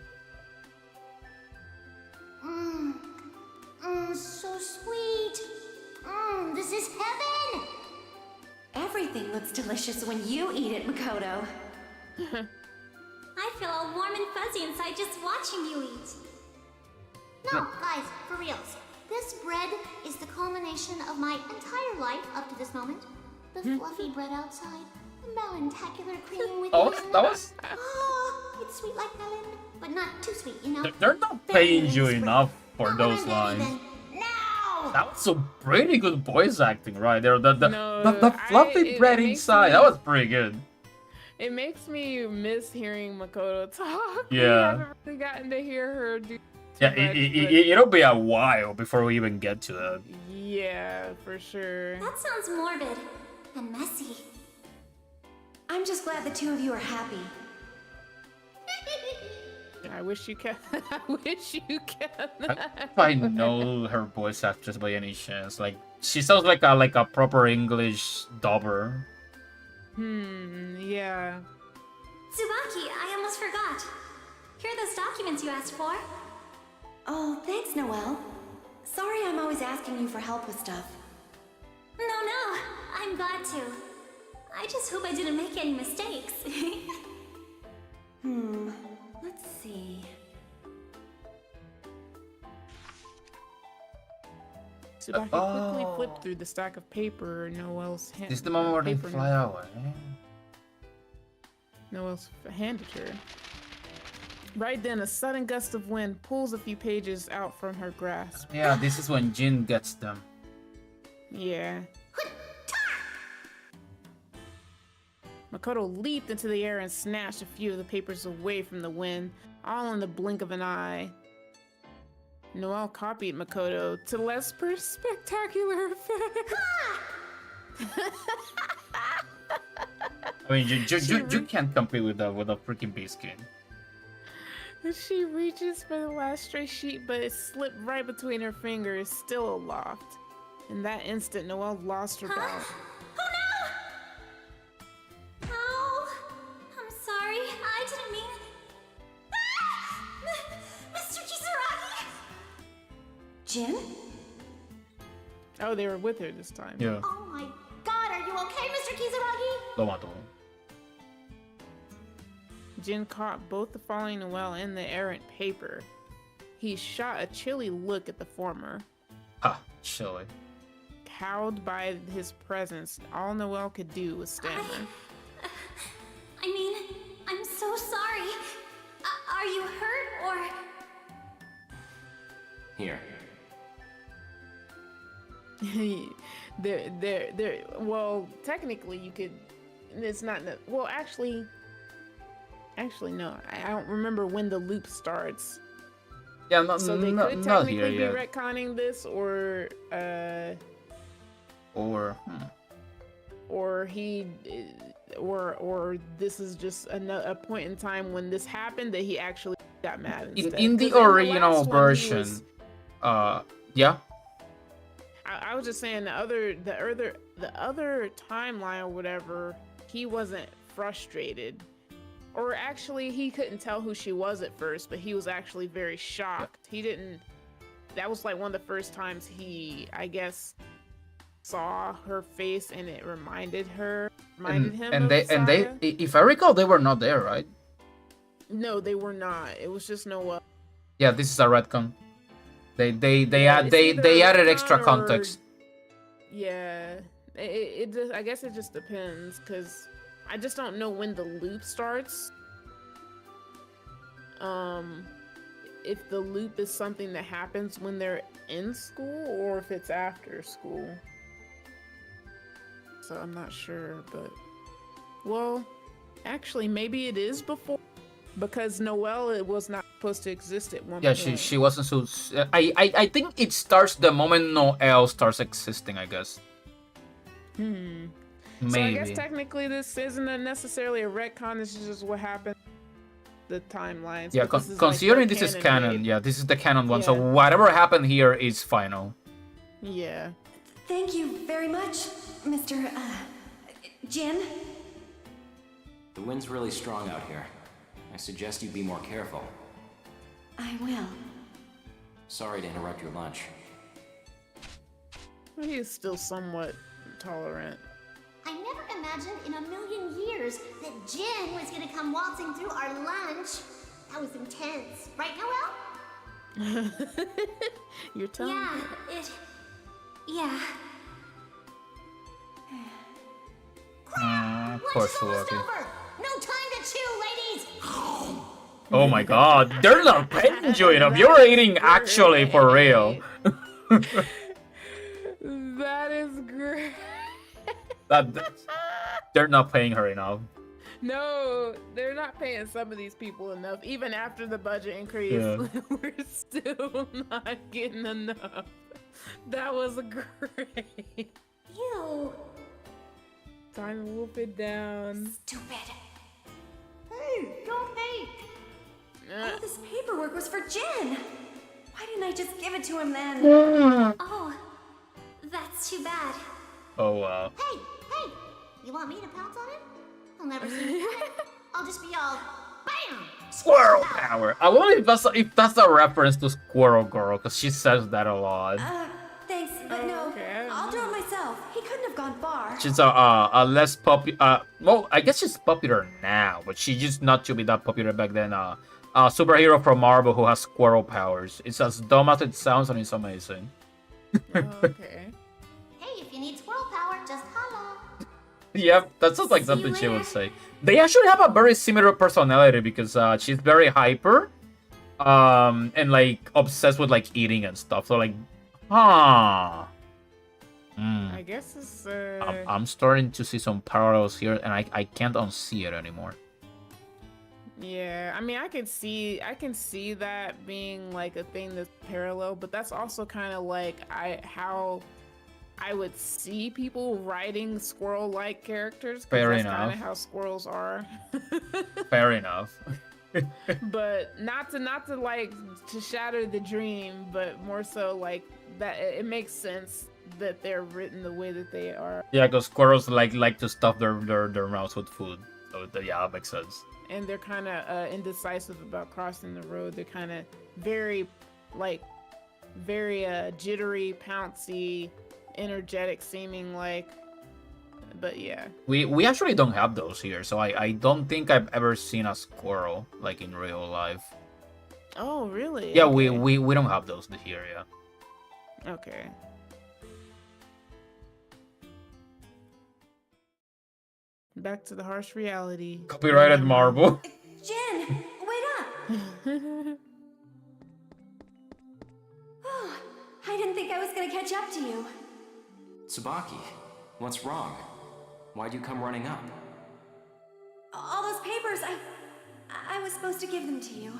So sweet. This is heaven. Everything looks delicious when you eat it, Makoto. I feel all warm and fuzzy inside just watching you eat. No, guys, for reals. This bread is the culmination of my entire life up to this moment. The fluffy bread outside, the melon-tacular cream within. Oh, it's sweet like melon, but not too sweet, you know? They're not paying you enough for those lines. That was some pretty good voice acting right there. The fluffy bread inside, that was pretty good. It makes me miss hearing Makoto talk. Yeah. We haven't really gotten to hear her do. Yeah, it'll be a while before we even get to that. Yeah, for sure. That sounds morbid and messy. I'm just glad the two of you are happy. I wish you can. I wish you can. If I know her voice actress by any chance, like she sounds like a proper English dubber. Yeah. Tsubaki, I almost forgot. Here are those documents you asked for. Oh, thanks, Noelle. Sorry I'm always asking you for help with stuff. No, I'm glad to. I just hope I didn't make any mistakes. Let's see. Tsubaki quickly flipped through the stack of paper Noelle's hand. This is the moment where they fly away. Noelle's handed her. Right then, a sudden gust of wind pulls a few pages out from her grasp. Yeah, this is when Jin gets them. Yeah. Makoto leaped into the air and snatched a few of the papers away from the wind, all in the blink of an eye. Noelle copied Makoto to less spectacular effect. I mean, you can't compete with a freaking beast skin. She reaches for the last stray sheet, but it slipped right between her fingers, still aloft. In that instant, Noelle lost her balance. Oh, I'm sorry. I didn't mean. Mr. Kisaragi! Jin? Oh, they were with her this time. Yeah. Oh my god, are you okay, Mr. Kisaragi? Tomato. Jin caught both the falling Noelle and the errant paper. He shot a chilly look at the former. Ha, chilly. Cowed by his presence, all Noelle could do was stammer. I mean, I'm so sorry. Are you hurt or? Here. Well, technically you could, it's not, well, actually no, I don't remember when the loop starts. Yeah, not, so they not, could not technically here be yet. retconning this, or this is just a point in time when this happened that he actually got mad instead. In the 'Cause in original last one, he version, was- yeah. I was just saying the other timeline or whatever, he wasn't frustrated. Or actually, he couldn't tell who she was at first, but he was actually very shocked. He didn't. That was like one of the first times he, I guess, saw her face, and it reminded him. And of they, Saya. if I recall, they were not there, right? No, they were not. It was just Noelle. Yeah, this is a retcon. They Yeah, it's either a added extra retcon or- context. Yeah, it just, I guess it just depends, because I just don't know when the loop starts. If the loop is something that happens when they're in school or if it's after school. So I'm not sure, but well, actually maybe it is before, because Noelle, it was not supposed to exist at one Yeah, point. she wasn't so. I think it starts the moment Noelle starts existing, I guess. Maybe. So I Maybe. guess technically this isn't necessarily a retcon. This is just what happened. The timelines. Yeah, but this is considering like this is the canon, made. yeah, this is the canon one. So Yeah. whatever happened here is final. Yeah. Thank you very much, Mr. Jin. The wind's really strong out here. I suggest you be more careful. I will. Sorry to interrupt your lunch. He is still somewhat tolerant. I never imagined in a million years that Jin was gonna come waltzing through our lunch. That was intense. Right, Noelle? You're telling me. Yeah. Of course, Almost Lucky. over. No time to chew, ladies. Oh my god, they're not paying you enough. You're eating actually for real. That is great. They're not paying her enough. No, they're not paying some of these people enough. Even after the budget increase, Yeah. we're still not getting enough. That was great. Ew. Time to wolf it down. Stupid. Hey, don't hate. All this paperwork was for Jin. Why didn't I just give it to him then? Oh, that's too bad. Oh wow. Hey, you want me to pounce on him? He'll never see me coming. I'll just be all, bam! Squirrel power. I wonder if that's a reference to Squirrel Girl, because she says that a lot. Thanks, but no. I'll do it myself. He couldn't have gone far. She's a less popular. Well, I guess she's popular now, but she used not to be that popular back then. A superhero from Marvel who has squirrel powers. It's as dumb as it sounds, and it's amazing. Okay. Hey, if you need squirrel power, just holla. Yep, that sounds like something she would say. They actually have a very similar personality because she's very hyper, and like obsessed with like eating and stuff. So like, I guess it's. I'm starting to see some parallels here, and I can't unsee it anymore. Yeah, I mean, I can see that being like a thing that's parallel, but that's also kind of like how I would see people writing squirrel-like characters. Fair that's enough. kind of how squirrels are. Fair enough. But not to like to shatter the dream, but more so like that it makes sense that they're written the way that they are. Yeah, because squirrels like to stuff their mouths with food. So yeah, that makes sense. And they're kind of indecisive about crossing the road. They're kind of very jittery, pouncy, energetic seeming like. But yeah, we actually don't have those here, so I don't think I've ever seen a squirrel like in real life. Oh really? Yeah, okay. we don't have those here. Yeah. Okay. Back to the harsh reality. Copyrighted marble. Jin, wait up! Oh, I didn't think I was gonna catch up to you. Tsubaki, what's wrong? Why'd you come running up? All those papers, I was supposed to give them to you.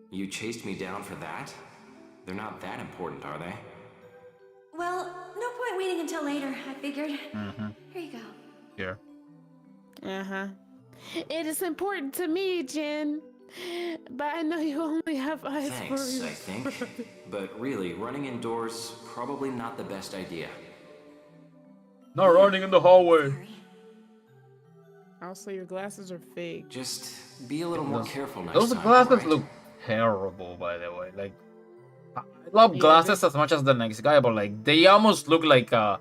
You chased me down for that? They're not that important, are they? Well, no point waiting until later, I figured. Mm-hmm. Here you go. Here. Uh-huh. It is important to me, Jin. But I know you only have eyes for Thanks, you. I think. But really, running indoors, probably not the best idea. Not running in the hallway. Also, your glasses are fake. Just be a little more careful next Those time. glasses alright? look terrible, by the way. Like, I love glasses as much as the next guy, but like they almost look like a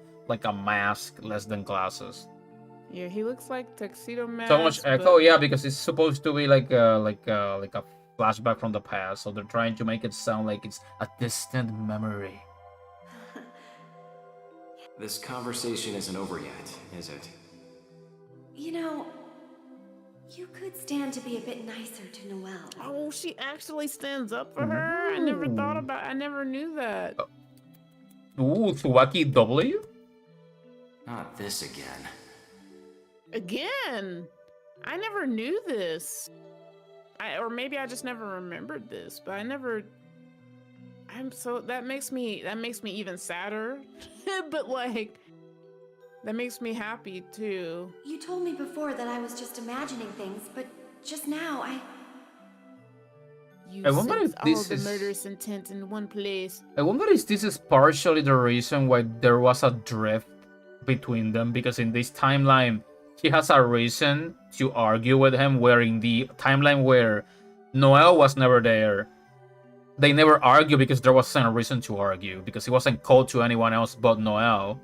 mask less than glasses. Yeah, he looks like Tuxedo Mask. So much echo, yeah, because it's supposed to be like a flashback from the past. So they're trying to make it sound like it's a distant memory. This conversation isn't over yet, is it? You know, you could stand to be a bit nicer to Noelle. Oh, she actually stands up for her? I never thought about I never knew that. Ooh, Tsubaki W? Not this again. Again? I never knew this. Or maybe I just never remembered this, but I never that makes me even sadder. But like that makes me happy too. You told me before that I was just imagining things, but just now You I wonder sense if this all the is- murderous intent in one place. I wonder if this is partially the reason why there was a drift between them, because in this timeline, he has a reason to argue with him, where in the timeline where Noelle was never there, they never argue because there wasn't a reason to argue, because he wasn't called to anyone else but Noelle.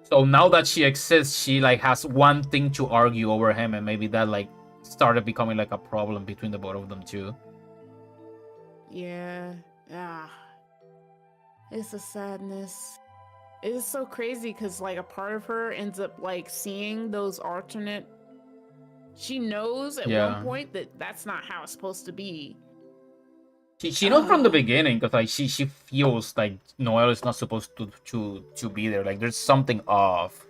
So now that she exists, she like has one thing to argue over him, and maybe that like started becoming like a problem between the both of them too. Yeah. It's a sadness. It is so crazy because like a part of her ends up like seeing those alternate. She knows at one point that that's not how it's supposed to be. She knows from the beginning, because like she feels like Noelle is not supposed to be there. Like there's something off.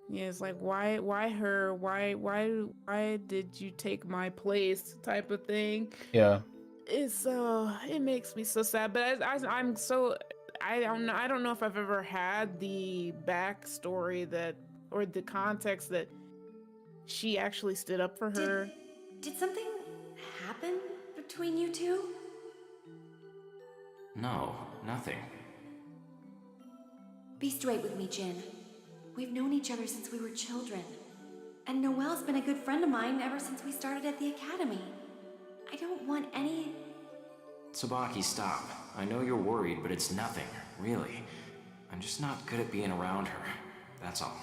Yeah, it's like why her? Why did you take my place? Type of thing. Yeah. It's it makes me so sad. But I'm so I don't know if I've ever had the backstory that or the context that she actually stood up for her. Did something happen between you two? No, nothing. Be straight with me, Jin. We've known each other since we were children. And Noelle's been a good friend of mine ever since we started at the academy. I don't want any... Tsubaki, stop. I know you're worried, but it's nothing, really. I'm just not good at being around her. That's all.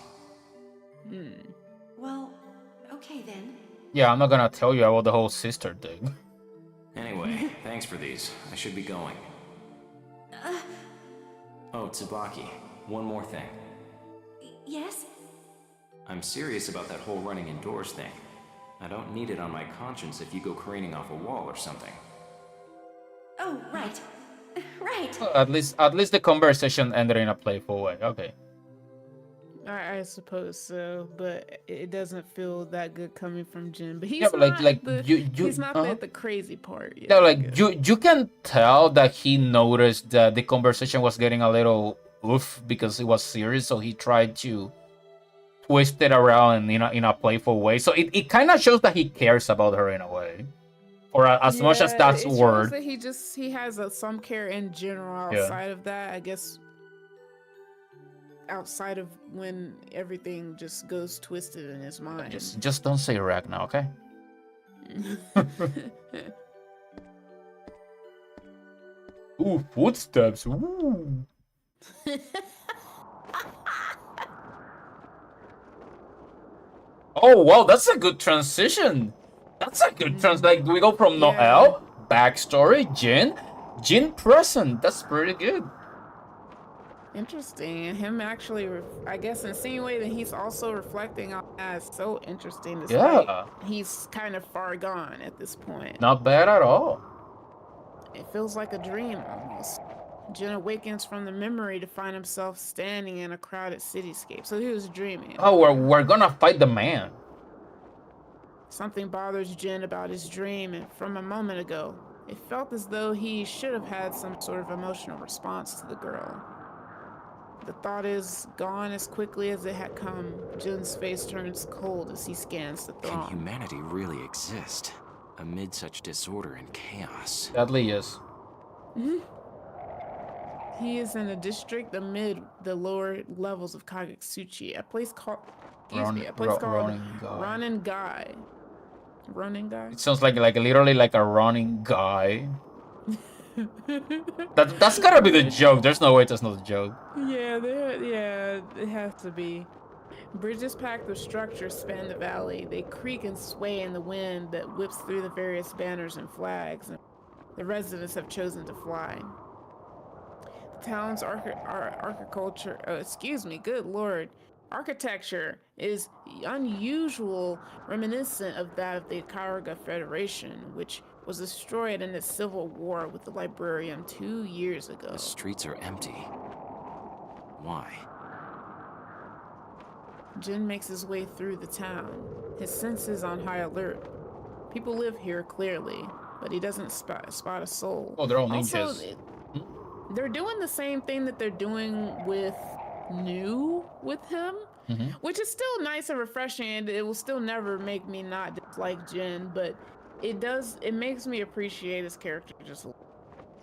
Well, okay then. Yeah, I'm not gonna tell you about the whole sister thing. Anyway, thanks for these. I should be going. Oh, Tsubaki, one more thing. Yes? I'm serious about that whole running indoors thing. I don't need it on my conscience if you go careening off a wall or something. Oh, right. Right. At least the conversation ended in a playful way. Okay. I suppose so, but it doesn't feel that good coming from Jin. But he's Yeah, but he's not the crazy part. Yeah, like you can tell that he noticed that the conversation was getting a little oof because it was serious, so he tried to twist it around in a playful way. So it kind of shows that he cares about her in a way, or as much as that's it word. shows that he has some care in general outside of that. I guess outside of when everything just goes twisted in his mind. Just don't say Ragnar, okay? Ooh, footsteps. Ooh. Oh wow, that's a good transition. That's a good like we go from Noel, backstory, Jin present. That's pretty good. Interesting. And him actually, I guess, insinuating he's also reflecting on that is so interesting. Yeah. He's kind of far gone at this point. Not bad at all. It feels like a dream almost. Jin awakens from the memory to find himself standing in a crowded cityscape. So he was dreaming. Oh, we're gonna fight the man. Something bothers Jin about his dream, and from a moment ago, it felt as though he should have had some sort of emotional response to the girl. The thought is gone as quickly as it had come. Jin's face turns cold as he scans the throng. Can humanity really exist amid such disorder and chaos? Sadly, yes. He is in a district amid the lower levels of Kagutsuchi, a place called Ronin Gai. Ronin Gai? It sounds like literally like a running guy. That's gotta be the joke. There's no way that's not a joke. Yeah, it has to be. Bridges packed with structures span the valley. They creak and sway in the wind that whips through the various banners and flags. And the residents have chosen to fly. The town's architecture is unusual, reminiscent of that of the Karaga Federation, which was destroyed in its civil war with the Librarium 2 years ago. The streets are empty. Why? Jin makes his way through the town, his senses on high alert. People live here clearly, but he doesn't spot a soul. Oh, they're all ninjas. They're doing the same thing that they're doing with New with him, which is still nice and refreshing, and it will still never make me not dislike Jin, but it makes me appreciate his character just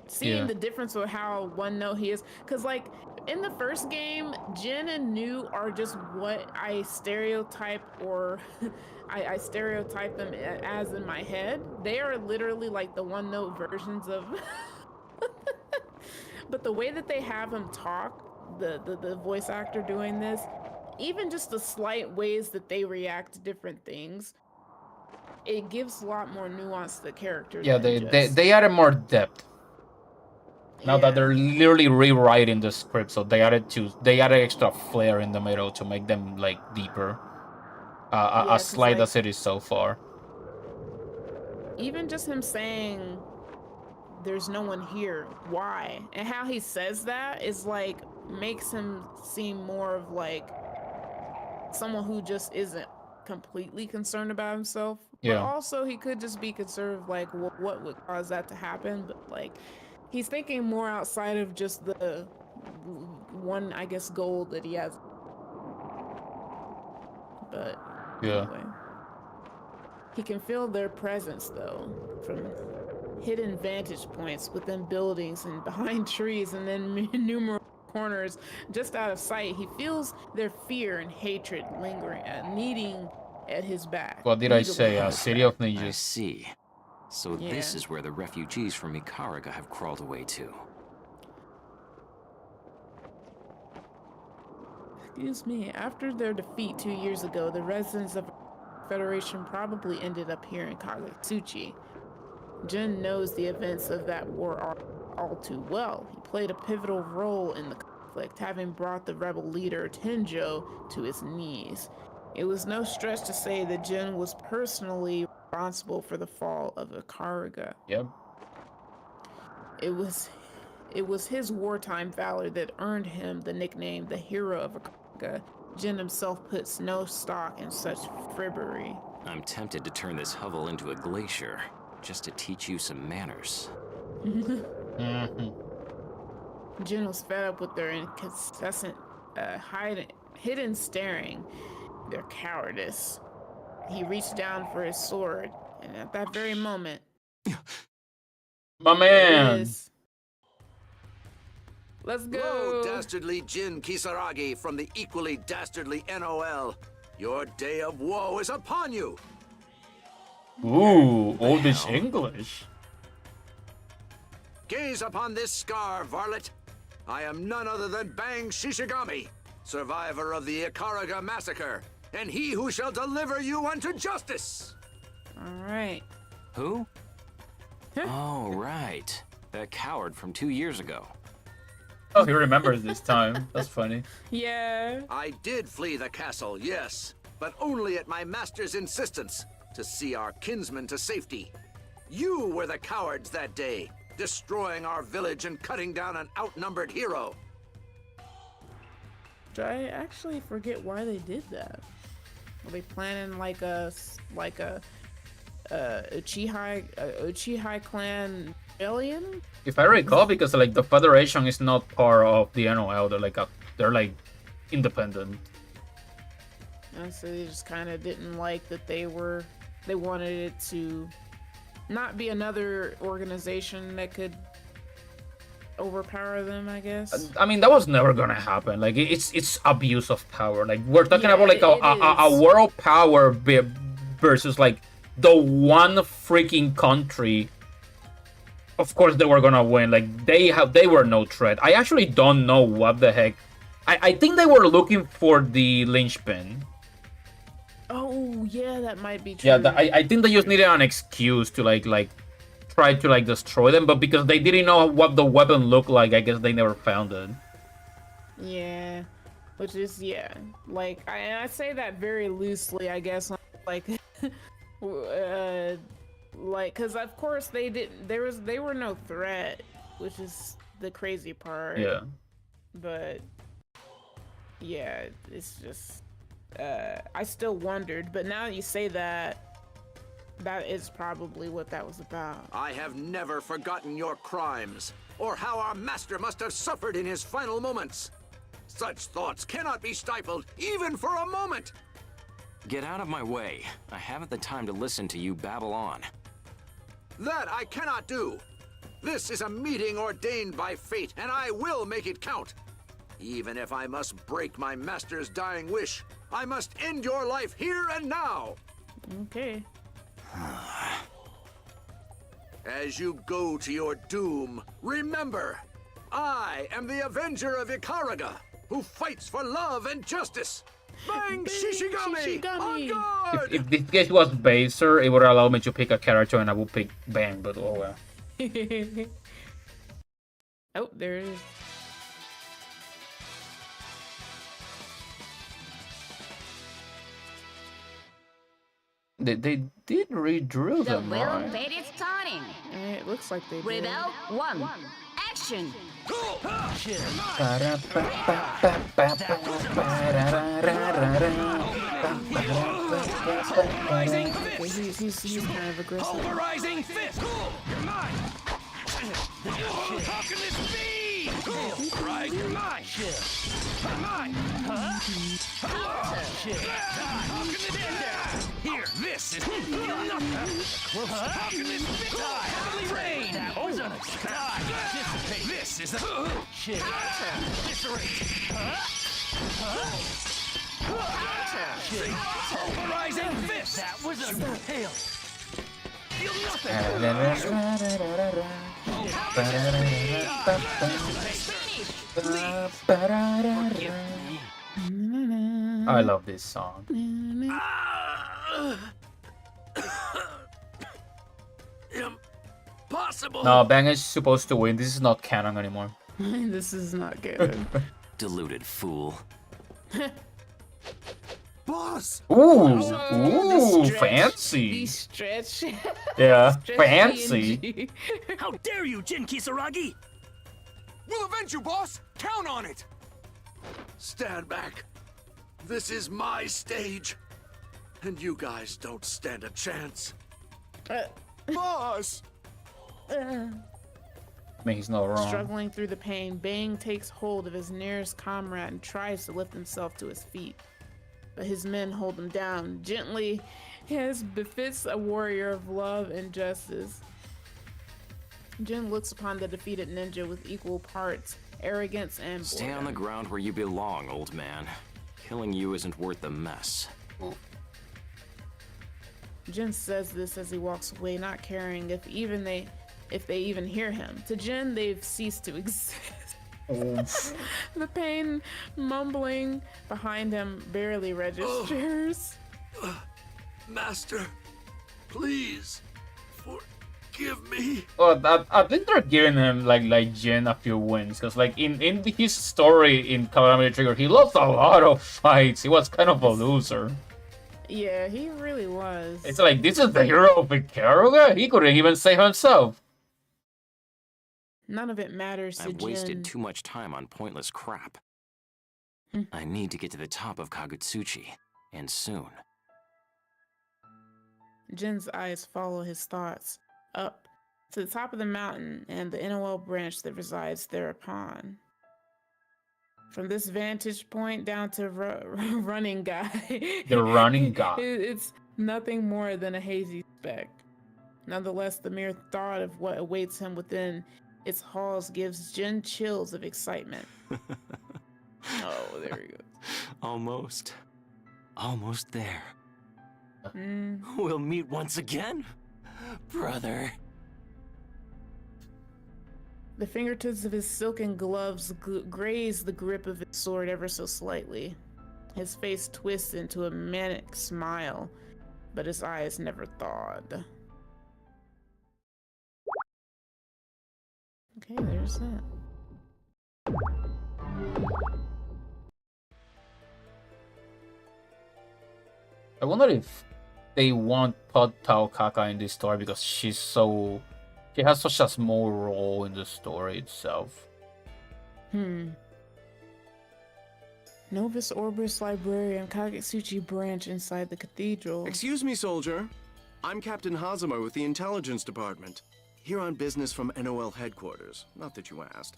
seeing the difference of how one note he is. Because like in the first game, Jin and New are just what I stereotype or I stereotype them as in my head. They are literally like the one note versions of but the way that they have him talk, the voice actor doing this, even just the slight ways that they react to different things, it gives a lot more nuance to the character. Yeah, they added more depth. Now that they're literally rewriting the script, so they added extra flair in the middle to make them like deeper. As slight as it is so far. Even just him saying there's no one here, why? And how he says that is like makes him seem more of like someone who just isn't completely concerned about himself. Yeah. But also he could just be concerned of like what would cause that to happen. But like he's thinking more outside of just the one, I guess, goal that he has. But anyway. He can feel their presence though, from hidden vantage points within buildings and behind trees and then numerous corners just out of sight. He feels their fear and hatred lingering, kneading at his back. What did I say? City of Ninjas. I see. So this is where the refugees from Ikaraga have crawled away to. Excuse me. After their defeat 2 years ago, the residents of the Federation probably ended up here in Kagutsuchi. Jin knows the events of that war all too well. He played a pivotal role in the conflict, having brought the rebel leader Tenjo to his knees. It was no stretch to say that Jin was personally responsible for the fall of Ikaraga. Yep. It was his wartime valor that earned him the nickname the Hero of Ikaraga. Jin himself puts no stock in such frippery. I'm tempted to turn this hovel into a glacier, just to teach you some manners. Jin was fed up with their incessant, hidden staring, their cowardice. He reached down for his sword, and at that very moment, my man. Let's go. Hello, dastardly Jin Kisaragi from the equally dastardly NOL. Your day of woe is upon you. Ooh, oldish English. Gaze upon this scar, varlet. I am none other than Bang Shishigami, survivor of the Ikaraga massacre, and he who shall deliver you unto justice. All right. Who? Oh, right. That coward from 2 years ago. Oh, he remembers this time. That's funny. Yeah. I did flee the castle, yes, but only at my master's insistence, to see our kinsman to safety. You were the cowards that day, destroying our village and cutting down an outnumbered hero. I actually forget why they did that. Were they planning like a Uchiha clan rebellion? If I recall, because like the Federation is not part of the NOL, they're like independent. And so they just kind of didn't like that they wanted it to not be another organization that could overpower them, I guess. I mean, that was never gonna happen. Like it's abuse of power. Like we're talking about like a world power versus like the one freaking country. Of course they were gonna win. Like they were no threat. I actually don't know what the heck. I think they were looking for the linchpin. Oh yeah, that might be true. Yeah, I think they just needed an excuse to like try to like destroy them, but because they didn't know what the weapon looked like, I guess they never found it. Yeah, which is like I say that very loosely, I guess. Like, like, cause of course they didn't. They were no threat, which is the crazy part. Yeah. But yeah, it's just I still wondered, but now you say that. That is probably what that was about. I have never forgotten your crimes, or how our master must have suffered in his final moments. Such thoughts cannot be stifled, even for a moment. Get out of my way. I haven't the time to listen to you babble on. That I cannot do. This is a meeting ordained by fate, and I will make it count. Even if I must break my master's dying wish, I must end your life here and now. Okay. As you go to your doom, remember, I am the Avenger of Ikaraga, who fights for love and justice. Bang Shishigami! On guard! If this case was baser, it would allow me to pick a character and I would pick Bang, but oh well. Oh, there it is. They did redraw them, The will right? fate is starting. It looks like they did. Rebel 1. Action. Okay, he's kind of aggressive. Pulverizing fist. You're mine. How can this be? Right, you're mine. Mine. Huh? How can this be? Here, this is How can this be? Die. Heavenly rain. That was unexpected. Dissipate. This is the shit. Disarray. Pulverizing fist. That was unfail. Feel I love this song. Impossible. No, Bang is supposed to win. This is not canon anymore. This is not good. Deluded fool. Boss! Ooh, fancy. Stretch. Yeah, Stretch fancy. PNG. How dare you, Jin Kisaragi! We'll avenge you, boss! Count on it! Stand back. This is my stage. And you guys don't stand a chance. Boss! I mean, he's not wrong. Struggling through the pain, Bang takes hold of his nearest comrade and tries to lift himself to his feet. But his men hold him down gently, as befits a warrior of love and justice. Jin looks upon the defeated ninja with equal parts arrogance and Stay on boredom. the ground where you belong, old man. Killing you isn't worth the mess. Jin says this as he walks away, not caring if they even hear him. To Jin, they've ceased to exist. The pain mumbling behind him barely registers. Master, please, forgive me. Well, I think they're giving him like Jin a few wins, because like in his story in Calamity Trigger, he lost a lot of fights. He was kind of a loser. Yeah, he really was. It's like, this is the hero of Ikaruga? He couldn't even save himself. None of it matters to I've Jin. wasted too much time on pointless crap. I need to get to the top of Kagutsuchi, and soon. Jin's eyes follow his thoughts up to the top of the mountain and the NOL branch that resides thereupon. From this vantage point down to running guy. The running guy. It's nothing more than a hazy speck. Nonetheless, the mere thought of what awaits him within its halls gives Jin chills of excitement. Oh, there he goes. Almost. Almost there. Mm. We'll meet once again, brother. The fingertips of his silken gloves graze the grip of his sword ever so slightly. His face twists into a manic smile, but his eyes never thawed. Okay, there's that. I wonder if they want Pod Tao Kaka in this story because she has such a small role in the story itself. Novus Orbis Librarian, Kagutsuchi branch inside the cathedral. Excuse me, soldier. I'm Captain Hazama with the Intelligence Department. Here on business from NOL headquarters. Not that you asked.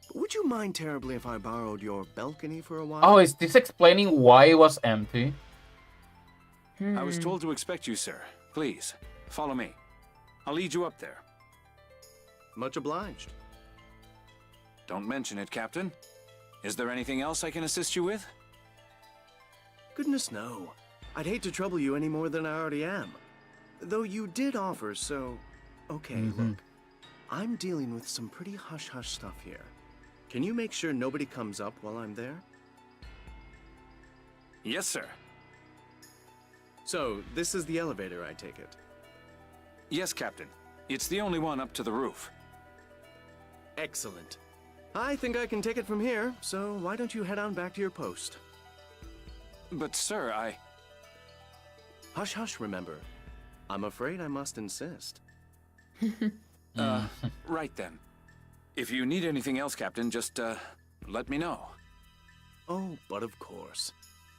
But would you mind terribly if I borrowed your balcony for a while? Oh, is this explaining why it was empty? I was told to expect you, sir. Please, follow me. I'll lead you up there. Much obliged. Don't mention it, Captain. Is there anything else I can assist you with? Goodness no. I'd hate to trouble you any more than I already am. Though you did offer, so... Okay, look. I'm dealing with some pretty hush-hush stuff here. Can you make sure nobody comes up while I'm there? Yes, sir. So, this is the elevator, I take it? Yes, Captain. It's the only one up to the roof. Excellent. I think I can take it from here, so why don't you head on back to your post? But, sir, Hush, hush, remember. I'm afraid I must insist. Right then. If you need anything else, Captain, just, let me know. Oh, but of course.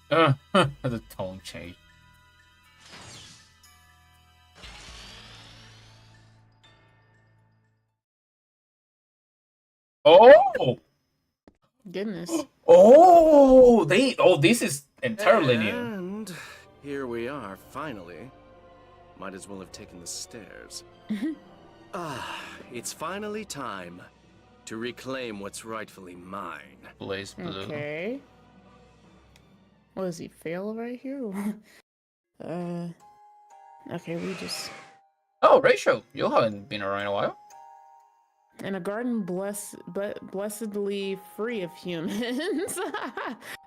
The tone change. Oh! Goodness. Oh! This is entirely new. And here we are, finally. Might as well have taken the stairs. It's finally time to reclaim what's rightfully mine. BlazBlue. Okay. What, does he fail right here? Okay, we just... Oh, Rachel, you haven't been around in a while. In a garden blessedly free of humans,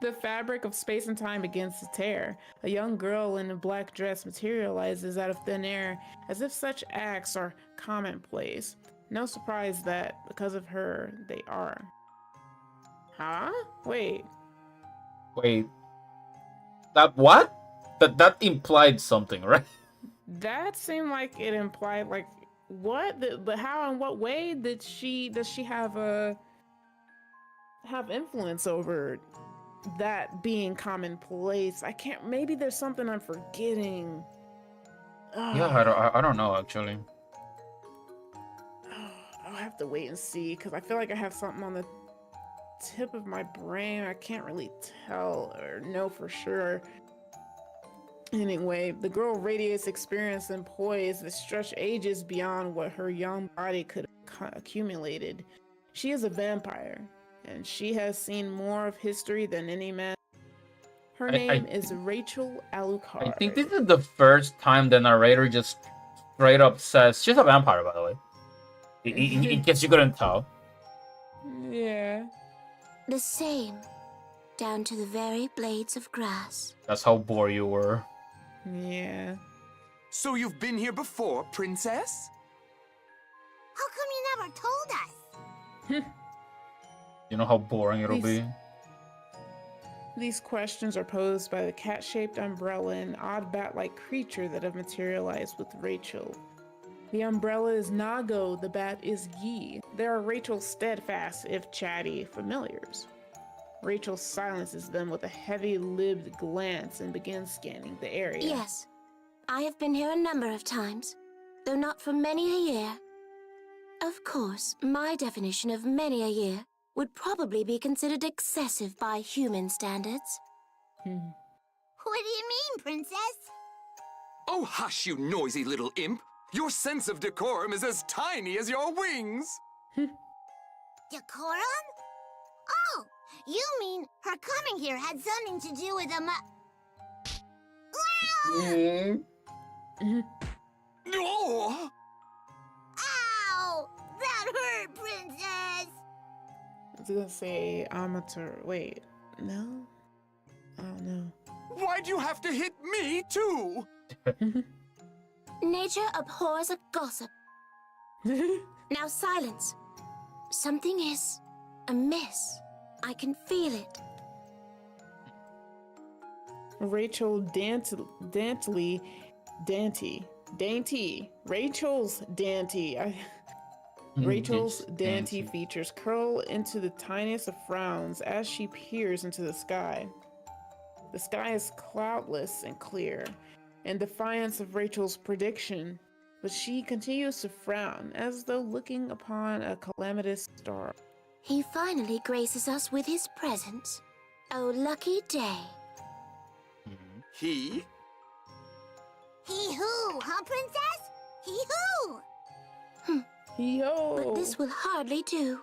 the fabric of space and time begins to tear. A young girl in a black dress materializes out of thin air, as if such acts are commonplace. No surprise that, because of her, they are. Huh? Wait. That what? That implied something, right? That seemed like it implied, like, what? But how and what way does she have influence over that being commonplace? I can't. Maybe there's something I'm forgetting. Yeah, I don't know actually. I'll have to wait and see because I feel like I have something on the tip of my brain. I can't really tell or know for sure. Anyway, the girl radiates experience and poise that stretch ages beyond what her young body could have accumulated. She is a vampire, and she has seen more of history than any man. Her name is Rachel Alucard. I think this is the first time the narrator just straight up says she's a vampire, by the way. In case you couldn't tell. Yeah. The same, down to the very blades of grass. That's how bored you were. Yeah. So you've been here before, princess? How come you never told us? You know how boring it'll be? These questions are posed by the cat-shaped umbrella and odd bat-like creature that have materialized with Rachel. The umbrella is Nago, the bat is Yi. They are Rachel's steadfast, if chatty, familiars. Rachel silences them with a heavy-lipped glance and begins scanning the area. Yes, I have been here a number of times, though not for many a year. Of course, my definition of many a year would probably be considered excessive by human standards. What do you mean, princess? Oh, hush, you noisy little imp! Your sense of decorum is as tiny as your wings! Decorum? Oh, you mean her coming here had something to do with Oh! Ow! That hurt, princess! I was gonna say amateur. Wait, no? I don't know. Why'd you have to hit me, too? Nature abhors a gossip. Now silence. Something is amiss. I can feel it. Rachel dainty. Rachel's dainty. Rachel's dainty features curl into the tiniest of frowns as she peers into the sky. The sky is cloudless and clear, in defiance of Rachel's prediction, but she continues to frown as though looking upon a calamitous star. He finally graces us with his presence. Oh, lucky day. He? He who, huh, princess? He who? Yo. But this will hardly do.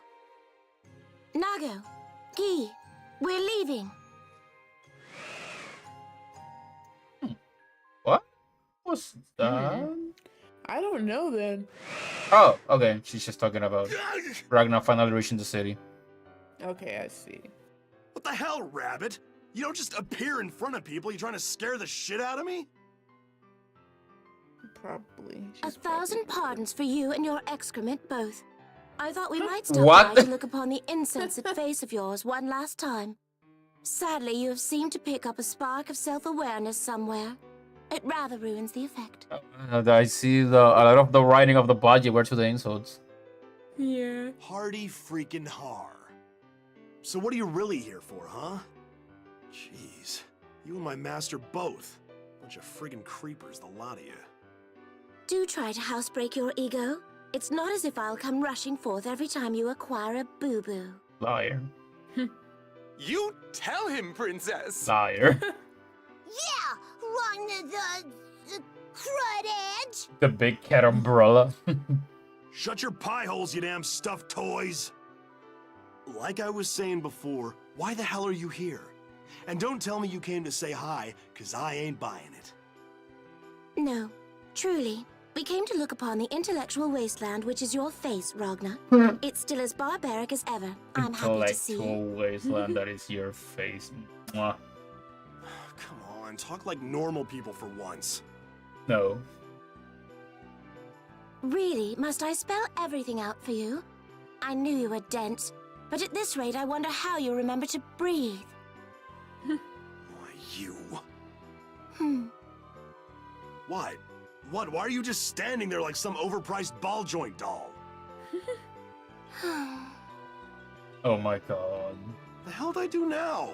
Nago, Gi, we're leaving. What was that? I don't know then. Oh, okay. She's just talking about Ragnar finally reaching the city. Okay, I see. What the hell, Rabbit? You don't just appear in front of people. You trying to scare the shit out of me? Probably. 1,000 pardons for you and your excrement both. I thought we might stop by to look upon the insensate face of yours one last time. Sadly, you have seemed to pick up a spark of self-awareness somewhere. It rather ruins the effect. I see a lot of the writing of the budget were to the insults. Yeah. Hardy freaking har. So what are you really here for, huh? Jeez. You and my master both. Bunch of friggin' creepers, the lot of you. Do try to housebreak your ego. It's not as if I'll come rushing forth every time you acquire a boo-boo. Liar. You tell him, princess! Liar. Yeah, run the crud edge. The big cat umbrella. Shut your pie holes, you damn stuffed toys! Like I was saying before, why the hell are you here? And don't tell me you came to say hi, cause I ain't buying it. No, truly. We came to look upon the intellectual wasteland which is your face, Ragnar. It's still as barbaric as ever. I'm happy to see. Intellectual wasteland that is your face. Mwah. Come on, talk like normal people for once. No. Really, must I spell everything out for you? I knew you were dense, but at this rate I wonder how you remember to breathe. Why, you... Hmm. Why? What? Why are you just standing there like some overpriced ball joint doll? Oh my god. The hell'd I do now?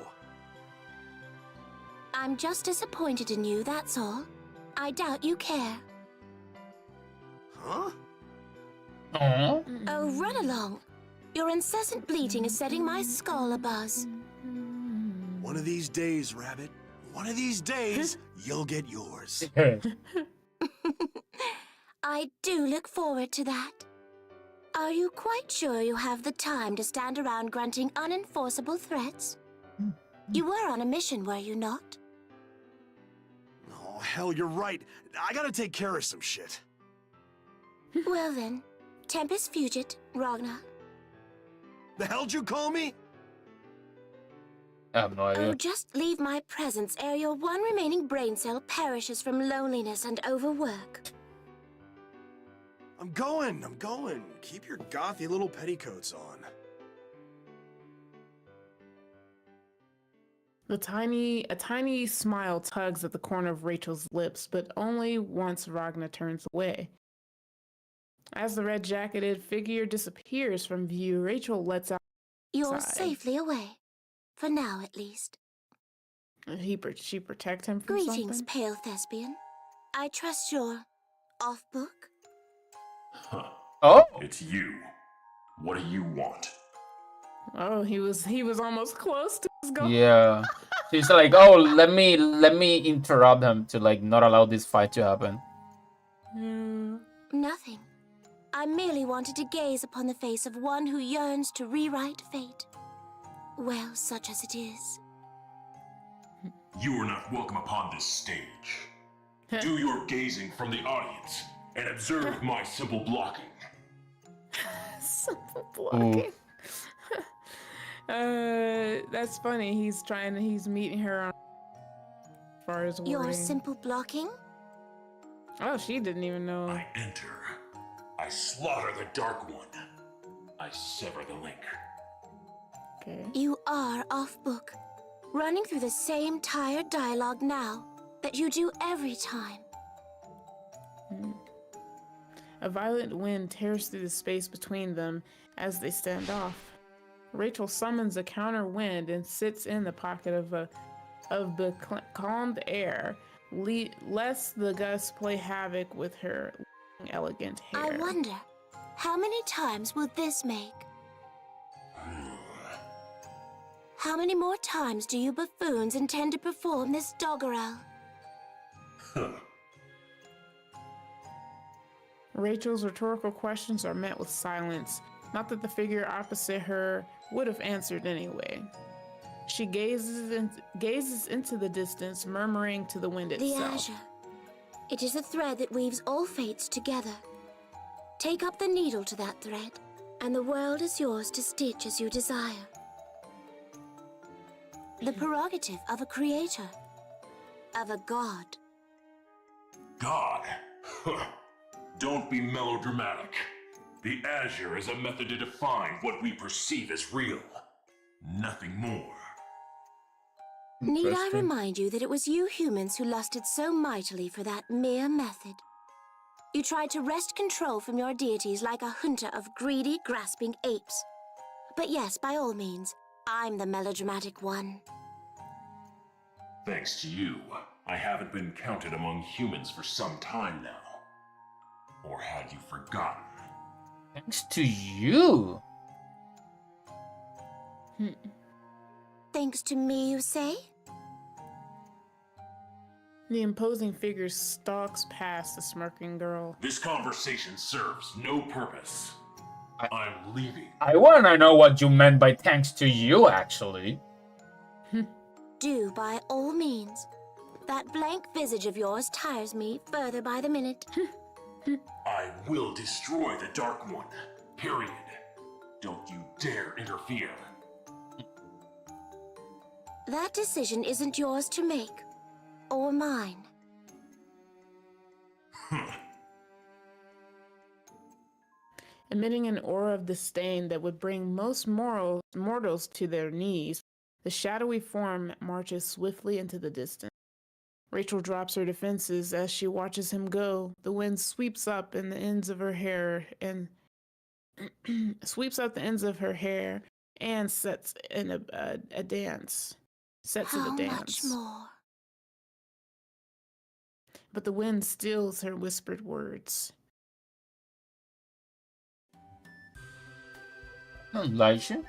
I'm just disappointed in you, that's all. I doubt you care. Huh? Aw. Oh, run along. Your incessant bleating is setting my skull abuzz. One of these days, Rabbit. One of these days, you'll get yours. I do look forward to that. Are you quite sure you have the time to stand around grunting unenforceable threats? You were on a mission, were you not? Oh, hell, you're right. I gotta take care of some shit. Well then, Tempest Fugit, Ragnar. The hell'd you call me? I have no idea. Oh, just leave my presence ere your one remaining brain cell perishes from loneliness and overwork. I'm going. Keep your gothy little petticoats on. A tiny smile tugs at the corner of Rachel's lips, but only once Ragnar turns away. As the red-jacketed figure disappears from view, Rachel lets out a You're sigh. safely away. For now, at least. She protect him from Greetings, something? pale thespian. I trust you're off book. Huh. Oh, It's you. What do you want? Oh, he was almost close to his goal. yeah. She's like, oh, let me interrupt him to like not allow this fight to happen. Nothing. I merely wanted to gaze upon the face of one who yearns to rewrite fate. Well, such as it is. You are not welcome upon this stage. Do your gazing from the audience and observe my simple blocking. Simple blocking. That's funny. He's meeting her on as far as Your wording. simple blocking? Oh, she didn't even know. I enter. I slaughter the Dark One. I sever the link. Okay. You are off book. Running through the same tired dialogue now that you do every time. A violent wind tears through the space between them as they stand off. Rachel summons a counter wind and sits in the pocket of calmed air, lest the gusts play havoc with her elegant hair. I wonder, how many times will this make? How many more times do you buffoons intend to perform this doggerel? Rachel's rhetorical questions are met with silence, not that the figure opposite her would have answered anyway. She gazes into the distance, murmuring to the wind The itself. azure. It is a thread that weaves all fates together. Take up the needle to that thread, and the world is yours to stitch as you desire. The prerogative of a creator, of a god. God? Don't be melodramatic. The azure is a method to define what we perceive as real. Nothing more. Need I remind you that it was you humans who lusted so mightily for that mere method? You tried to wrest control from your deities like a hunter of greedy, grasping apes. But yes, by all means, I'm the melodramatic one. Thanks to you, I haven't been counted among humans for some time now. Or had you forgotten? Thanks to you. Thanks to me, you say? The imposing figure stalks past the smirking girl. This conversation serves no purpose. I'm leaving. I want to know what you meant by thanks to you, actually. Do by all means. That blank visage of yours tires me further by the minute. I will destroy the Dark One. Period. Don't you dare interfere. That decision isn't yours to make. Or mine. Emitting an aura of disdain that would bring most mortals to their knees, the shadowy form marches swiftly into the distance. Rachel drops her defenses as she watches him go. The wind sweeps up in the ends of her hair and sweeps up the ends of her hair and sets in a dance. Sets in a dance. How much more? But the wind stills her whispered words. Lychee?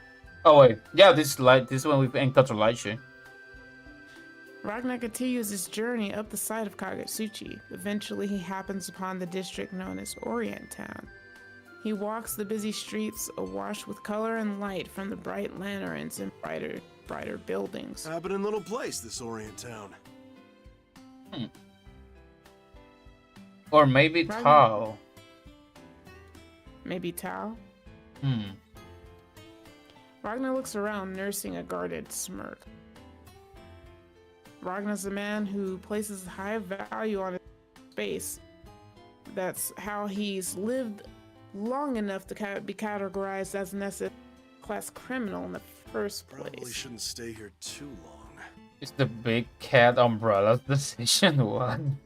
Oh wait, yeah, this is when we encounter Lychee. Ragnar continues his journey up the side of Kagutsuchi. Eventually, he happens upon the district known as Orient Town. He walks the busy streets awash with color and light from the bright lanterns and brighter buildings. Happening little place, this Orient Town. Or maybe Tao. Maybe Tao? Hmm. Ragnar looks around, nursing a guarded smirk. Ragnar's a man who places high value on his space. That's how he's lived long enough to be categorized as an S-class criminal in the first place. Probably shouldn't stay here too long. Is the big cat umbrella's decision one?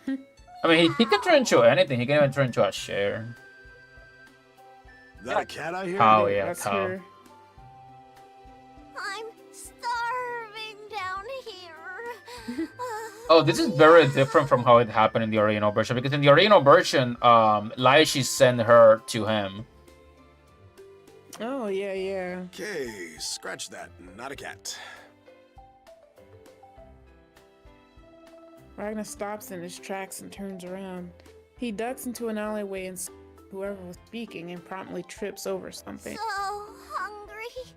I mean, he can turn into anything. He can even turn into a share. That a cat I hear? Oh yeah, That's cow. her. I'm starving down here. Oh, this is very different from how it happened in the original version, because in the original version, Lychee sent her to him. Oh, yeah. Okay, scratch that. Not a cat. Ragnar stops in his tracks and turns around. He ducks into an alleyway and sees whoever was speaking and promptly trips over something. So hungry.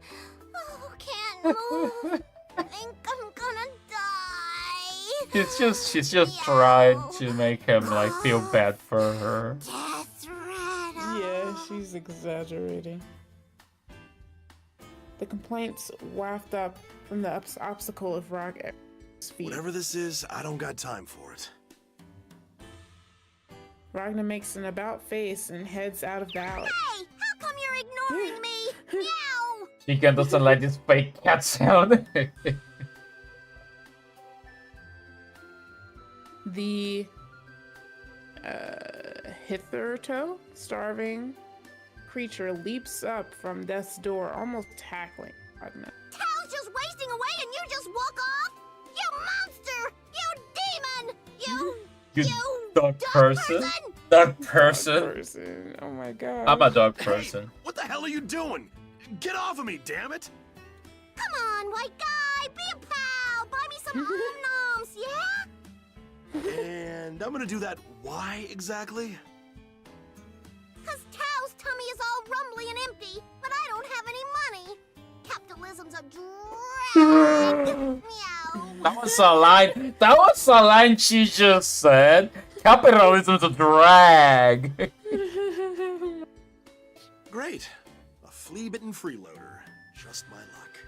Oh, can't move. I think I'm gonna die. She's just trying to make him like feel bad for her. Yeah, she's exaggerating. The complaints waft up from the obstacle of Ragnar's feet. Whatever this is, I don't got time for it. Ragnar makes an about face and heads out of the alley. Hey, how come you're ignoring me? Meow. Chica doesn't like this fake cat sound. The hitherto starving creature leaps up from death's door, almost tackling Ragnar. Tao's just wasting away and you just walk off? You monster! You demon! You dog person? Dog person? Oh my god. I'm a dog person. What the hell are you doing? Get off of me, damn it! Come on, white guy, be a pal! Buy me some noms, yeah? And I'm gonna do that. Why exactly? Cause Tao's tummy is all rumbly and empty, but I don't have any money. Capitalism's a drag. Meow. That was a line. That was a line she just said. Capitalism's a drag. Great. A flea-bitten freeloader. Just my luck.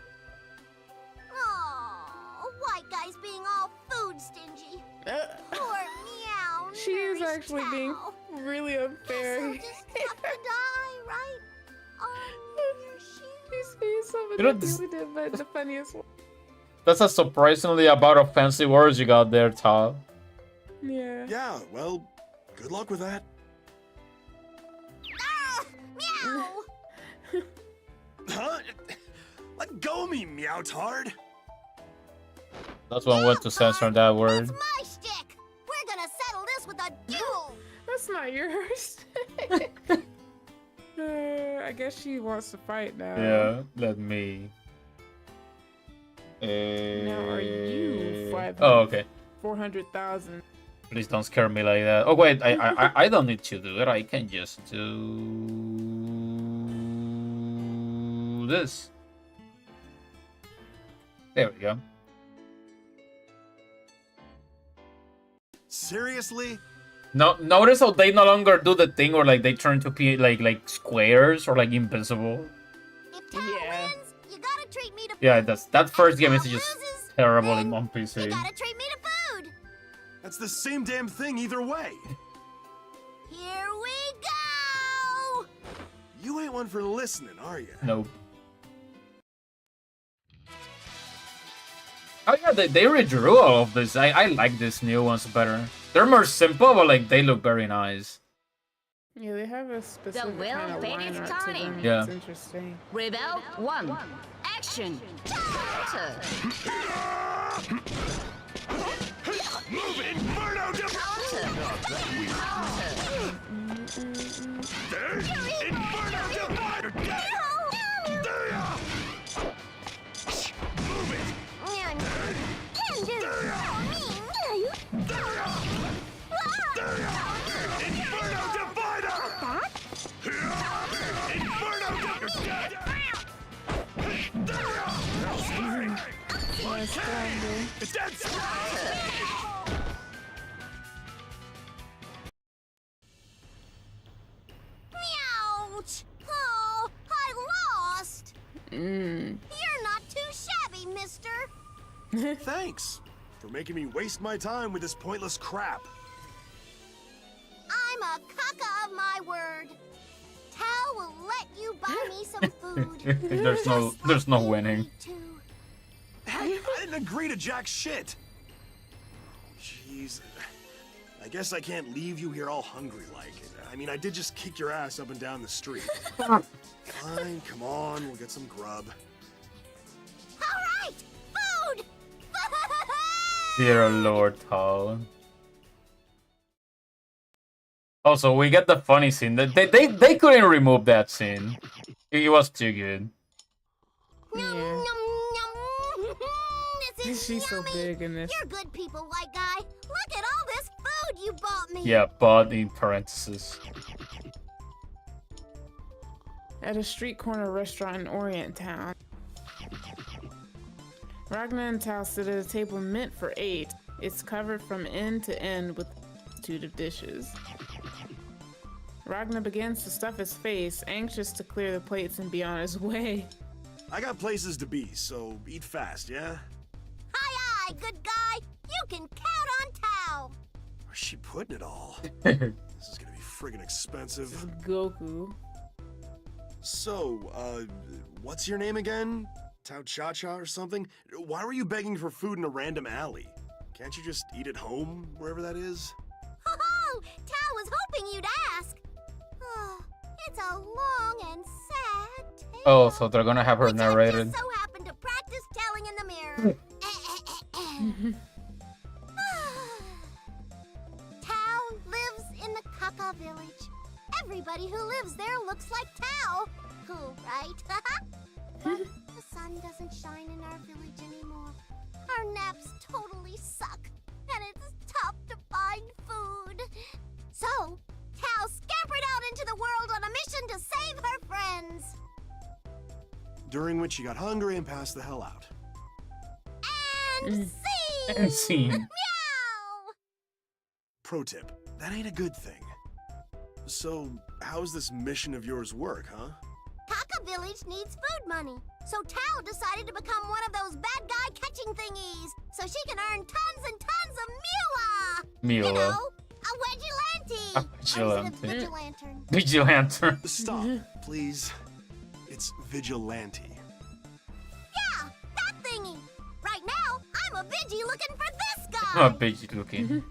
Aw, white guy's being all food stingy. Poor Meow. She is actually being really unfair. Guess I'll just have to die, right? On your shoes. She's being so You know, this- manipulative, but the funniest one. That's a surprisingly about of fancy words you got there, Tal. Yeah. Yeah, well, good luck with that. Meow. Huh? Let go of me, Meowtard. That's one word to censor that word. That's my shtick. We're gonna settle this with a duel. That's not yours. I guess she wants to fight now. Yeah, let me. Now are you 500? Oh, okay. 400,000. Please don't scare me like that. Oh wait, I don't need to do it. I can just do this. There we go. Seriously? No, notice how they no longer do the thing where like they turn to be like squares or like invincible. Yeah. You gotta treat me to Yeah, that first game is just terrible in on PC. You gotta treat me to food. That's the same damn thing either way. Here we go. You ain't one for listening, are you? Nope. Oh yeah, they redrew all of this. I like these new ones better. They're more simple, but like they look very nice. Yeah, they have a specific will kind of finish line art to turning. them. Yeah. It's interesting. Rebel 1. Action. Counter. Move it, Inferno! Counter. Inferno! Nice combo. Ouch! Oh, I lost! Mm. You're not too shabby, mister! Thanks for making me waste my time with this pointless crap. I'm a caca of my word. Tal will let you buy me some food. there's no winning. Hey, I didn't agree to jack shit. Jeez. I guess I can't leave you here all hungry like. I mean, I did just kick your ass up and down the street. Fine, come on, we'll get some grub. All right, food! Dear Lord, Tal. Also, we get the funny scene. They couldn't remove that scene. It was too good. Yeah. This is She's so big in this. You're good people, white guy. Look at all this food you bought me. Yeah, but in parentheses. At a street corner restaurant in Orient Town, Ragna and Tal sit at a table meant for 8. It's covered from end to end with a multitude of dishes. Ragna begins to stuff his face, anxious to clear the plates and be on his way. I got places to be, so eat fast, yeah? Aye, good guy. You can count on Tal. Where's she putting it all? This is gonna be friggin' expensive. This is Goku. So, what's your name again? Tao Cha Cha or something? Why were you begging for food in a random alley? Can't you just eat at home, wherever that is? Ho-ho! Tal was hoping you'd ask. Oh, it's a long and sad tale. Oh, so they're gonna have her which narrated. I just so happened to practice telling in the mirror. Tal lives in the Kaka village. Everybody who lives there looks like Tal. Cool, right? But the sun doesn't shine in our village anymore. Our naps totally suck, and it's tough to find food. So, Tal scampered out into the world on a mission to save her friends. During which she got hungry and passed the hell out. And scene! And scene. Meow! Pro tip, that ain't a good thing. So, how's this mission of yours work, huh? Kaka village needs food money, so Tal decided to become one of those bad guy catching thingies, so she can earn tons and tons of moolah. You know, a vigilante. A vigilante. Vigilante. Stop, please. It's vigilante. Yeah, that thingy. Right now, I'm a Vigi looking for this guy. Oh, bitchy looking.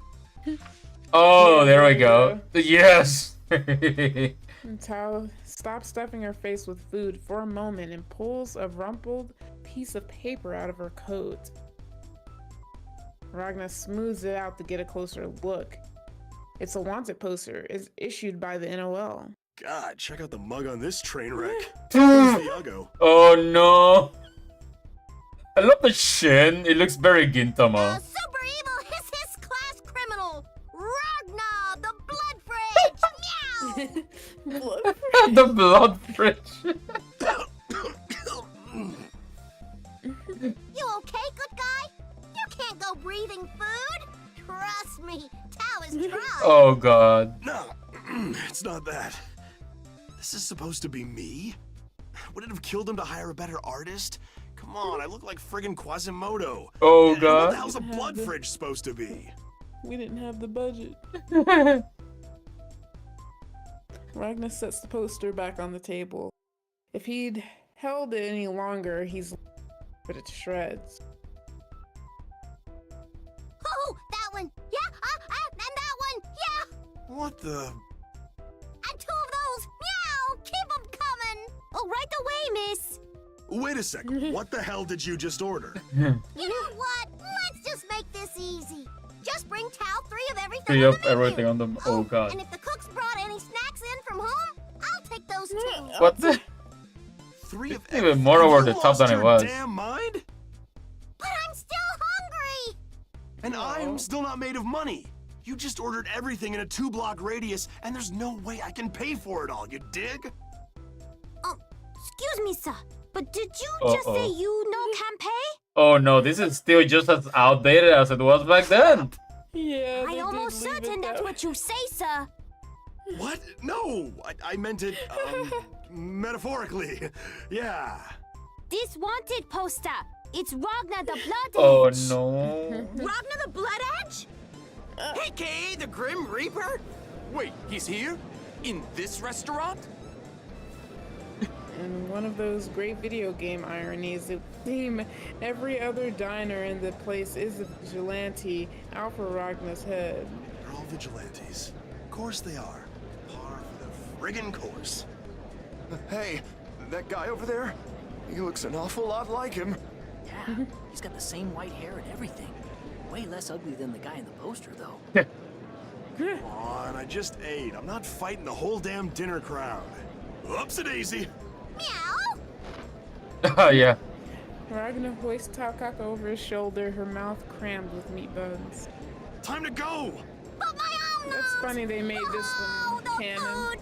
Oh, there we go. Yes. Tal stops stuffing her face with food for a moment and pulls a rumpled piece of paper out of her coat. Ragna smooths it out to get a closer look. It's a wanted poster. It's issued by the NOL. God, check out the mug on this train wreck. Where's the Uggo? Oh no. I love the shin. It looks very Gintama. Super evil hiss class criminal, Ragna the Blood Fridge. Meow. The blood fridge. You okay, good guy? You can't go breathing food. Trust me, Tao is trying. Oh god. No, it's not that. This is supposed to be me? Would it have killed him to hire a better artist? Come on, I look like friggin' Quasimodo. Oh And god. what the hell's a blood fridge supposed to be? We didn't have the budget. Ragna sets the poster back on the table. If he'd held it any longer, he's put it to shreds. Oh, that one. Yeah, and that one. Yeah. What the? And 2 of those. Meow. Keep them coming. Oh, right away, miss. Wait a sec. What the hell did you just order? You know what? Let's just make this easy. Just bring Tal 3 of everything. 3 on of the menu. everything on them. Oh god. And if the cooks brought any snacks in from home, I'll take those too. What the? 3 of Even more over the top than it was. Damn mind? But I'm still hungry. And I'm still not made of money. You just ordered everything in a 2-block radius, and there's no way I can pay for it all, you dig? Oh, excuse me, sir. But did you just say you no can pay? Oh no, this is still just as outdated as it was back then. Yeah. I almost certain that's what you say, sir. What? No, I meant it, metaphorically. Yeah. This wanted poster. It's Ragnar the Blood Oh Edge. no. Ragnar the Blood Edge? AKA the Grim Reaper? Wait, he's here? In this restaurant? And one of those great video game ironies, it would seem every other diner in the place is a vigilante out for Ragnar's head. They're all vigilantes. Of course they are. Par for the friggin' course. Hey, that guy over there? He looks an awful lot like him. Yeah, he's got the same white hair and everything. Way less ugly than the guy in the poster, though. Come on, I just ate. I'm not fighting the whole damn dinner crowd. Oopsie-daisy. Oh yeah. Ragnar hoists Talkaka over his shoulder, her mouth crammed with meat buns. Time to go! That's funny they made this one canon.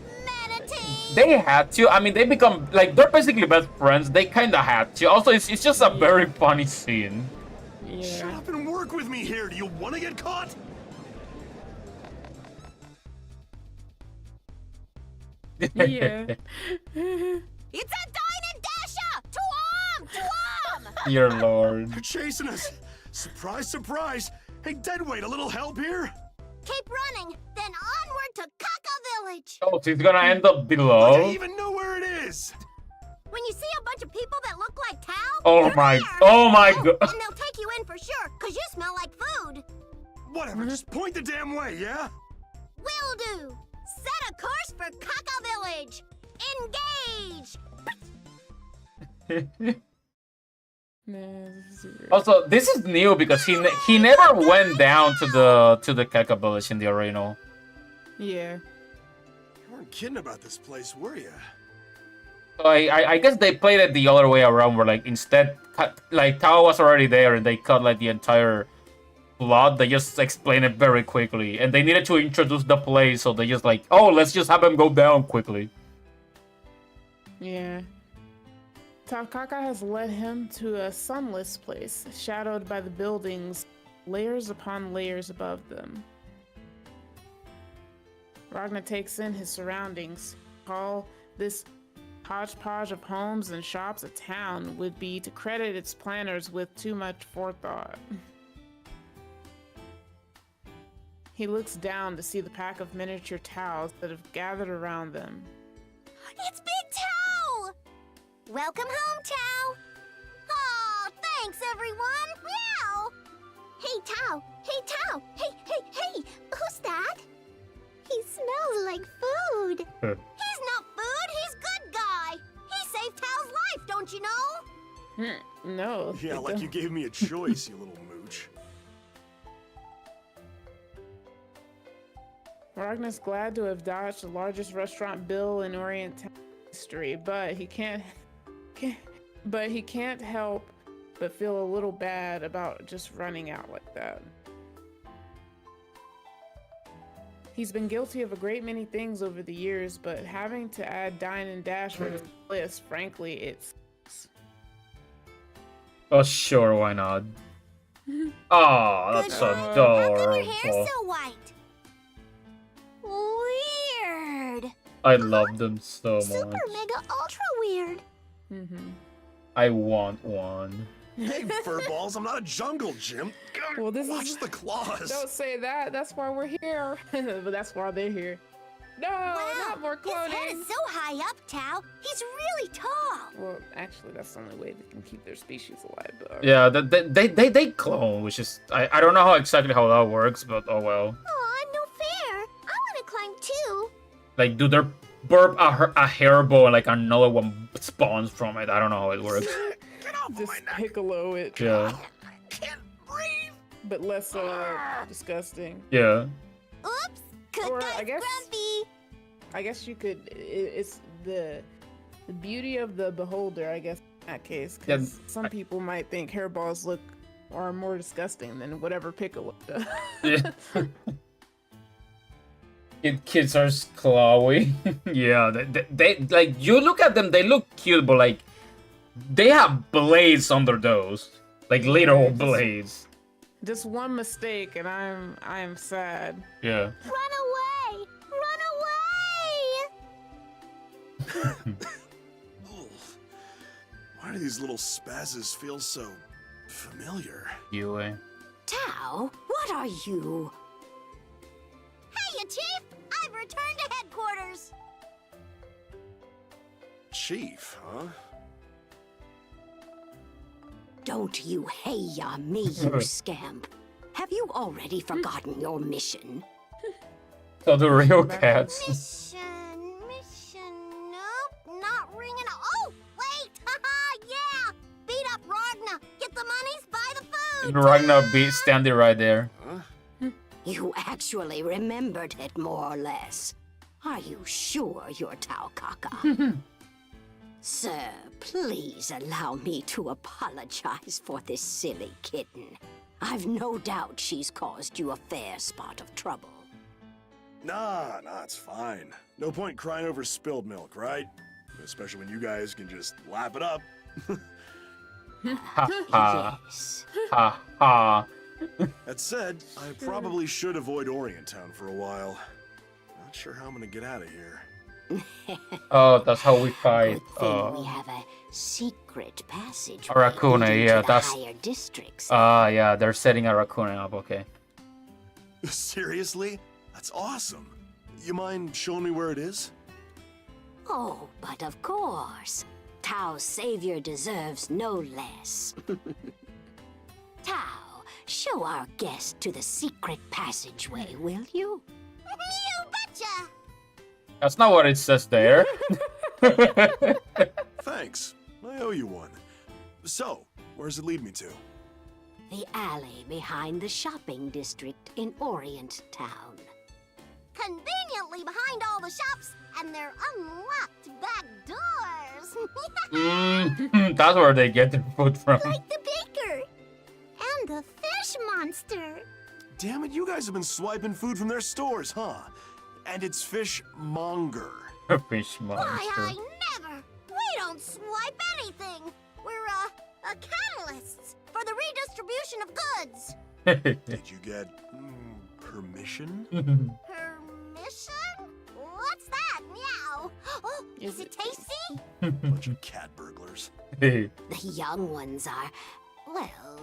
They had to. I mean, they become like they're basically best friends. They kind of had to. Also, it's just a very funny scene. Yeah. Shut up and work with me here. Do you want to get caught? Yeah. It's a Dine and Dasher! To arm! To arm! Your lord. They're chasing us. Surprise, surprise. Hey, Deadweight, a little help here? Keep running, then onward to Kaka Village. Oh, so he's gonna end up I below. don't even know where it is. When you see a bunch of people that look like Tao, Oh you're my. there. Oh my god. And they'll take you in for sure, cause you smell like food. Whatever, just point the damn way, yeah? Will do. Set a course for Kaka Village. Engage. Also, this is new because he never went down to the Keka village in the arena. Yeah. You weren't kidding about this place, were you? So I guess they played it the other way around, where like instead, like Tao was already there and they cut like the entire plot. They just explain it very quickly, and they needed to introduce the place, so they just like, oh, let's just have him go down quickly. Yeah. Takaka has led him to a sunless place, shadowed by the buildings, layers upon layers above them. Ragnar takes in his surroundings. Call this hodgepodge of homes and shops a town would be to credit its planners with too much forethought. He looks down to see the pack of miniature Taos that have gathered around them. It's Big Tao! Welcome home, Tao! Aw, thanks, everyone! Meow! Hey, Tao! Hey, Tao! Hey! Who's that? He smells like food. He's not food, he's good guy! He saved Tao's life, don't you know? No. Yeah, like you gave me a choice, you little mooch. Ragnar's glad to have dodged the largest restaurant bill in Orient history, but he can't help but feel a little bad about just running out like that. He's been guilty of a great many things over the years, but having to add Dine and Dash to his list, frankly, it's... Oh, sure, why not? Oh, that's adorable. How come your hair's so white? Weird. I love them so Super much. mega ultra weird. I want one. Hey, furballs, I'm not a jungle gym. Well, this Watch is... the claws. Don't say that. That's why we're here. But that's why they're here. No, not more cloning. His head is so high up, Tao. He's really tall. Well, actually, that's the only way they can keep their species alive. But... Yeah, they clone, which is I don't know how exactly how that works, but oh well. Aw, no fair. I want to climb too. Like, do they burp a hairball and like another one spawns from it? I don't know how it works. Just Piccolo it. Yeah. But less disgusting. Yeah. Oops. Or I guess you could. It's the beauty of the beholder, I guess, in that case. Because some people might think hairballs are more disgusting than whatever Piccolo does. Yeah. Kids are clawy. Yeah, they like, you look at them, they look cute, but like they have blades under those. Like literal blades. Just one mistake, and I am sad. Yeah. Run away! Run away! Why do these little spazzes feel so familiar? You, Tao, what are you? Hey, Chief! I've returned to headquarters! Chief, huh? Don't you hey-ya me, you scamp. Have you already forgotten your mission? So the real cats. Mission, nope, not ringing. Oh, wait, haha, yeah! Beat up Ragna, get the monies, buy the food! And Ragnar be standing right there. You actually remembered it more or less. Are you sure you're Tao Kaka? Sir, please allow me to apologize for this silly kitten. I've no doubt she's caused you a fair spot of trouble. Nah, it's fine. No point crying over spilled milk, right? Especially when you guys can just lap it up. Ha ha. Ha ha. That said, I probably should avoid Orient Town for a while. Not sure how I'm gonna get out of here. Oh, that's how we fight. We have a secret passage. Aracune, yeah, that's. Higher districts. Yeah, they're setting Aracune up. Okay. Seriously? That's awesome. You mind showing me where it is? Oh, but of course. Tao's savior deserves no less. Tao, show our guest to the secret passageway, will you? You betcha! That's not what it says there. Thanks. I owe you one. So, where does it lead me to? The alley behind the shopping district in Orient Town. Conveniently behind all the shops and their unlocked back doors. That's where they get their food from. Like the baker and the fish monster. Damn it, you guys have been swiping food from their stores, huh? And it's fishmonger. Fish monster. Why, I never. We don't swipe anything. We're catalysts for the redistribution of goods. Did you get permission? Permission? What's that? Meow. Oh, is it tasty? Bunch of cat burglars. The young ones are, well,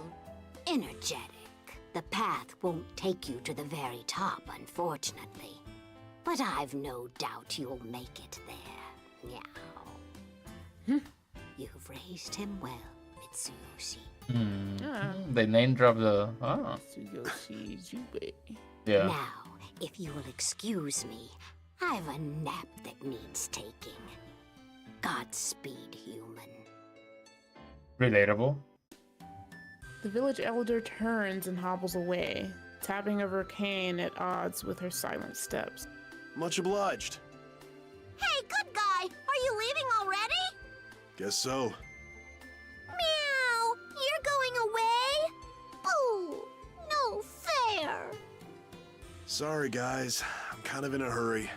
energetic. The path won't take you to the very top, unfortunately. But I've no doubt you'll make it there. Meow. You've raised him well, Mitsuyoshi. They name drop the. Mitsuyoshi Jubei. Yeah. Now, if you will excuse me, I've a nap that needs taking. Godspeed, human. Relatable. The village elder turns and hobbles away, tapping of her cane at odds with her silent steps. Much obliged. Hey, good guy! Are you leaving already? Guess so. Meow! You're going away? Boo! No fair! Sorry, guys. I'm kind of in a hurry.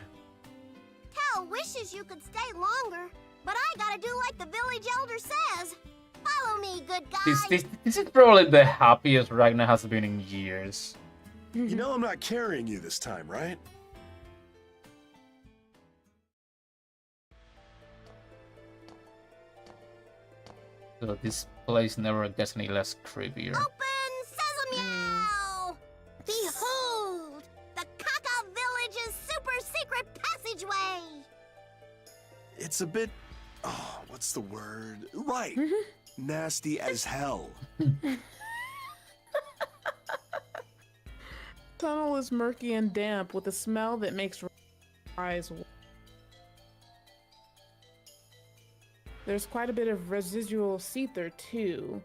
Tao wishes you could stay longer, but I gotta do like the village elder says. Follow me, good guy! This is probably the happiest Ragnar has been in years. You know I'm not carrying you this time, right? So this place never gets any less creepier. Open sesame! Behold! The Kaka Village's super secret passageway! It's a bit... Oh, what's the word? Right. Nasty as hell. Tunnel is murky and damp with a smell that makes eyes. There's quite a bit of residual seether too.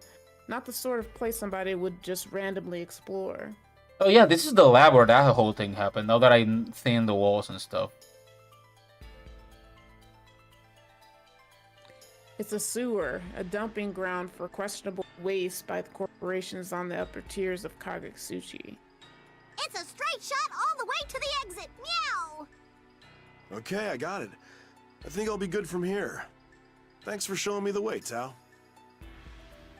Not the sort of place somebody would just randomly explore. Oh yeah, this is the lab where that whole thing happened, now that I'm seeing the walls and stuff. It's a sewer, a dumping ground for questionable waste by the corporations on the upper tiers of Kagutsuchi. It's a straight shot all the way to the exit! Meow! Okay, I got it. I think I'll be good from here. Thanks for showing me the way, Tao.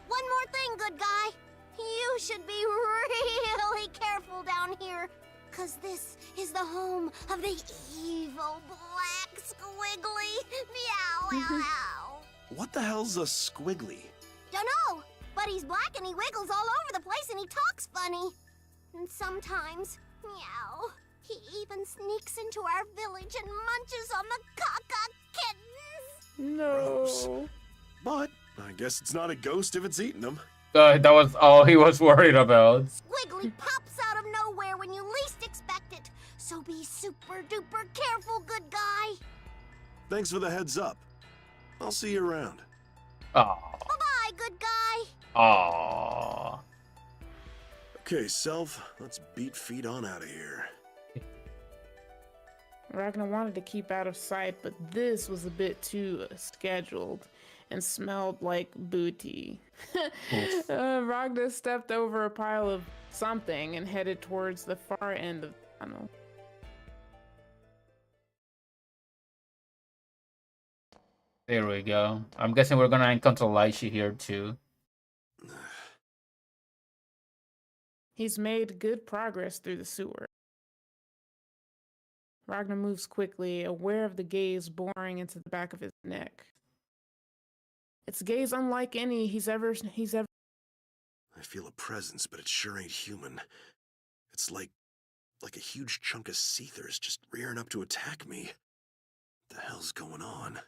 One more thing, good guy. You should be really careful down here. Cause this is the home of the evil black squiggly. Meow, meow, meow. What the hell's a squiggly? Dunno, but he's black and he wiggles all over the place and he talks funny. And sometimes, meow, he even sneaks into our village and munches on the caca kittens. No. But I guess it's not a ghost if it's eating them. That was all he was worried about. Squiggly pops out of nowhere when you least expect it. So be super duper careful, good guy. Thanks for the heads up. I'll see you around. Aww. Bye-bye, good guy. Aww. Okay, Self, let's beat feet on out of here. Ragnar wanted to keep out of sight, but this was a bit too scheduled and smelled like booty. Ragnar stepped over a pile of something and headed towards the far end of the tunnel. There we go. I'm guessing we're gonna encounter Lychee here too. He's made good progress through the sewer. Ragnar moves quickly, aware of the gaze boring into the back of his neck. It's a gaze unlike any he's ever. I feel a presence, but it sure ain't human. It's like a huge chunk of seethers just rearing up to attack me. What the hell's going on?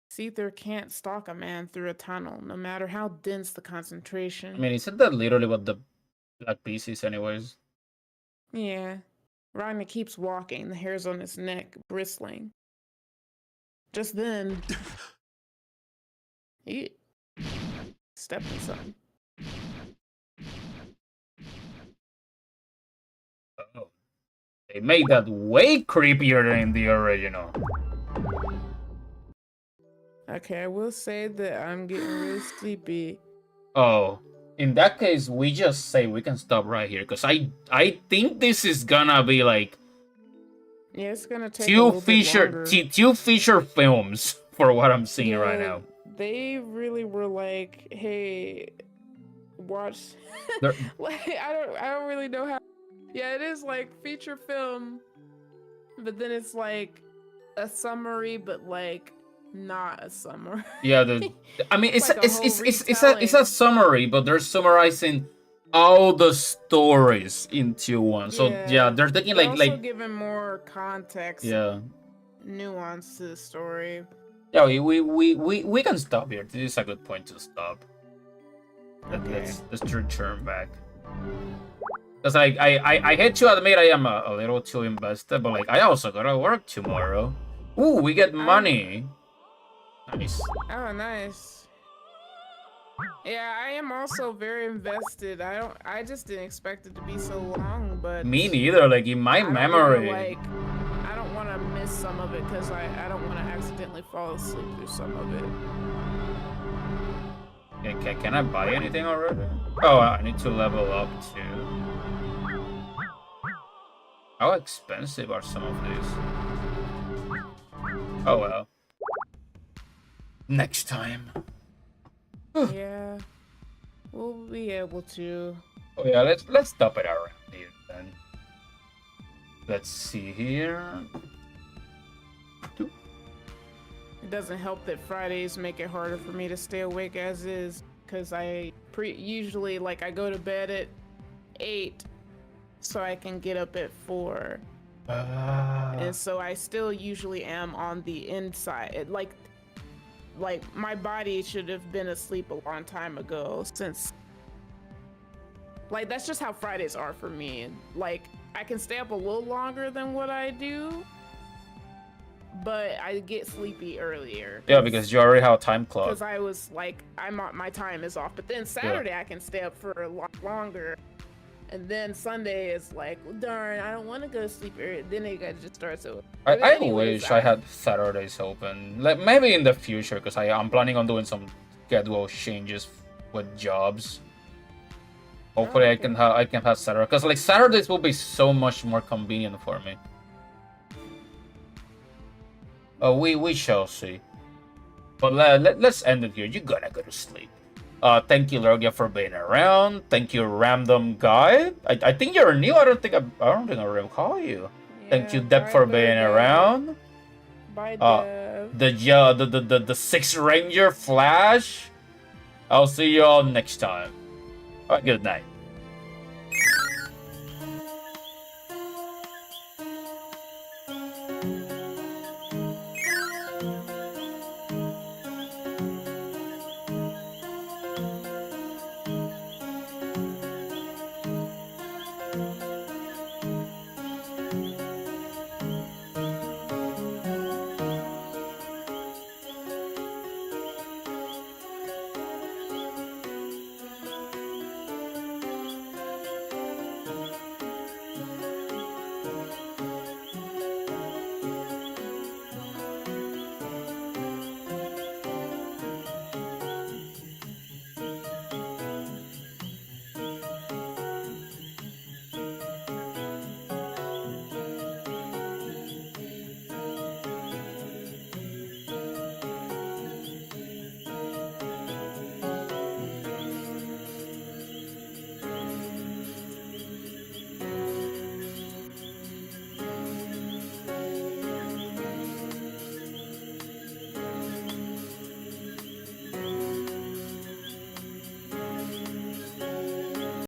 Seether can't stalk a man through a tunnel, no matter how dense the concentration. I mean, isn't that literally what the black beast is anyways? Yeah. Ragnar keeps walking, the hairs on his neck bristling. Just then, he stepped in something. Oh. They made that way creepier than in the original. Okay, I will say that I'm getting really sleepy. Oh, in that case, we just say we can stop right here, because I think this is gonna be like yeah, it's gonna take a little bit longer. two feature films for what I'm seeing right now. They really were like, hey, watch. Like I don't really know how. Yeah, it is like feature film, but then it's like a summary, but like not a summary. Yeah, I mean it's like it's a summary, but they're summarizing all the stories into one. So yeah, they're taking they're like also giving more context. Yeah. Nuance to the story. Yeah, we can stop here. This is a good point to stop. Okay. Let's return back. Because I hate to admit I am a little too invested, but like I also gotta work tomorrow. Ooh, we get money. Nice. Oh, nice. Yeah, I am also very invested. I just didn't expect it to be so long, but Me neither. Like in my memory. I don't want to miss some of it because I don't want to accidentally fall asleep through some of it. Can I buy anything already? Oh, I need to level up too. How expensive are some of these? Oh well. Next time. Yeah, we'll be able to. Oh yeah, let's stop it around here then. Let's see here. It doesn't help that Fridays make it harder for me to stay awake as is, because I usually like I go to bed at 8, so I can get up at 4. And so I still usually am on the inside. Like my body should have been asleep a long time ago, since like that's just how Fridays are for me. Like I can stay up a little longer than what I do, but I get sleepy earlier. Yeah, because you already have a time clock. Because I was like, my time is off. But then Saturday I can stay up for a lot longer. And then Sunday is like, well, darn, I don't want to go to sleep early. Then it just starts over. I wish I had Saturdays open. Like maybe in the future, because I'm planning on doing some schedule changes with jobs. Hopefully I can have Saturday, because like Saturdays will be so much more convenient for me. Oh, we shall see. But let's end it here. You gotta go to sleep. Thank you, Logia, for being around. Thank you, Random Guy. I think you're new. I don't think I recall you. Thank you, Deb, for being around. Bye, Deb. The Six Ranger Flash. I'll see you all next time. Good night.